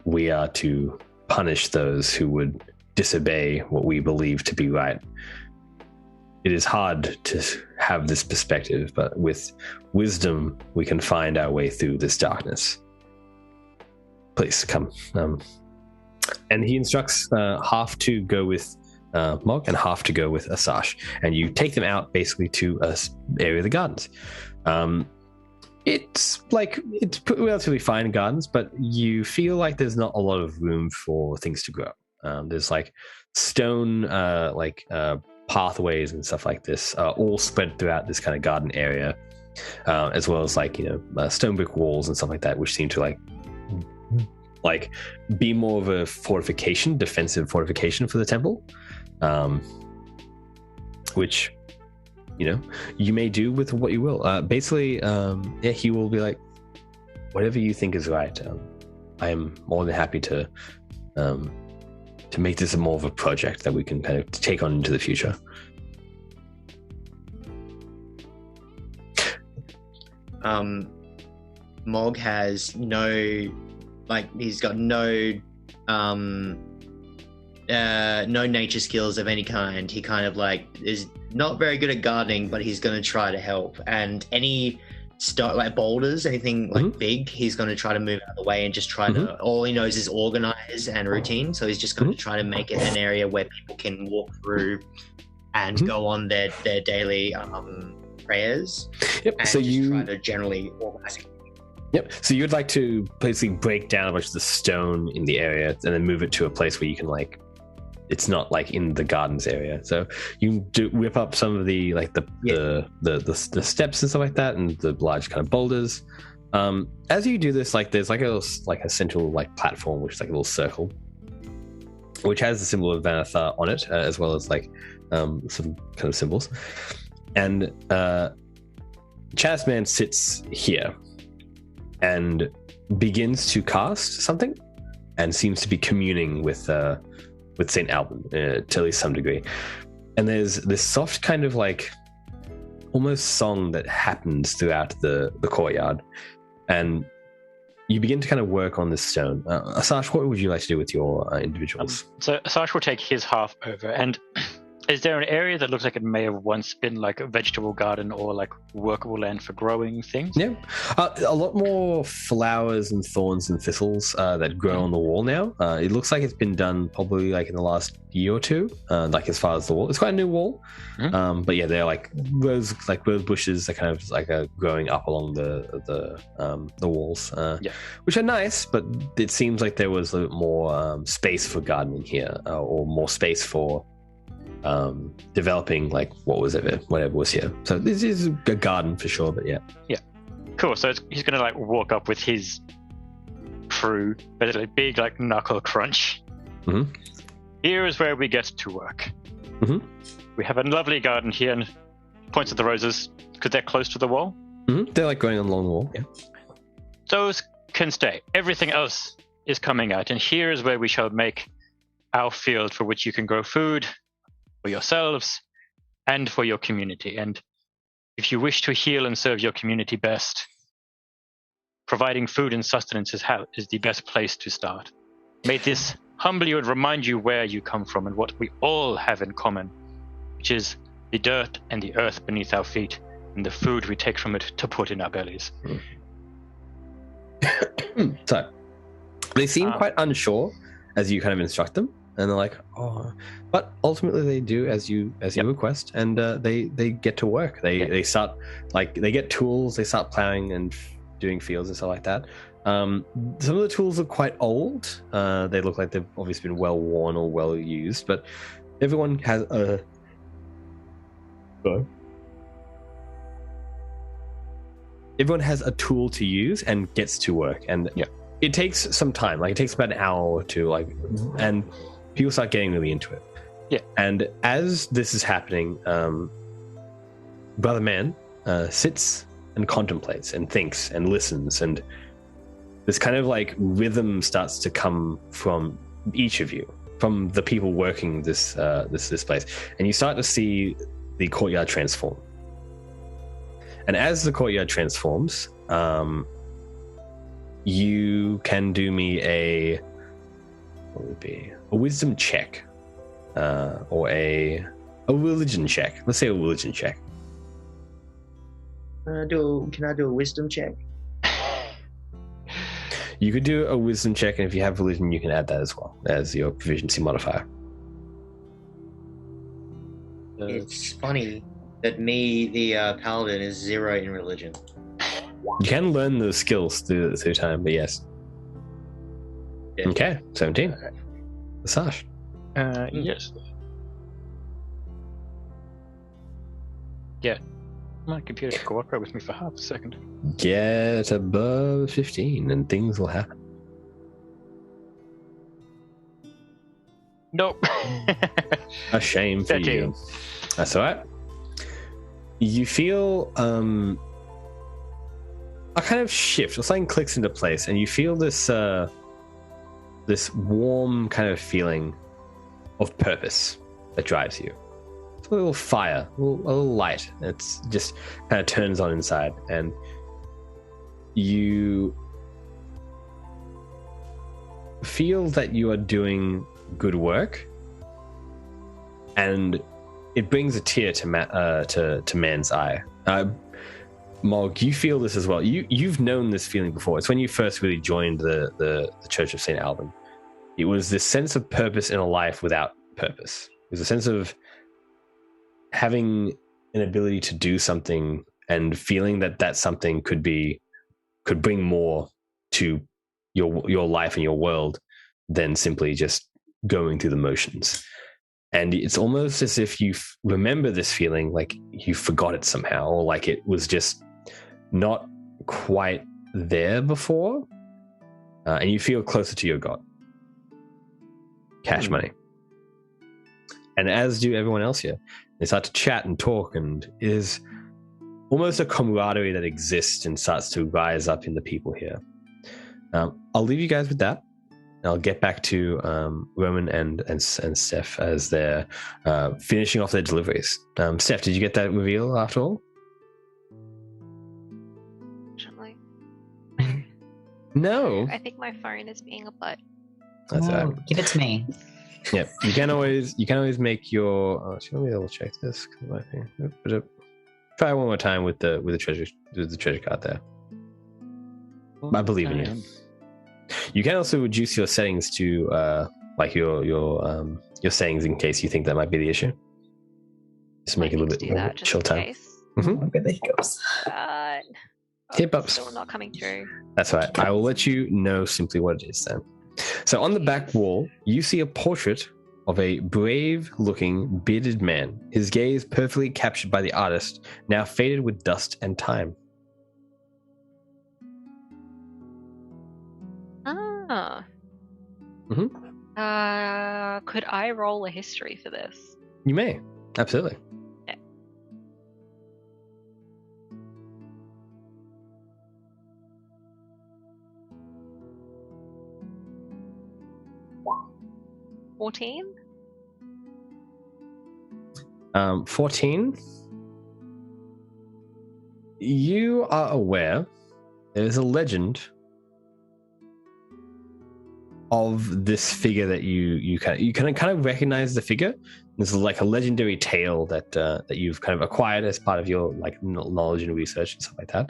we are to punish those who would disobey what we believe to be right. It is hard to have this perspective, but with wisdom, we can find our way through this darkness. Please come. And he instructs half to go with Mog and half to go with Asash. And you take them out basically to an area of the gardens. It's relatively fine gardens, but you feel like there's not a lot of room for things to grow. There's like stone pathways and stuff like this, all spread throughout this kind of garden area, as well as like stone brick walls and stuff like that, which seem to like be more of a defensive fortification for the temple, which you may do with what you will. Basically, he will be like, whatever you think is right. I am more than happy to make this more of a project that we can kind of take on into the future. Mog has he's got no nature skills of any kind. He kind of is not very good at gardening, but he's going to try to help. And any boulders, anything big, he's going to try to move out of the way and just try to. All he knows is organize and routine. So he's just going to try to make it an area where people can walk through and go on their daily prayers. Yep. And so you try to generally organize. Yep. So you'd like to basically break down a bunch of the stone in the area and then move it to a place where you can it's not in the gardens area. So you do whip up some of the the steps and stuff like that, and the large kind of boulders. As you do this, there's a central platform, which is a little circle, which has the symbol of Vanathar on it, as well as some kind of symbols. And Chasman sits here and begins to cast something, and seems to be communing with St. Alban to at least some degree. And there's this soft kind of almost song that happens throughout the courtyard, and you begin to kind of work on this stone. Asash, what would you like to do with your individuals? So Asash will take his half over, and is there an area that looks like it may have once been a vegetable garden or workable land for growing things? Yeah, a lot more flowers and thorns and thistles that grow on the wall now. It looks like it's been done probably in the last year or two. As far as the wall, it's quite a new wall. But yeah, they're rose bushes that kind of growing up along the walls, which are nice. But it seems like there was a bit more space for gardening here, or more space for developing whatever was here. So this is a garden for sure, but yeah. Cool. So he's gonna walk up with his crew, basically big knuckle crunch. Here is where we get to work. We have a lovely garden here, and points at the roses because they're close to the wall. They're going along the wall. Yeah. Those can stay. Everything else is coming out, and here is where we shall make our field for which you can grow food for yourselves and for your community. And if you wish to heal and serve your community best, providing food and sustenance is the best place to start. May this humble you and remind you where you come from and what we all have in common, which is the dirt and the earth beneath our feet and the food we take from it to put in our bellies. So they seem quite unsure as you kind of instruct them. And they're like, oh, but ultimately they do as you request, and they get to work. They start they get tools. They start plowing and doing fields and stuff like that. Some of the tools are quite old. They look like they've obviously been well worn or well used, but everyone has a everyone has a tool to use and gets to work. And it takes some time. Like, it takes about an hour or two. Like, and people start getting really into it. Yeah. And as this is happening, Brother Man sits and contemplates and thinks and listens, and this kind of like rhythm starts to come from each of you, from the people working this place, and you start to see the courtyard transform. And as the courtyard transforms, you can do me a wisdom check, or a religion check. Let's say a religion check. Can I do a wisdom check? You could do a wisdom check, and if you have religion, you can add that as well as your proficiency modifier. It's funny that me, the paladin, is 0 in religion. You can learn those skills through time, but yes. Yeah. Okay, 17. Sash. Yes. Yeah. My computer cooperate with me for half a second. Get above 15 and things will happen. Nope. A shame for you. That's all right. You feel a kind of shift, or something clicks into place, and you feel this this warm kind of feeling of purpose that drives you. It's a little fire, a little light. It's just kind of turns on inside, and you feel that you are doing good work, and it brings a tear to Man's eye. Mog, you feel this as well. You've known this feeling before. It's when you first really joined the Church of St. Alban. It was this sense of purpose in a life without purpose. It was a sense of having an ability to do something and feeling that something could bring more to your life and your world than simply just going through the motions. And it's almost as if you remember this feeling like you forgot it somehow, or like it was just not quite there before, and you feel closer to your God. Cash money. And as do everyone else here. They start to chat and talk, and it is almost a camaraderie that exists and starts to rise up in the people here. I'll leave you guys with that. I'll get back to Roman and Steph as they're finishing off their deliveries. Steph, did you get that reveal after all? No. I think my phone is being a butt. That's right. Give it to me. Yep. You can always make your. Should we double check this? Try one more time with the treasure card there. I believe in you. You can also reduce your settings to like your settings in case you think that might be the issue. Just make it a little bit more chill time. Mm-hmm. There he goes. Hip ups. Still not coming through. That's right. I will let you know simply what it is then. So on the back wall, you see a portrait of a brave-looking, bearded man. His gaze perfectly captured by the artist, now faded with dust and time. Ah. Mm-hmm. Could I roll a history for this? You may. Absolutely. Yeah. $14? 14. You are aware there is a legend of this figure that you kind of recognize the figure. There's like a legendary tale that you've kind of acquired as part of your like knowledge and research and stuff like that,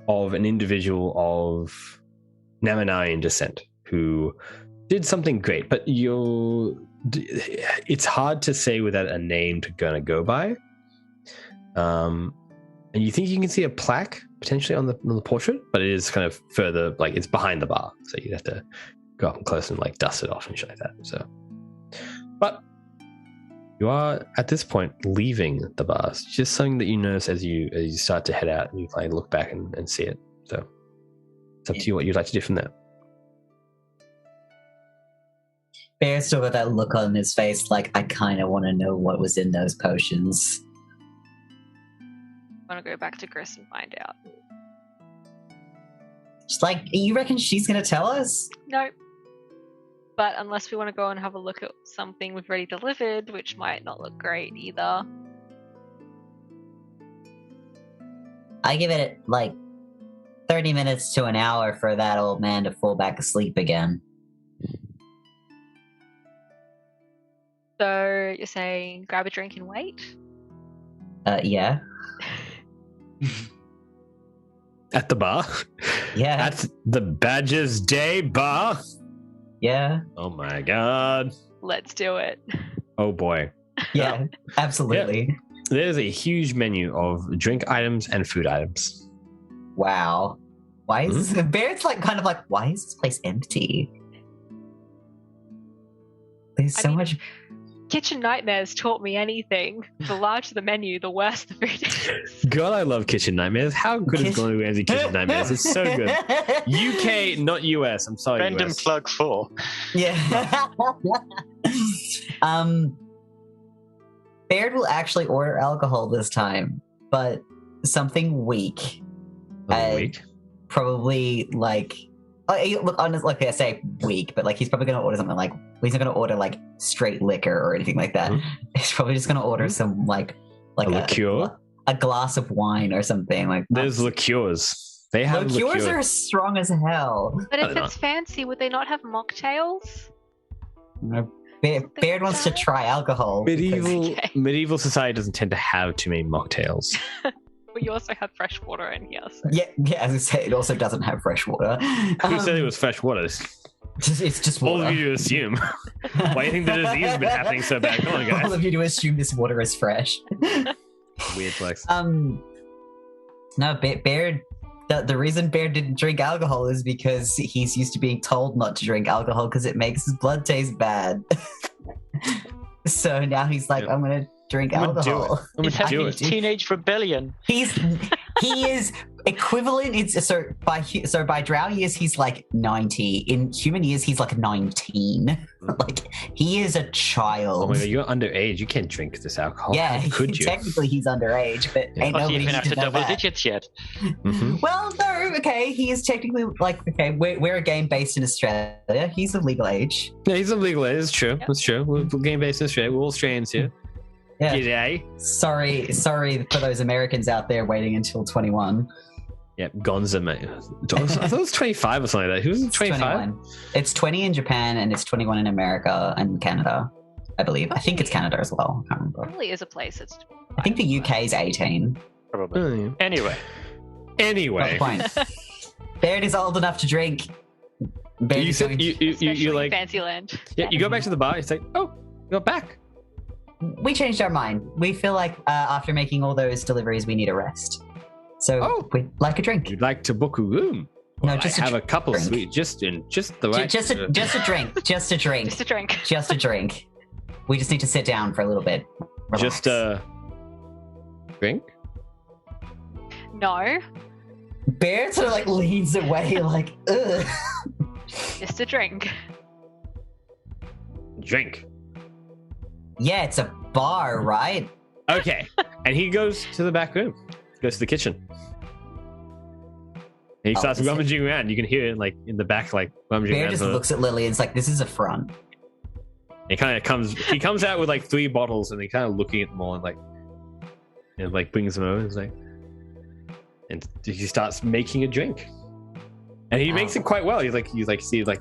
of an individual of Namanarian descent who did something great, but it's hard to say without a name to go by. And you think you can see a plaque potentially on the portrait, but it is kind of further, like it's behind the bar, so you'd have to go up close and like dust it off and shit like that. So, but You are at this point leaving the bar. It's just something that you notice as you start to head out, and you like look back and see it. So it's up to you what you'd like to do from there. Bear's still got that look on his face, like I kind of want to know what was in those potions. I want to go back to Chris and find out. Just like, you reckon she's gonna tell us? Nope. But unless we want to go and have a look at something we've already delivered, which might not look great either. I give it like 30 minutes to an hour for that old man to fall back asleep again. So you're saying grab a drink and wait? Yeah. At the bar? Yeah. At the Badger's Day bar? Yeah. Oh my god. Let's do it. Oh boy. Yeah, absolutely. Yeah. There's a huge menu of drink items and food items. Wow. Why is Bear's like kind of like, why is this place empty? There's so much. Kitchen Nightmares taught me anything. The larger the menu, the worse the food is. God, I love Kitchen Nightmares. How good is Glenn Ramsay Kitchen Nightmares? It's so good. UK, not US. I'm sorry, Random US. plug 4. Yeah. Baird will actually order alcohol this time, but something weak. Weak? Probably like, look, honestly, like I say weak, but like he's probably going to order something like, he's not going to order like straight liquor or anything like that. He's probably just going to order some like a liqueur, a glass of wine or something like. There's liqueurs. They have liqueurs are strong as hell. But if it's fancy, would they not have mocktails? Baird wants to try alcohol. Medieval society doesn't tend to have too many mocktails. But you also have fresh water in here. So. Yeah, as I say, it also doesn't have fresh water. Who said it was fresh water? It's just water. All of you to assume. Why do you think the disease has been happening so bad? Come on, guys. All of you to assume this water is fresh. Weird flex. No, Baird. The reason Baird didn't drink alcohol is because he's used to being told not to drink alcohol because it makes his blood taste bad. So now he's like, I'm gonna drink alcohol. He's having his teenage rebellion. He is equivalent. By drow years he's like 90. In human years he's like 19. Like he is a child. Oh my god, you're underage. You can't drink this alcohol. Yeah, could you? Technically he's underage, but ain't Not nobody even after double digits yet. Mm-hmm. Well, no, okay, he is technically like, okay, we're a game based in Australia. He's of legal age. Yeah, he's of legal age. It's true. That's true. We're game based in Australia. We're all Australians here. Yeah. G'day. Sorry for those Americans out there waiting until 21. Yeah, Gonza, mate. I thought it was 25 or something like that. Who was it, 25? It's 20 in Japan and it's 21 in America and Canada, I believe. I think it's Canada as well. I can't remember. Probably is a place it's. I think the UK is 18. Probably. Oh, yeah. Anyway. Not the point. Baird is old enough to drink. You said you like Fantasyland. Yeah, you go back to the bar. It's like, oh, you're back. We changed our mind. We feel like after making all those deliveries, we need a rest. So we'd like a drink. You'd like to book a room? No, just have a couple drink. sweet, just the right. Just a drink. Just a drink. Just a drink. Just a drink. We just need to sit down for a little bit. Relax. Just a drink. No. Baird sort of like leans away, like, ugh. Just a drink. Drink. Yeah, it's a bar, right? Okay. And he goes to the back room. Goes to the kitchen. And he starts rummaging around. You can hear it like in the back, like rummaging Baird around. just looks at Lily and is like, this is a front. He comes out with like 3 bottles and he kind of looking at them all and like brings them over. He's like, and he starts making a drink. And he makes it quite well. He's like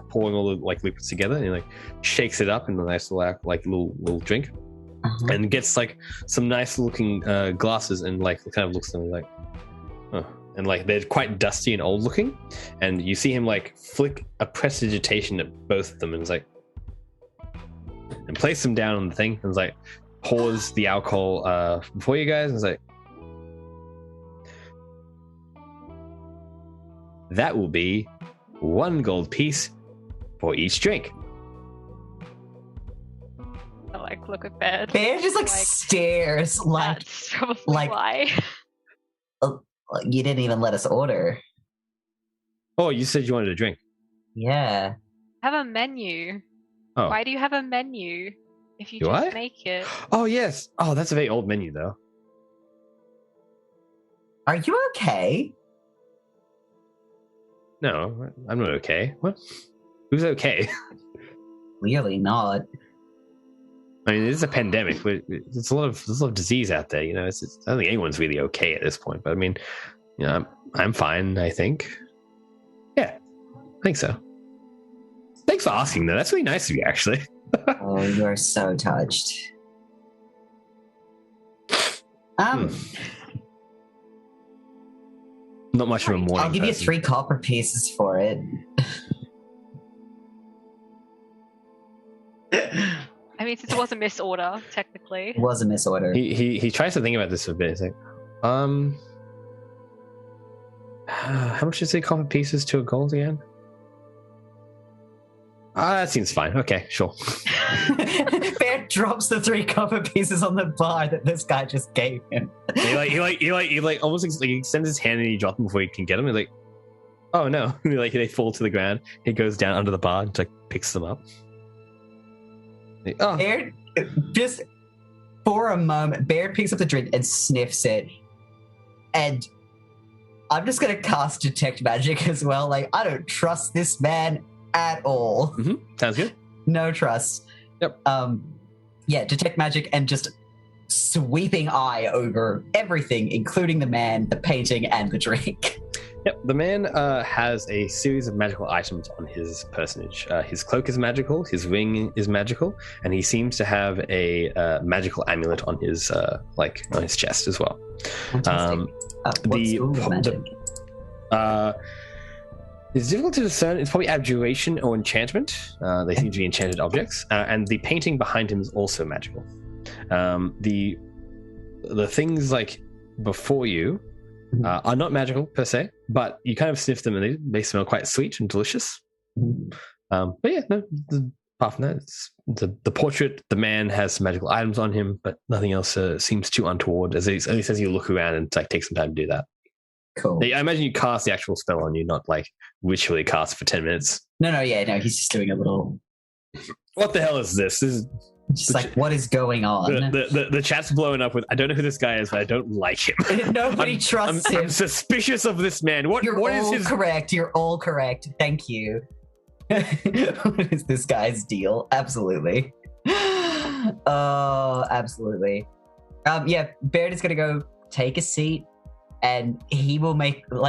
pouring all the like liquids together and he like shakes it up in a nice little drink. And gets like some nice looking glasses and like kind of looks at them like, oh. And like they're quite dusty and old looking. And you see him like flick a prestidigitation at both of them and it's like, and place them down on the thing and it's like pours the alcohol before you guys and it's like, that will be 1 gold piece for each drink. Oh my like look at Bear. Bear just like stares like That's probably like why. You didn't even let us order. Oh, you said you wanted a drink. Yeah. Have a menu. Oh. Why do you have a menu if you Do just I? make it? Oh yes. Oh, that's a very old menu though. Are you okay? No, I'm not okay. What? Who's okay? Clearly not. I mean, this is a pandemic. There's a lot of disease out there. You know, I don't think anyone's really okay at this point. But I mean, you know, I'm fine. I think. Yeah, I think so. Thanks for asking, though. That's really nice of you, actually. Oh, you're so touched. Not much of a morning. I'll give you 3 copper pieces for it. I mean, since it was a misorder, technically. It was a misorder. He tries to think about this for a bit. He's like, how much is 3 copper pieces to a gold again? That seems fine. Okay, sure. Bear drops the 3 copper pieces on the bar that this guy just gave him. He almost like he extends his hand and he drops them before he can get them. He's like, oh no! And they fall to the ground. He goes down under the bar and like picks them up. Oh. Bear, just for a moment, Bear picks up the drink and sniffs it. And I'm just gonna cast Detect Magic as well. Like, I don't trust this man at all. Mm-hmm. Sounds good. No trust. Yep. Yeah, Detect Magic and just sweeping eye over everything, including the man, the painting, and the drink. Yep, the man has a series of magical items on his personage. His cloak is magical, his ring is magical, and he seems to have a magical amulet on his on his chest as well. Fantastic. What school of magic? It's difficult to discern. It's probably abjuration or enchantment. They seem to be enchanted objects, and the painting behind him is also magical. The things like before you are not magical per se, but you kind of sniff them and they smell quite sweet and delicious. But yeah, no, apart from that, it's the portrait. The man has some magical items on him, but nothing else seems too untoward. At least as you look around and take some time to do that. Cool. I imagine you cast the actual spell on you, not like ritually cast for 10 minutes. No, he's just doing a little. What the hell is this? This is just like, what is going on? The chat's blowing up with, I don't know who this guy is, but I don't like him. Nobody trusts him. I'm suspicious of this man. What is his... correct. You're all correct. Thank you. What is this guy's deal? Absolutely. Oh, absolutely. Yeah, Baird is going to go take a seat. And he will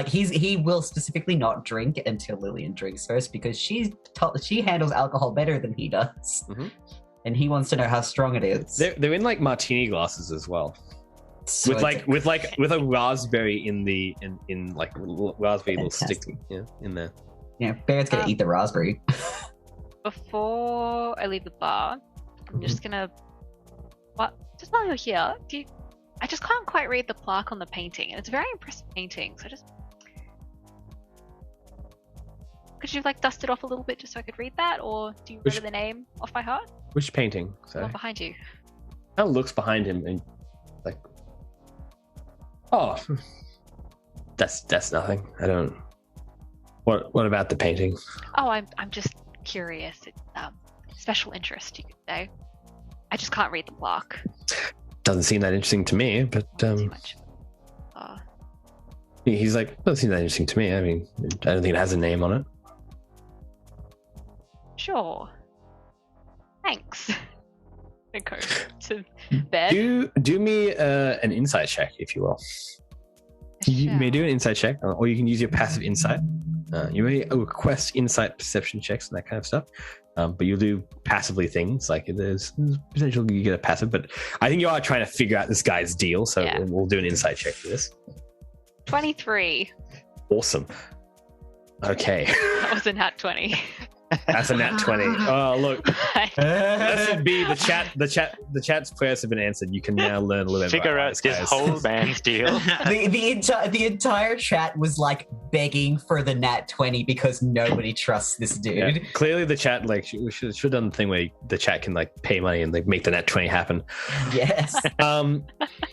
he will specifically not drink until Lillian drinks first because she handles alcohol better than he does, and he wants to know how strong it is. They're in like martini glasses as well, so with a raspberry in like raspberry little stick in there. Yeah, Baird's gonna eat the raspberry. Before I leave the bar, I'm just gonna. Just while you're here, I just can't quite read the plaque on the painting, and it's a very impressive painting. So could you like dust it off a little bit just so I could read that, or do you remember the name off by heart? Which painting? The one behind you. Kind of looks behind him and like, oh, that's nothing. I don't. What about the painting? Oh, I'm just curious. It's special interest, you could say. I just can't read the plaque. Doesn't seem that interesting to me, but he's like, doesn't seem that interesting to me. I mean, I don't think it has a name on it. Sure. Thanks. I go to bed. Do me an insight check, if you will. You may do an insight check, or you can use your passive insight. You may request insight perception checks and that kind of stuff. But you'll do passively things, like there's potential you get a passive, but I think you are trying to figure out this guy's deal, so we'll do an insight check for this. 23. Awesome. Okay. That was a nat 20. That's a nat 20. Oh, look. That should be the chat. The chat's prayers have been answered. You can now learn a little bit. Figure out this whole man's deal. The entire chat was like begging for the nat 20 because nobody trusts this dude. Yeah, clearly, the chat we should have done the thing where the chat can like pay money and like make the nat 20 happen. Yes.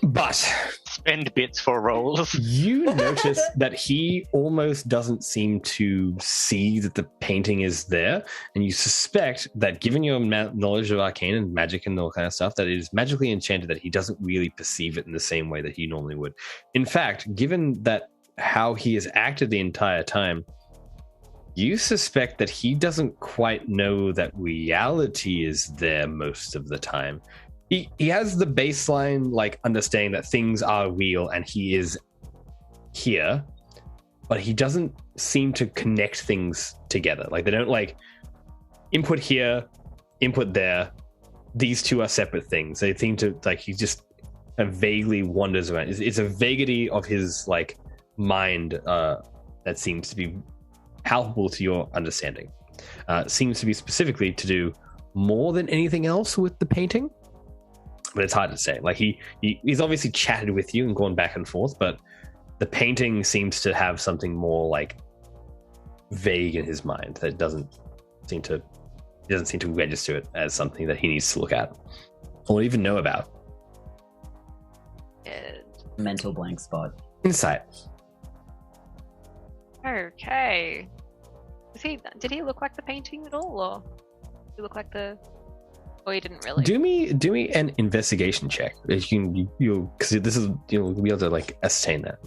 But spend bits for rolls. You notice that he almost doesn't seem to see that the painting is there, and you suspect that, given your knowledge of arcane and magic and all kind of stuff, that it is magically enchanted, that he doesn't really perceive it in the same way that he normally would. In fact, given that how he has acted the entire time, you suspect that he doesn't quite know that reality is there most of the time. He has the baseline like understanding that things are real and he is here, but he doesn't seem to connect things together. Like, they don't like input here, input there. These two are separate things. They seem to like, he just vaguely wanders around. It's a vaguity of his like mind that seems to be palpable to your understanding. Seems to be specifically to do more than anything else with the painting, but it's hard to say. Like he's obviously chatted with you and gone back and forth, but the painting seems to have something more like vague in his mind that doesn't seem to register it as something that he needs to look at or even know about. Mental blank spot. Insight. Okay. Did he look like the painting at all, or did he look like the? Or he didn't really. Do me an investigation check. If you because this is you'll be able to like ascertain that.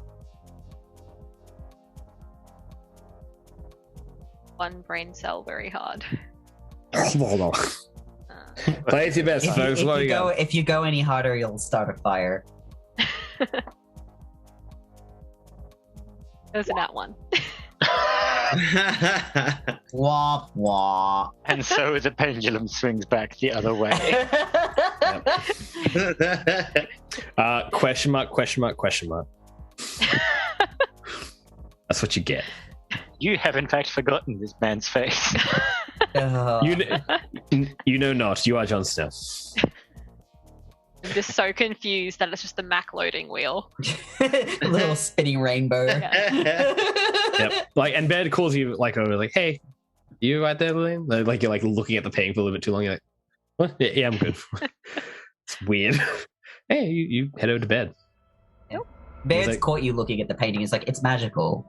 One brain cell very hard. Hold on. Play it your best, folks. If you go any harder, you'll start a fire. It was a nat 1. Wah wah. And so the pendulum swings back the other way. Question mark, question mark, question mark. That's what you get. You have in fact forgotten this man's face. You know not. You are Jon Snow. I'm just so confused that it's just the Mac loading wheel. A little spinning rainbow. Yep. Like, and Bed calls you like over, like, "Hey, you right there, Lillian?" Like you're like looking at the painting for a little bit too long. You're like, "What? Yeah, I'm good." It's weird. Hey, you head over to bed. Yep. Bed's like, caught you looking at the painting. It's like, it's magical.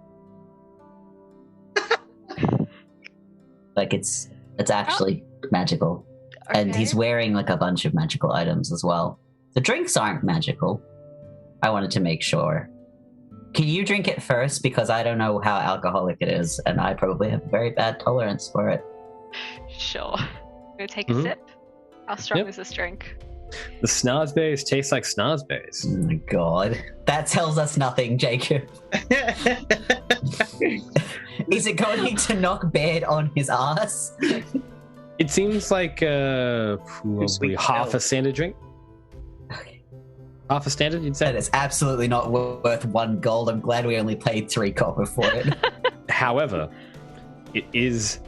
Like it's actually magical. Okay. And he's wearing like a bunch of magical items as well. The drinks aren't magical. I wanted to make sure. Can you drink it first? Because I don't know how alcoholic it is, and I probably have a very bad tolerance for it. Sure. I'm gonna take a sip. How strong is this drink? The snozberries taste like snozberries. Oh my god. That tells us nothing, Jacob. Is it going to knock Bed on his ass? It seems like probably half a standard drink. Okay. Half a standard, you'd say? That is absolutely not worth 1 gold. I'm glad we only paid 3 copper for it. However, it is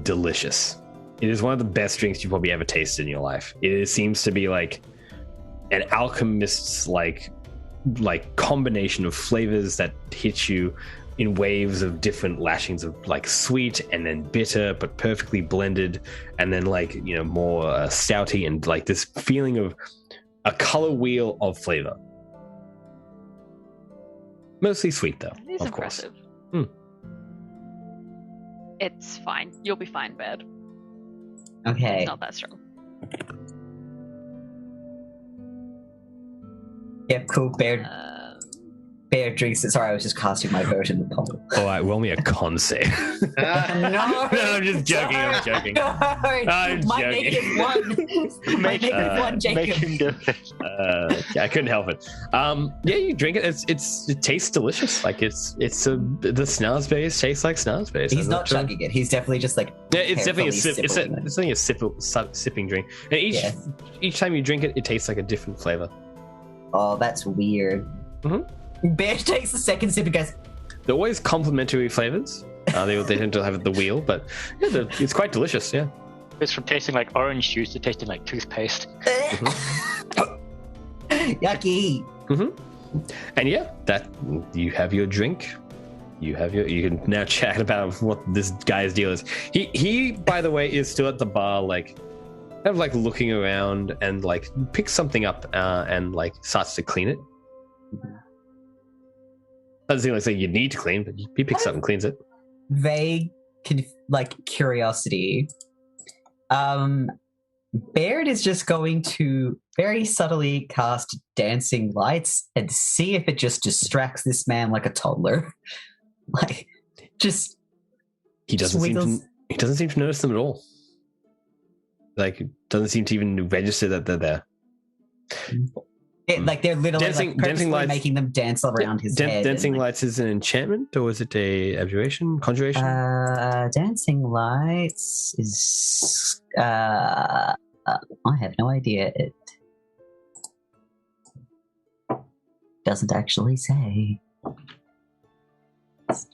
delicious. It is one of the best drinks you've probably ever tasted in your life. It seems to be like an alchemist's like combination of flavors that hit you in waves of different lashings of like sweet and then bitter, but perfectly blended, and then like, you know, more stouty, and like this feeling of a color wheel of flavor. Mostly sweet though, It is of impressive. course. It's fine. You'll be fine, Bed. Okay. It's not that strong. Yep, cool. Bear drinks it. Sorry, I was just casting my version of the poem. All right, roll me a con save. No, I'm just joking. I'm joking. No, I'm my joking. naked one. My naked one, Jacob. Make him do it. Yeah, I couldn't help it. Yeah, you drink it. It tastes delicious. Like the snozberries taste like snozberries. He's not chugging it. He's definitely just like. Yeah, it's definitely a sip. It's sipping it. definitely a sipping drink. And each time you drink it, it tastes like a different flavor. Oh, that's weird. Mm-hmm. Bear takes the second sip and goes, They're always complementary flavors. They tend to have the wheel, but yeah, it's quite delicious. Yeah, it's from tasting like orange juice to tasting like toothpaste. Yucky. And yeah, that you have your drink. You can now chat about what this guy's deal is. He by the way is still at the bar, like kind of like looking around and like picks something up and like starts to clean it. Doesn't seem like something you need to clean, but he picks up and cleans it. Vague curiosity. Baird is just going to very subtly cast dancing lights and see if it just distracts this man like a toddler. Like, just he doesn't seem to notice them at all. Like, it doesn't seem to even register that they're there. Like they're literally dancing lights, making them dance around his head. Dancing lights is an enchantment, or is it a abjuration, conjuration? Dancing lights is. I have no idea. It doesn't actually say. It's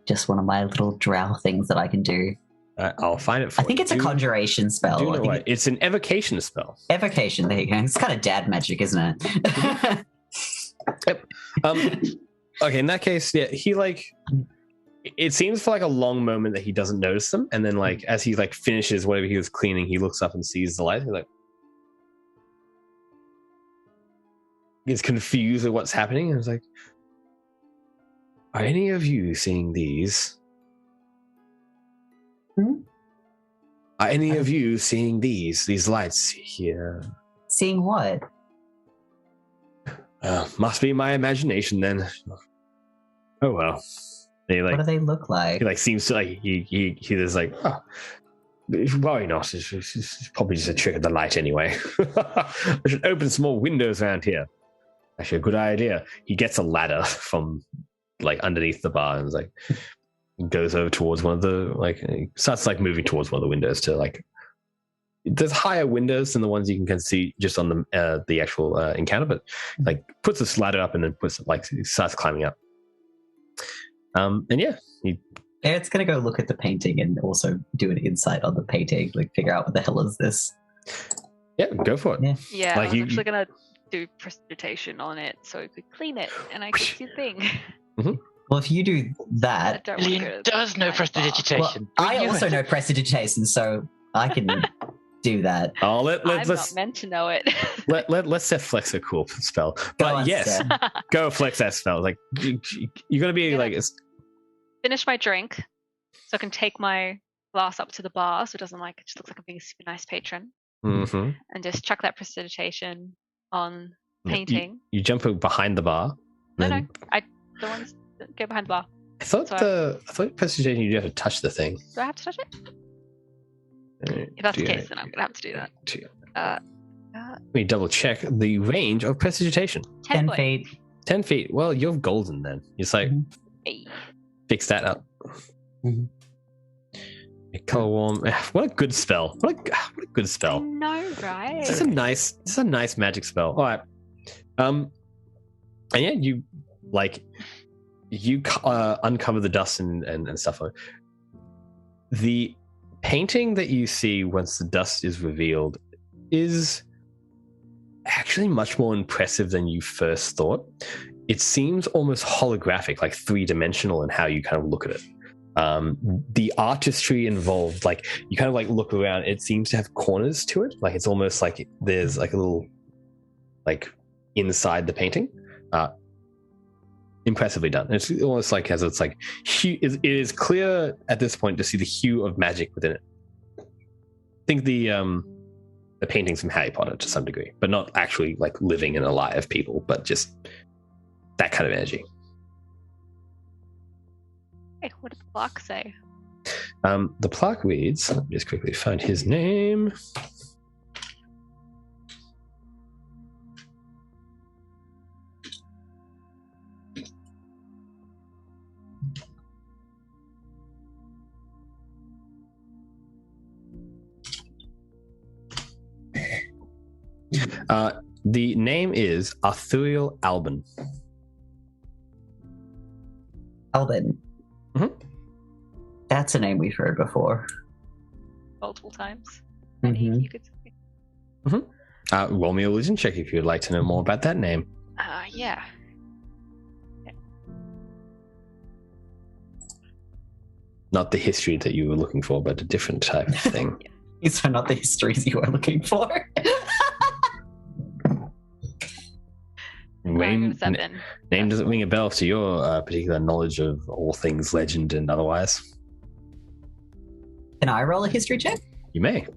just one of my little drow things that I can do. I'll find it for you. I think it's a conjuration spell. It's an evocation spell. Evocation, there you go. It's kind of dad magic, isn't it? Yep. Okay, in that case, yeah, he like... It seems for like a long moment that he doesn't notice them, and then like as he like finishes whatever he was cleaning, he looks up and sees the light. He's like... Gets confused at what's happening, and is like... Are any of you seeing these? Are any of you seeing these lights here? Seeing what? Must be my imagination then. Oh well. What do they look like? He like seems to like he is like, oh, worry not. It's probably just a trick of the light anyway. I should open some more windows around here. Actually, a good idea. He gets a ladder from like underneath the bar and is like. Goes over towards one of the starts like moving towards one of the windows to like. There's higher windows than the ones you can see just on the actual encounter, but like puts this ladder up and then starts climbing up. And yeah, Eric's gonna go look at the painting and also do an insight on the painting, like figure out what the hell is this. Yeah, go for it. Yeah, like I was actually gonna do prestidigitation on it so we could clean it and I could do the thing. Mm-hmm. Well, if you do that... Liam does know prestidigitation. Well, I also know prestidigitation, so I can do that. Oh, I'm not meant to know it. Let's set Flex a cool spell. But yes, go Flex that spell. Like, you're going to be like... Finish my drink so I can take my glass up to the bar so it doesn't it just looks like I'm being a super nice patron. Mm-hmm. And just chuck that prestidigitation on painting. You jump behind the bar. No, I don't want to... Go behind the bar. I thought prestidigitation you have to touch the thing. Do I have to touch it? If that's the case, then I'm gonna have to do that. Let me double check the range of prestidigitation. 10 feet. 10 feet. Well, you're golden then. It's like fix that up. Color warm. What a good spell. What a good spell. I know, right? This is a nice magic spell. All right. And yeah, you like. You uncover the dust and stuff like that. The painting that you see once the dust is revealed is actually much more impressive than you first thought. It seems almost holographic, like three-dimensional in how you kind of look at it. The artistry involved, like you kind of like look around, it seems to have corners to it. Like it's almost like there's like a little like inside the painting. Impressively done. It's almost like as it's like it is clear at this point to see the hue of magic within it. I think the paintings from Harry Potter to some degree, but not actually like living and alive people, but just that kind of energy. Hey, what did the plaque say? The plaque reads, let me just quickly find his name. The name is Arthuriel Albin. Albin. Mm-hmm. That's a name we've heard before. Multiple times. Mm-hmm. You could say. Roll me a religion check if you'd like to know more about that name. Yeah. Not the history that you were looking for, but a different type of thing. These are not the histories you were looking for. Name doesn't ring a bell to your particular knowledge of all things legend and otherwise. Can I roll a history check? You may.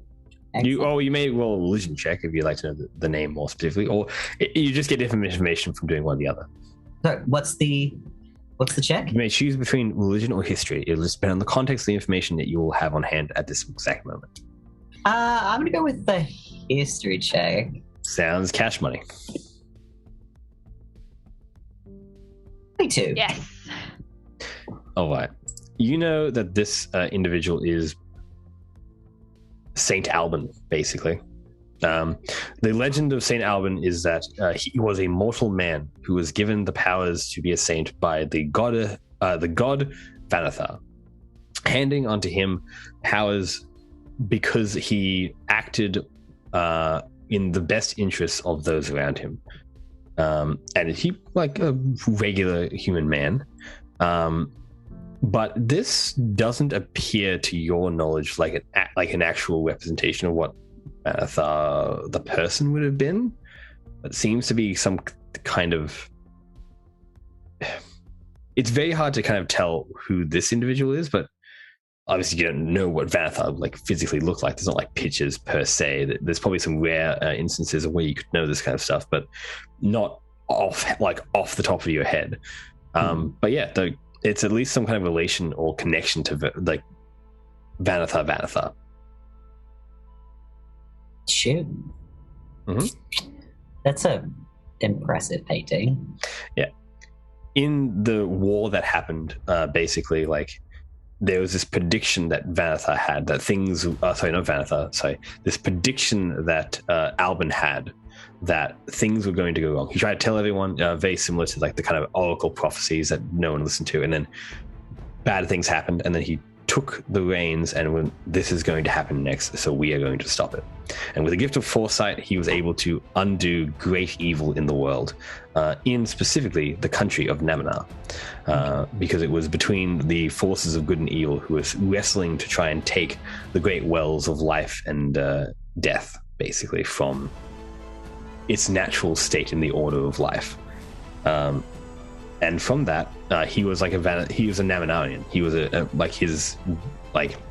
You may roll a religion check if you'd like to know the name more specifically, or you just get different information from doing one or the other. So what's the check? You may choose between religion or history. It'll just depend on the context of the information that you will have on hand at this exact moment. I'm going to go with the history check. Sounds cash money. 22. Yes. All right. You know that this individual is Saint Alban, basically. The legend of Saint Alban is that he was a mortal man who was given the powers to be a saint by the god Vanathar, handing onto him powers because he acted in the best interests of those around him. And he, like a regular human man, but this doesn't appear to your knowledge like an actual representation of what the person would have been. It seems to be some kind of... It's very hard to kind of tell who this individual is, but obviously you don't know what Vanathar like physically looked like. There's not like pictures per se. There's probably some rare instances of where you could know this kind of stuff, but not off the top of your head. But yeah, it's at least some kind of relation or connection to like Vanathar. Shoot. Mm-hmm. That's a impressive painting. Yeah. In the war that happened, basically, like, there was this prediction that Vanathar had that things... not Vanathar, this prediction that Alban had that things were going to go wrong. He tried to tell everyone, very similar to like the kind of oracle prophecies that no one listened to, and then bad things happened, and then he took the reins and when this is going to happen next, so we are going to stop it. And with a gift of foresight, he was able to undo great evil in the world, in specifically the country of Naminar, because it was between the forces of good and evil who was wrestling to try and take the great wells of life and death, basically, from its natural state in the order of life. And from that, he was he was a Naminarian. He was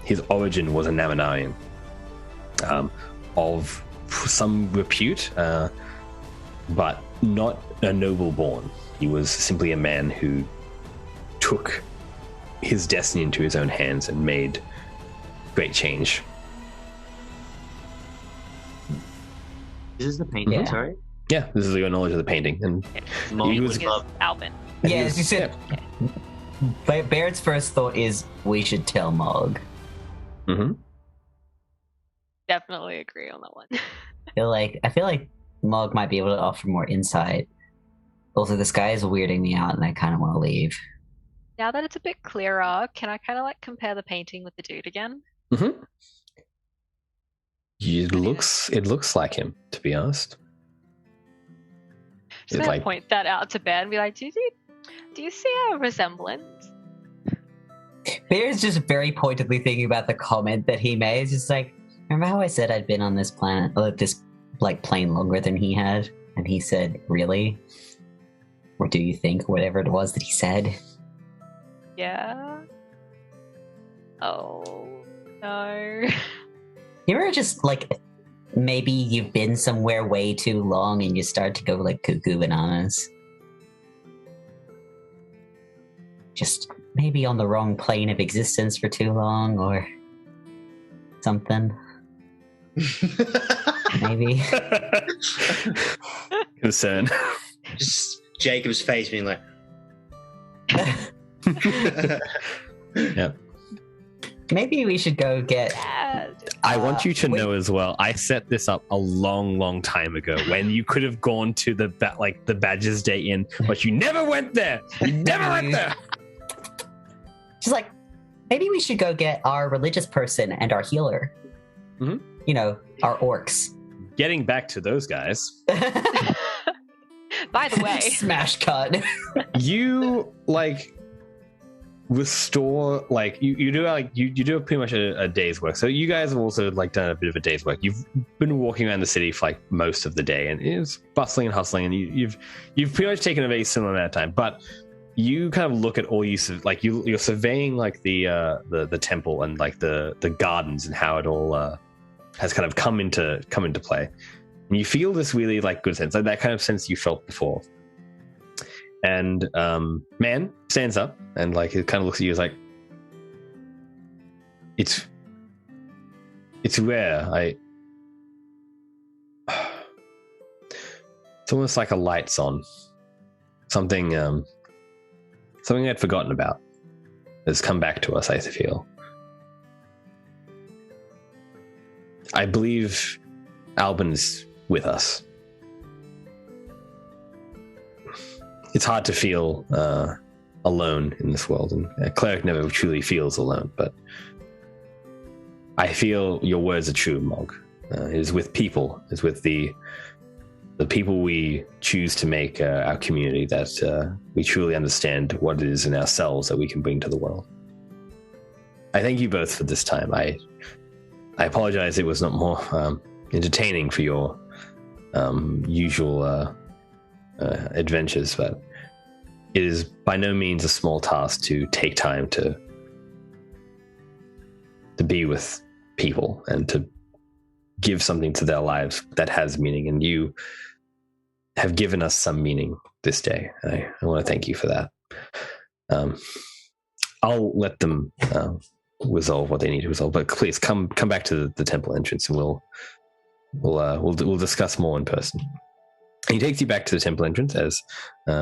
his origin was a Naminarian, of some repute, but not a noble born. He was simply a man who took his destiny into his own hands and made great change. Is this the painting? Yeah. Sorry. Yeah, this is your knowledge of the painting, and he was Alban. Yeah, as you said, Baird's first thought is we should tell Mog. Mm-hmm. Definitely agree on that one. I feel like Mog might be able to offer more insight. Also, this guy is weirding me out, and I kind of want to leave. Now that it's a bit clearer, can I kind of like compare the painting with the dude again? Mm-hmm. It looks like him, to be honest. Just gonna point that out to Ben and be like, do you see a resemblance? Bear's just very pointedly thinking about the comment that he made. It's just like, remember how I said I'd been on this planet, or this plane longer than he had? And he said, really? Or do you think, whatever it was that he said? Yeah. Oh, no. You ever just, maybe you've been somewhere way too long and you start to go, cuckoo bananas? Just maybe on the wrong plane of existence for too long, or something. Maybe. Concern. Just Jacob's face being like... Yep. Maybe we should go get... I want you to know as well, I set this up a long, long time ago when you could have gone to the Badger's Day Inn, but you never went there. You never went there. She's like, maybe we should go get our religious person and our healer. Mm-hmm. You know, our orcs. Getting back to those guys. By the way, smash cut. You restore you do pretty much a day's work. So you guys have also done a bit of a day's work. You've been walking around the city for most of the day, and it's bustling and hustling, and you've pretty much taken a very similar amount of time. But you kind of look at all you're surveying the temple and the gardens and how it all has kind of come into play, and you feel this really good sense, that kind of sense you felt before. And man stands up and it kind of looks at you as it's rare. It's almost like a light's on. Something I'd forgotten about has come back to us, I feel. I believe Albin's with us. It's hard to feel alone in this world, and a cleric never truly feels alone, but I feel your words are true, Mog. It is with people, it's with the people we choose to make our community that we truly understand what it is in ourselves that we can bring to the world. I thank you both for this time. I apologize it was not more entertaining for your usual adventures, but it is by no means a small task to take time to be with people and to give something to their lives that has meaning, and you have given us some meaning this day. I want to thank you for that. I'll let them resolve what they need to resolve, but please come back to the temple entrance, and we'll discuss more in person. He takes you back to the temple entrance, as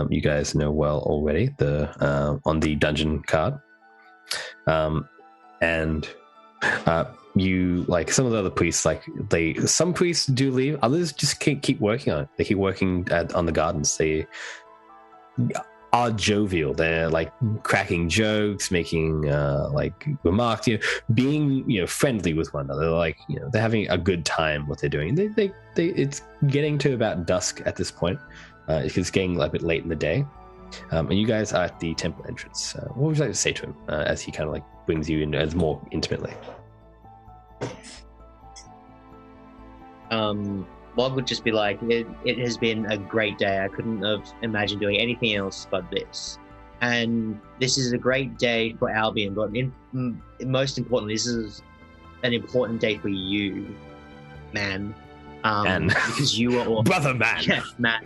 you guys know well already, on the dungeon card. And you, some of the other priests, some priests do leave, others just keep working on it. They keep working on the gardens. They are jovial. They're cracking jokes, making remarks, being friendly with one another. They're having a good time what they're doing. They it's getting to about dusk at this point. It's getting a bit late in the day, and you guys are at the temple entrance. What would you like to say to him as he kind of brings you in as more intimately? Mog would just be it has been a great day. I couldn't have imagined doing anything else but this. And this is a great day for Albion, but most importantly, this is an important day for you, man. Because you are all... Brother man. Yeah, man.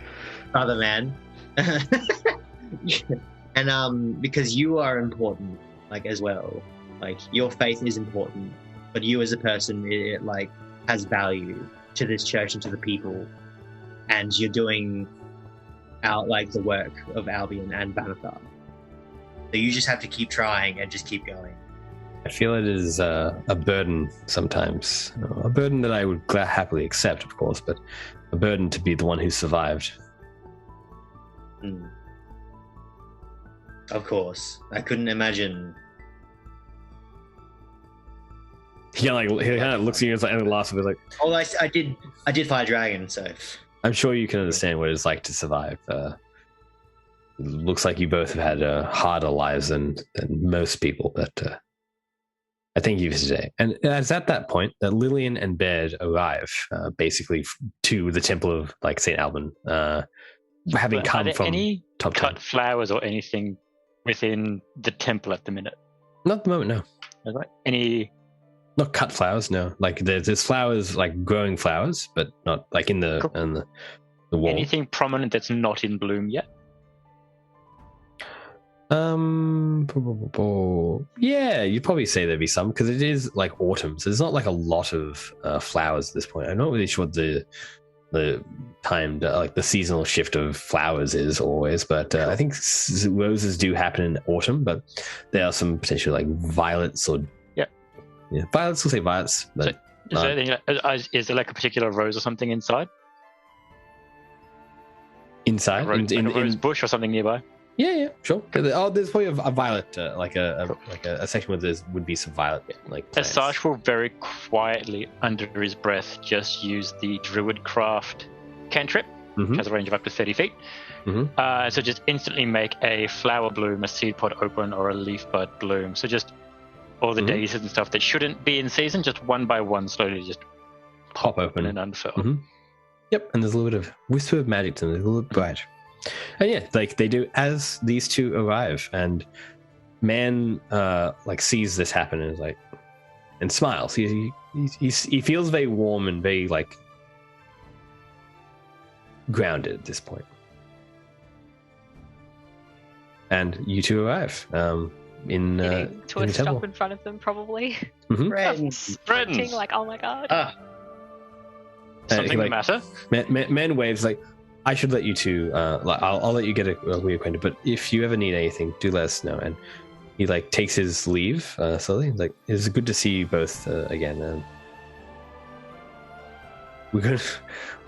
Brother man. And because you are important, as well. Your faith is important, but you as a person, it has value to this church and to the people, and you're doing out the work of Albion and Banathan. So you just have to keep trying and just keep going. I feel it is a burden sometimes, a burden that I would happily accept, of course, but a burden to be the one who survived. Of course, I couldn't imagine. He kind of looks at you and laughs a bit Oh, I did fight a dragon, so I'm sure you can understand what it's like to survive. It looks like you both have had harder lives than most people, but I thank you for today. And it's at that point that Lillian and Baird arrive, basically to the temple of St. Albin, having come from any top cut flowers or anything within the temple at the minute? Not at the moment, no. Any? Not cut flowers, no. There's flowers, growing flowers, but not in the Cool. in the wall. Anything prominent that's not in bloom yet? Yeah, you'd probably say there'd be some, because it is autumn, so there's not a lot of flowers at this point. I'm not really sure what the time, the seasonal shift of flowers is always, but I think roses do happen in autumn, but there are some potential violets or violets. We'll say violets. But, is there a particular rose or something inside? Inside? A rose bush or something nearby? Yeah, sure. Oh, there's probably a violet, like a section where there would be some violet, like plants. Asajj will very quietly, under his breath, just use the Druidcraft cantrip, which has a range of up to 30 feet. So just instantly make a flower bloom, a seed pod open, or a leaf bud bloom. So just all the daisies and stuff that shouldn't be in season, just one by one, slowly just pop open and unfurl. Yep, and there's a little bit of whisper of magic to them. It's a little bright. And yeah, like they do as these two arrive, and man like sees this happen and is like, and smiles. He feels very warm and very like grounded at this point. And you two arrive in to in a the temple. stop in front of them, probably. Friends. Sprinting, like, oh my god. Something like, matter? Man waves like, I should let you two. Like, I'll let you get reacquainted. But if you ever need anything, do let us know. And he like takes his leave slowly. He's like, it's good to see you both again. We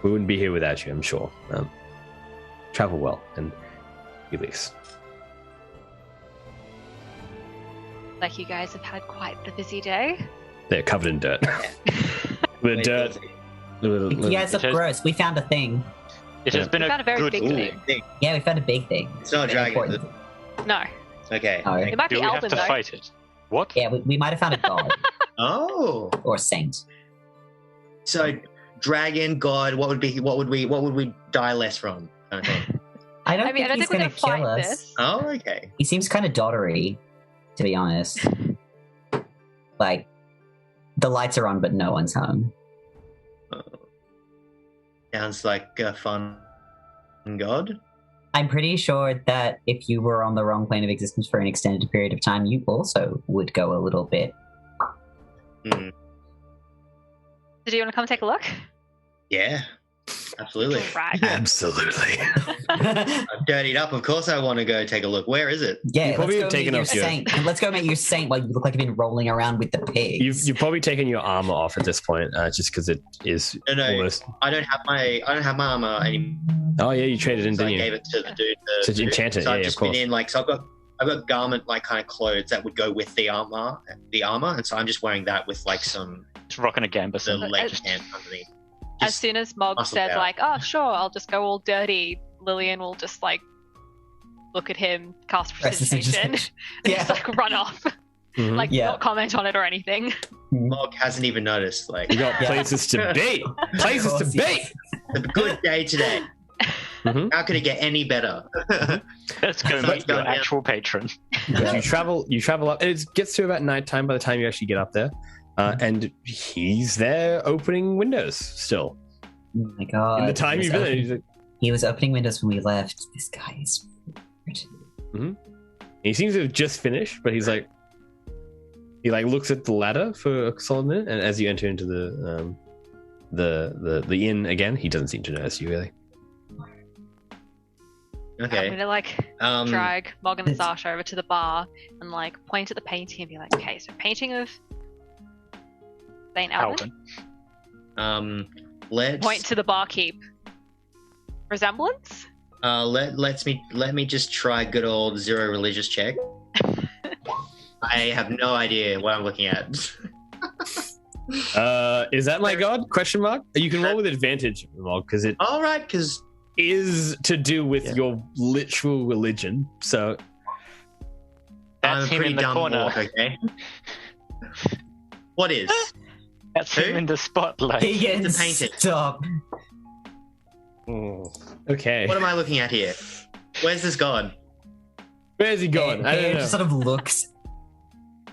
wouldn't be here without you, I'm sure. Travel well, and he leaves. Like, you guys have had quite the busy day. They're covered in dirt. With dirt. You guys look gross. We found a thing. It has been a very big thing. Yeah, we found a big thing. It's not a dragon. No. Okay. No. It might be Do we have Elven, to though. fight it? What? Yeah, we might have found a god. Oh. Or saint. So, dragon, god. What would we die less from? Kind of thing. I don't think he's we're going to kill fight us. this. Oh, okay. He seems kind of doddery, to be honest. Like, the lights are on, but no one's home. Sounds like a fun god. I'm pretty sure that if you were on the wrong plane of existence for an extended period of time, you also would go a little bit. Did you want to come take a look? Yeah, absolutely. Right. Absolutely. I'm dirtied up. Of course, I want to go take a look. Where is it? Yeah, You probably have let's go taken meet your off your- saint. Let's go meet your saint while you look like you've been rolling around with the pigs. You've probably taken your armor off at this point, just because it is No, almost. I don't have my armor anymore. Oh yeah, you traded in, So I didn't you? gave it to the dude. To enchant it, So yeah, I've of just course. been in like, so I've got garment like kind of clothes that would go with the armor, and so I'm just wearing that with like some Just rocking a gambus. the leg hand underneath. As soon as Mog muscle said, out. like, oh, sure, I'll just go all dirty, Lillian will just, like, look at him, cast precipitation, and just, like, run off. Like, not comment on it or anything. Mog hasn't even noticed. Like, You got places to be. Places to be. A good day today. How could it get any better? Let's go meet your actual patron. You travel up. It gets to about nighttime by the time you actually get up there, and he's there opening windows still. Oh my god. In the time you've been there, he's like, he was opening windows when we left. This guy is weird. he seems to have just finished, but he's like, he like looks at the ladder for a solid minute, and as you enter into the inn again, he doesn't seem to notice you really. Okay. I'm gonna, like, drag Mog and Asajj over to the bar and, like, point at the painting and be like, okay, so painting of Saint Alvin. Let's Point to the barkeep. Resemblance? let me just try good old zero religious check. I have no idea what I'm looking at. Is that my god? Question mark. You can roll with advantage, Mog, because it. All right, because is to do with your literal religion. So I'm a him pretty in the dumb corner. orc, okay? What is? That's him in the spotlight. The painting. Stop. Okay. What am I looking at here? Where's this god? Where's he going? I don't Bear know. just sort of looks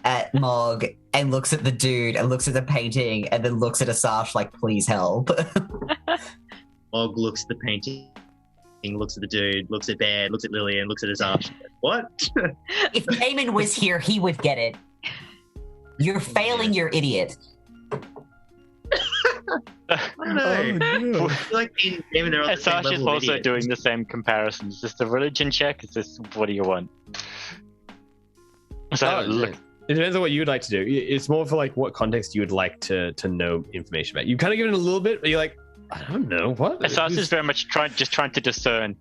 at Mog and looks at the dude and looks at the painting and then looks at Asajj like, please help. Mog looks at the painting, looks at the dude, looks at Bear, looks at Lillian, looks at Asajj. What? If Damon was here, he would get it. You're failing, you're idiot. I don't know. I feel like me and Damon are on the same Asajj is level of also idiot. doing the same comparisons. Is this the religion check? Is this what do you want? So look, it depends on what you'd like to do. It's more for like what context you would like to know information about. You kind of give it a little bit, but you're like, I don't know what. Asajj is very much trying to discern.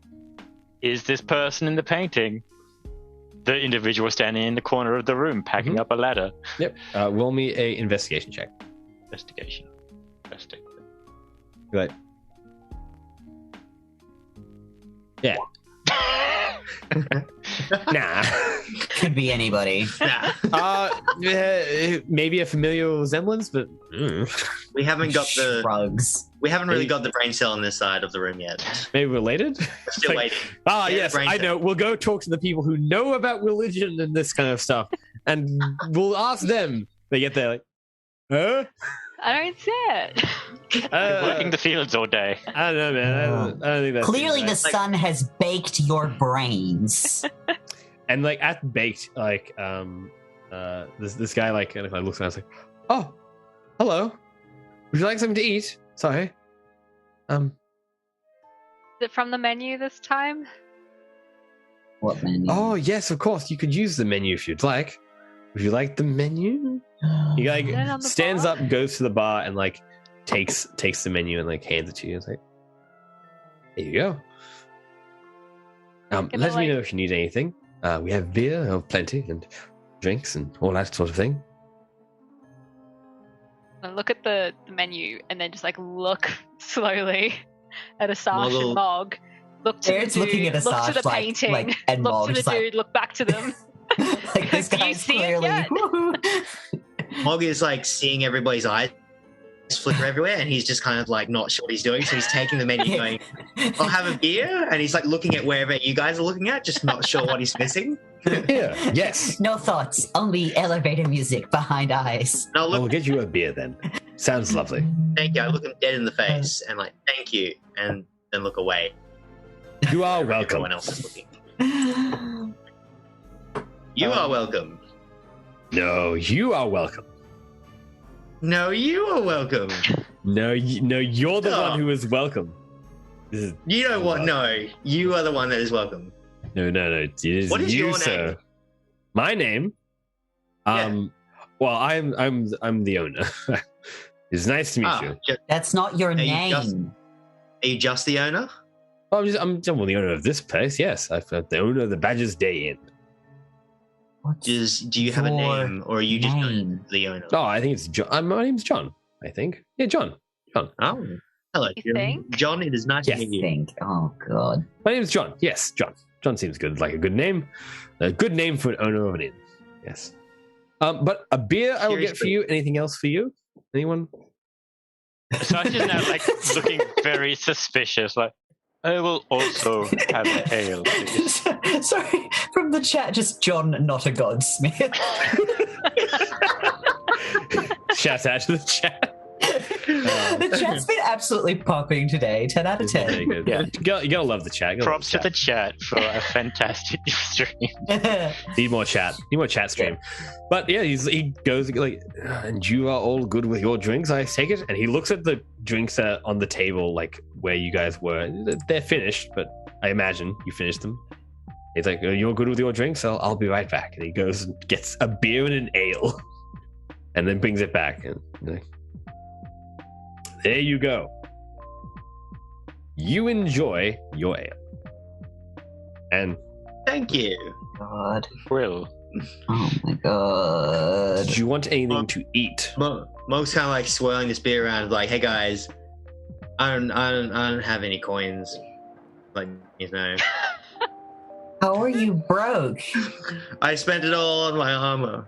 is this person in the painting the individual standing in the corner of the room packing up a ladder? Yep. Roll me a investigation check. Investigation. Right. Yeah. Nah. Could be anybody. Maybe a familial resemblance, but we haven't got the shrugs. We haven't really got the brain cell on this side of the room yet. Maybe related. We're still waiting. Yes, I know. We'll go talk to the people who know about religion and this kind of stuff, and we'll ask them. They get there like, huh? I don't see it. You're working the fields all day. I don't know, man. I don't think that's clearly the sun has baked your brains. And like at baked, like this guy like looks around and is like, oh, hello. Would you like something to eat? Sorry. Is it from the menu this time? What menu? Oh yes, of course. You could use the menu if you'd like. Would you like the menu? He like stands up, goes to the bar, and like takes the menu and like hands it to you. It's like, here you go. Let me know if you need anything. We have beer, plenty, and drinks and all that sort of thing. I look at the menu and then just like look slowly at Asash and Mog. Look to the dude, looking at Asash, look to the painting, and look Mog, to the dude, like, look back to them. Like this guy's clearly. Mog is like seeing everybody's eyes flicker everywhere, and he's just kind of like not sure what he's doing. So he's taking the menu, going, "I'll have a beer," and he's like looking at wherever you guys are looking at, just not sure what he's missing. Yeah. Yes. No thoughts, only elevator music behind eyes. No, look, I'll get you a beer then. Sounds lovely. Thank you. I look him dead in the face and like, thank you, and then look away. You are welcome. Everyone else is looking. You are welcome. No, you are welcome. No, you are welcome. No, you're the one who is welcome. You know what? No, you are the one that is welcome. No. It is what is you, your sir. name? My name? Well, I'm the owner. It's nice to meet you. That's not your name. Are you just the owner? Well, I'm the owner of this place. Yes, I'm the owner of the Badger's Day Inn. Do you have a name, or are you just the owner? Oh, I think it's John. My name's John. I think. Yeah, John. Oh, hello, John. John, it is nice to meet you. Oh God. My name's John. Yes, John. John seems good, like a good name. A good name for an owner of an inn. Yes. But a beer I will get for you. Anything else for you? Anyone? Sasha's now like looking very suspicious. Like, I will also have an ale, please. Sorry, from the chat, just John, not a godsmith. Shout out to the chat. The chat's been absolutely popping today. 10 out of 10. Very good. Yeah, you gotta love the chat. Props to the chat for a fantastic stream. Need more chat. Need more chat stream. But yeah, he goes like, and you are all good with your drinks, I take it? And he looks at the drinks that are on the table, like where you guys were. They're finished, but I imagine you finished them. He's like, you're good with your drinks? I'll be right back. And he goes and gets a beer and an ale. And then brings it back. And like, there you go. You enjoy your ale. And thank you. God. Will. Oh my God. Do you want anything to eat? Mo's kind of like swirling this beer around, like, hey guys, I don't have any coins. Like, you know. How are you broke? I spent it all on my armor.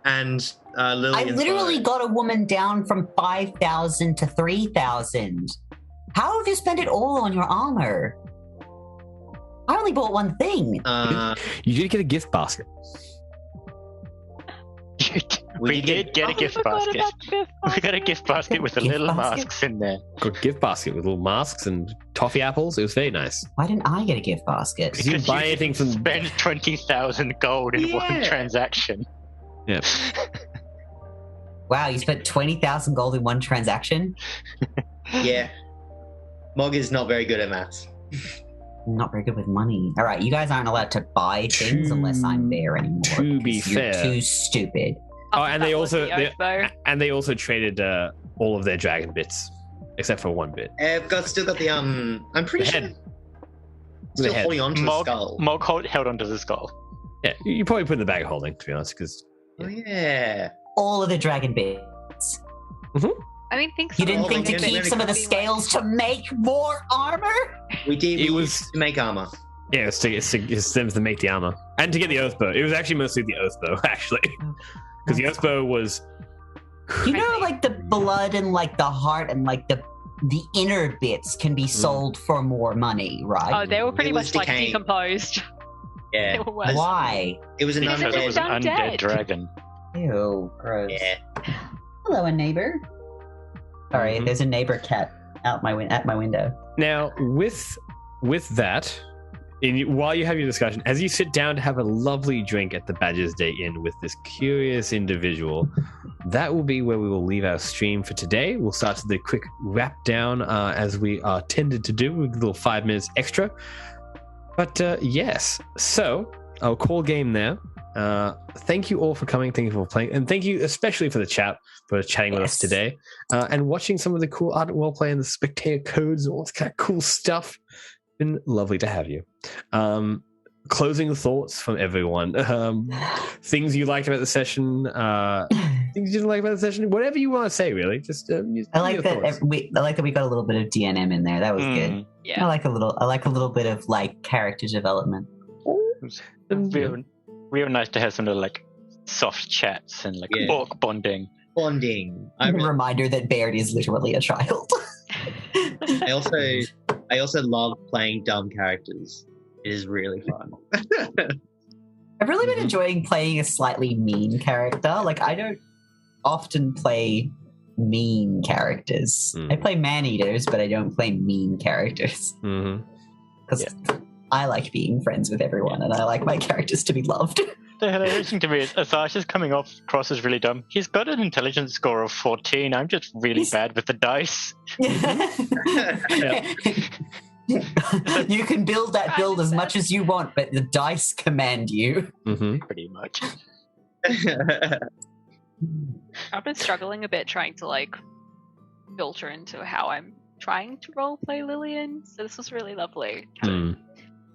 And Lillian's I literally got a woman down from 5,000 to 3,000. How have you spent it all on your armor? I only bought one thing. You did get a gift basket. We did get a gift basket. We got a gift basket with the little masks in there. Got a gift basket with little masks and toffee apples. It was very nice. Why didn't I get a gift basket? Because you didn't buy anything from... Spend 20,000 gold in one transaction. Yeah. Wow, you spent 20,000 gold in one transaction? Yeah. Mog is not very good at maths. Not very good with money. All right, you guys aren't allowed to buy things unless I'm there anymore. To be fair, you're too stupid. Oh, and they also traded all of their dragon bits, except for one bit. I've still got the I'm pretty sure. Still holding on to the skull. Mog held onto the skull. Yeah, you probably put in the bag of holding, to be honest, because... Oh, yeah. All of the dragon bits. Mm-hmm. I mean, think you didn't think to keep some of the scales to make more armor? We did. It was to make armor. Yeah, it was to make the armor. And to get the oath bow. It was actually mostly the oath bow, actually. Because the oath bow was... You know, like, the blood and, like, the heart and, like, the inner bits can be sold for more money, right? Oh, they were pretty much, like, decomposed. Yeah. Why? It was an undead dragon. Ew, gross. Yeah. Hello, a neighbor. Sorry, there's a neighbor cat at my window. Now, with that, while you have your discussion, as you sit down to have a lovely drink at the Badger's Day Inn with this curious individual, that will be where we will leave our stream for today. We'll start the quick wrap down as we are tended to do, with a little 5 minutes extra. But yes, so I'll call game there. Thank you all for coming. Thank you for playing. And thank you especially for the chat, for chatting with us today and watching some of the cool Ardent Roleplay and the spectator codes and all this kind of cool stuff. Been lovely to have you. Closing thoughts from everyone. Things you liked about the session. Things you didn't like about the session. Whatever you want to say, really. Just I like that. I like that we got a little bit of DNM in there. That was good. Yeah. I like a little bit of like character development. Real nice to have some little like soft chats and like orc bonding. A reminder that Baird is literally a child. I also love playing dumb characters. It is really fun. I've really been enjoying playing a slightly mean character. Like, I don't often play mean characters. I play man-eaters, but I don't play mean characters. Because I like being friends with everyone, and I like my characters to be loved. The hilarious thing to me is Asasha's coming across as really dumb. He's got an intelligence score of 14. I'm just really bad with the dice. You can build that build as much as you want, but the dice command you. Pretty much. I've been struggling a bit trying to like filter into how I'm trying to roleplay Lillian, so this was really lovely.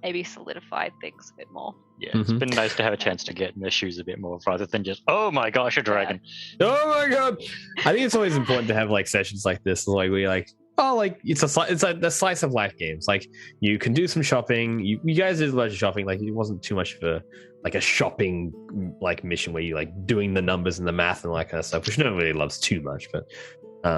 Maybe solidified things a bit more. Yeah, it's been nice to have a chance to get in their shoes a bit more rather than just, oh my gosh, a dragon. Oh my god! I think it's always important to have like sessions like this, like we like, oh, like it's like the slice of life games. Like you can do some shopping. You guys did a lot of shopping. Like it wasn't too much of a shopping like mission where you like doing the numbers and the math and all that kind of stuff, which no one really loves too much, but.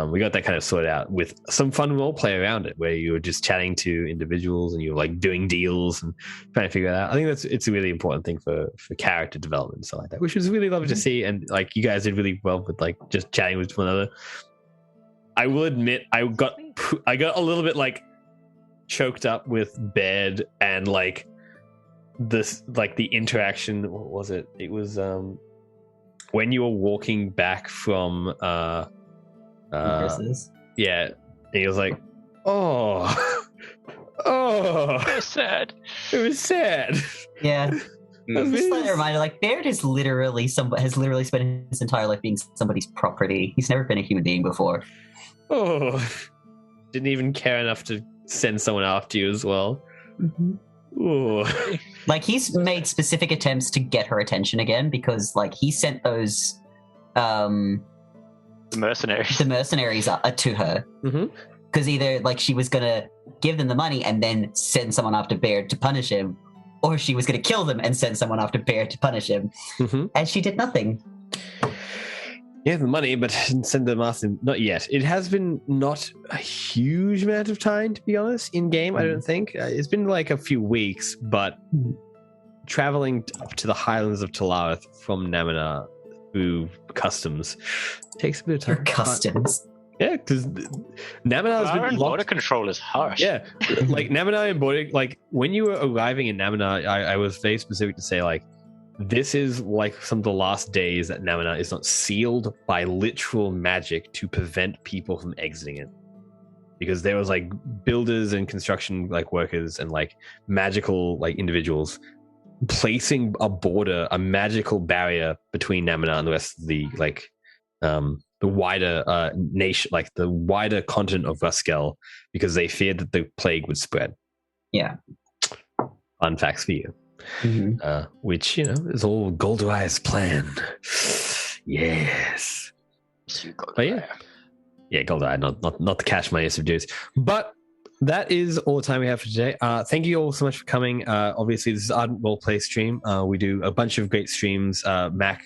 We got that kind of sorted out with some fun role play around it, where you were just chatting to individuals and you were like doing deals and trying to figure it out. I think it's a really important thing for character development and stuff like that, which was really lovely to see. And like you guys did really well with like just chatting with one another. I will admit, I got a little bit like choked up with Baird and like this, like the interaction. What was it? It was when you were walking back from. Yeah, and he was like, "Oh, it was sad. It was sad." Yeah, just like a reminder, like Baird has literally spent his entire life being somebody's property. He's never been a human being before. Oh, didn't even care enough to send someone after you as well. Like he's made specific attempts to get her attention again because, like, he sent those. The mercenaries to her because either like she was gonna give them the money and then send someone after Baird to punish him, or she was gonna kill them and send someone after Baird to punish him, and she did nothing. Yeah, the money, but didn't send them after him. Not yet. It has been not a huge amount of time, to be honest, in game. I don't think it's been like a few weeks, but traveling up to the highlands of Talarith from Namina through customs takes a bit of time. Your customs. Yeah, because Namina has been border control is harsh. Yeah, like Namina and border, like when you were arriving in Namina, I was very specific to say like this is like some of the last days that Namina is not sealed by literal magic to prevent people from exiting it, because there was like builders and construction like workers and like magical like individuals placing a magical barrier between Namina and the rest of the like the wider nation, like the wider continent of Ruskel, because they feared that the plague would spread. Yeah. fun facts for you. Which, is all Goldeye's plan. Yes. But yeah, Goldeneye, not the cash money of dudes. But that is all the time we have for today. Thank you all so much for coming. Obviously, this is Ardent Roleplay stream. We do a bunch of great streams. Mac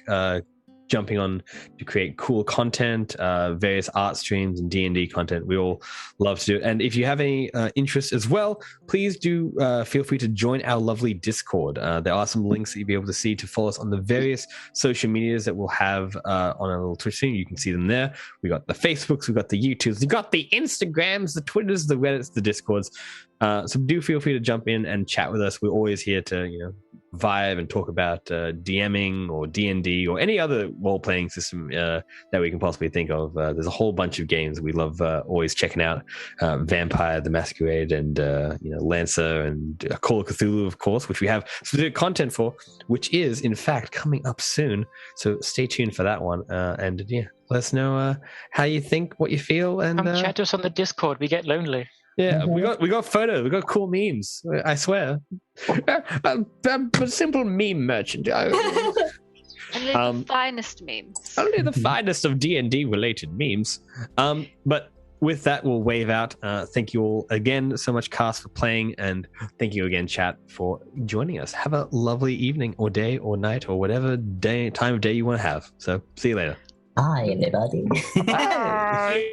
jumping on to create cool content, various art streams and D&D content. We all love to do it. And if you have any interest as well, please do feel free to join our lovely Discord. There are some links that you'll be able to see to follow us on the various social medias that we'll have on our little Twitch stream. You can see them there. We got the Facebooks, we got the YouTubes, we got the Instagrams, the Twitters, the Reddits, the Discords. So do feel free to jump in and chat with us. We're always here to, vibe and talk about DMing or D&D or any other role-playing system that we can possibly think of. There's a whole bunch of games we love always checking out. Vampire the Masquerade and Lancer and Call of Cthulhu, of course, which we have specific content for, which is in fact coming up soon. So stay tuned for that one. And let us know how you think, what you feel, and chat us on the Discord. We get lonely. Yeah, we got photos, we got cool memes. I swear, a simple meme merchant. Only the finest memes. Only the finest of D&D related memes. But with that, we'll wave out. Thank you all again so much, cast, for playing, and thank you again, chat, for joining us. Have a lovely evening, or day, or night, or whatever time of day you want to have. So see you later. Bye, everybody. Bye.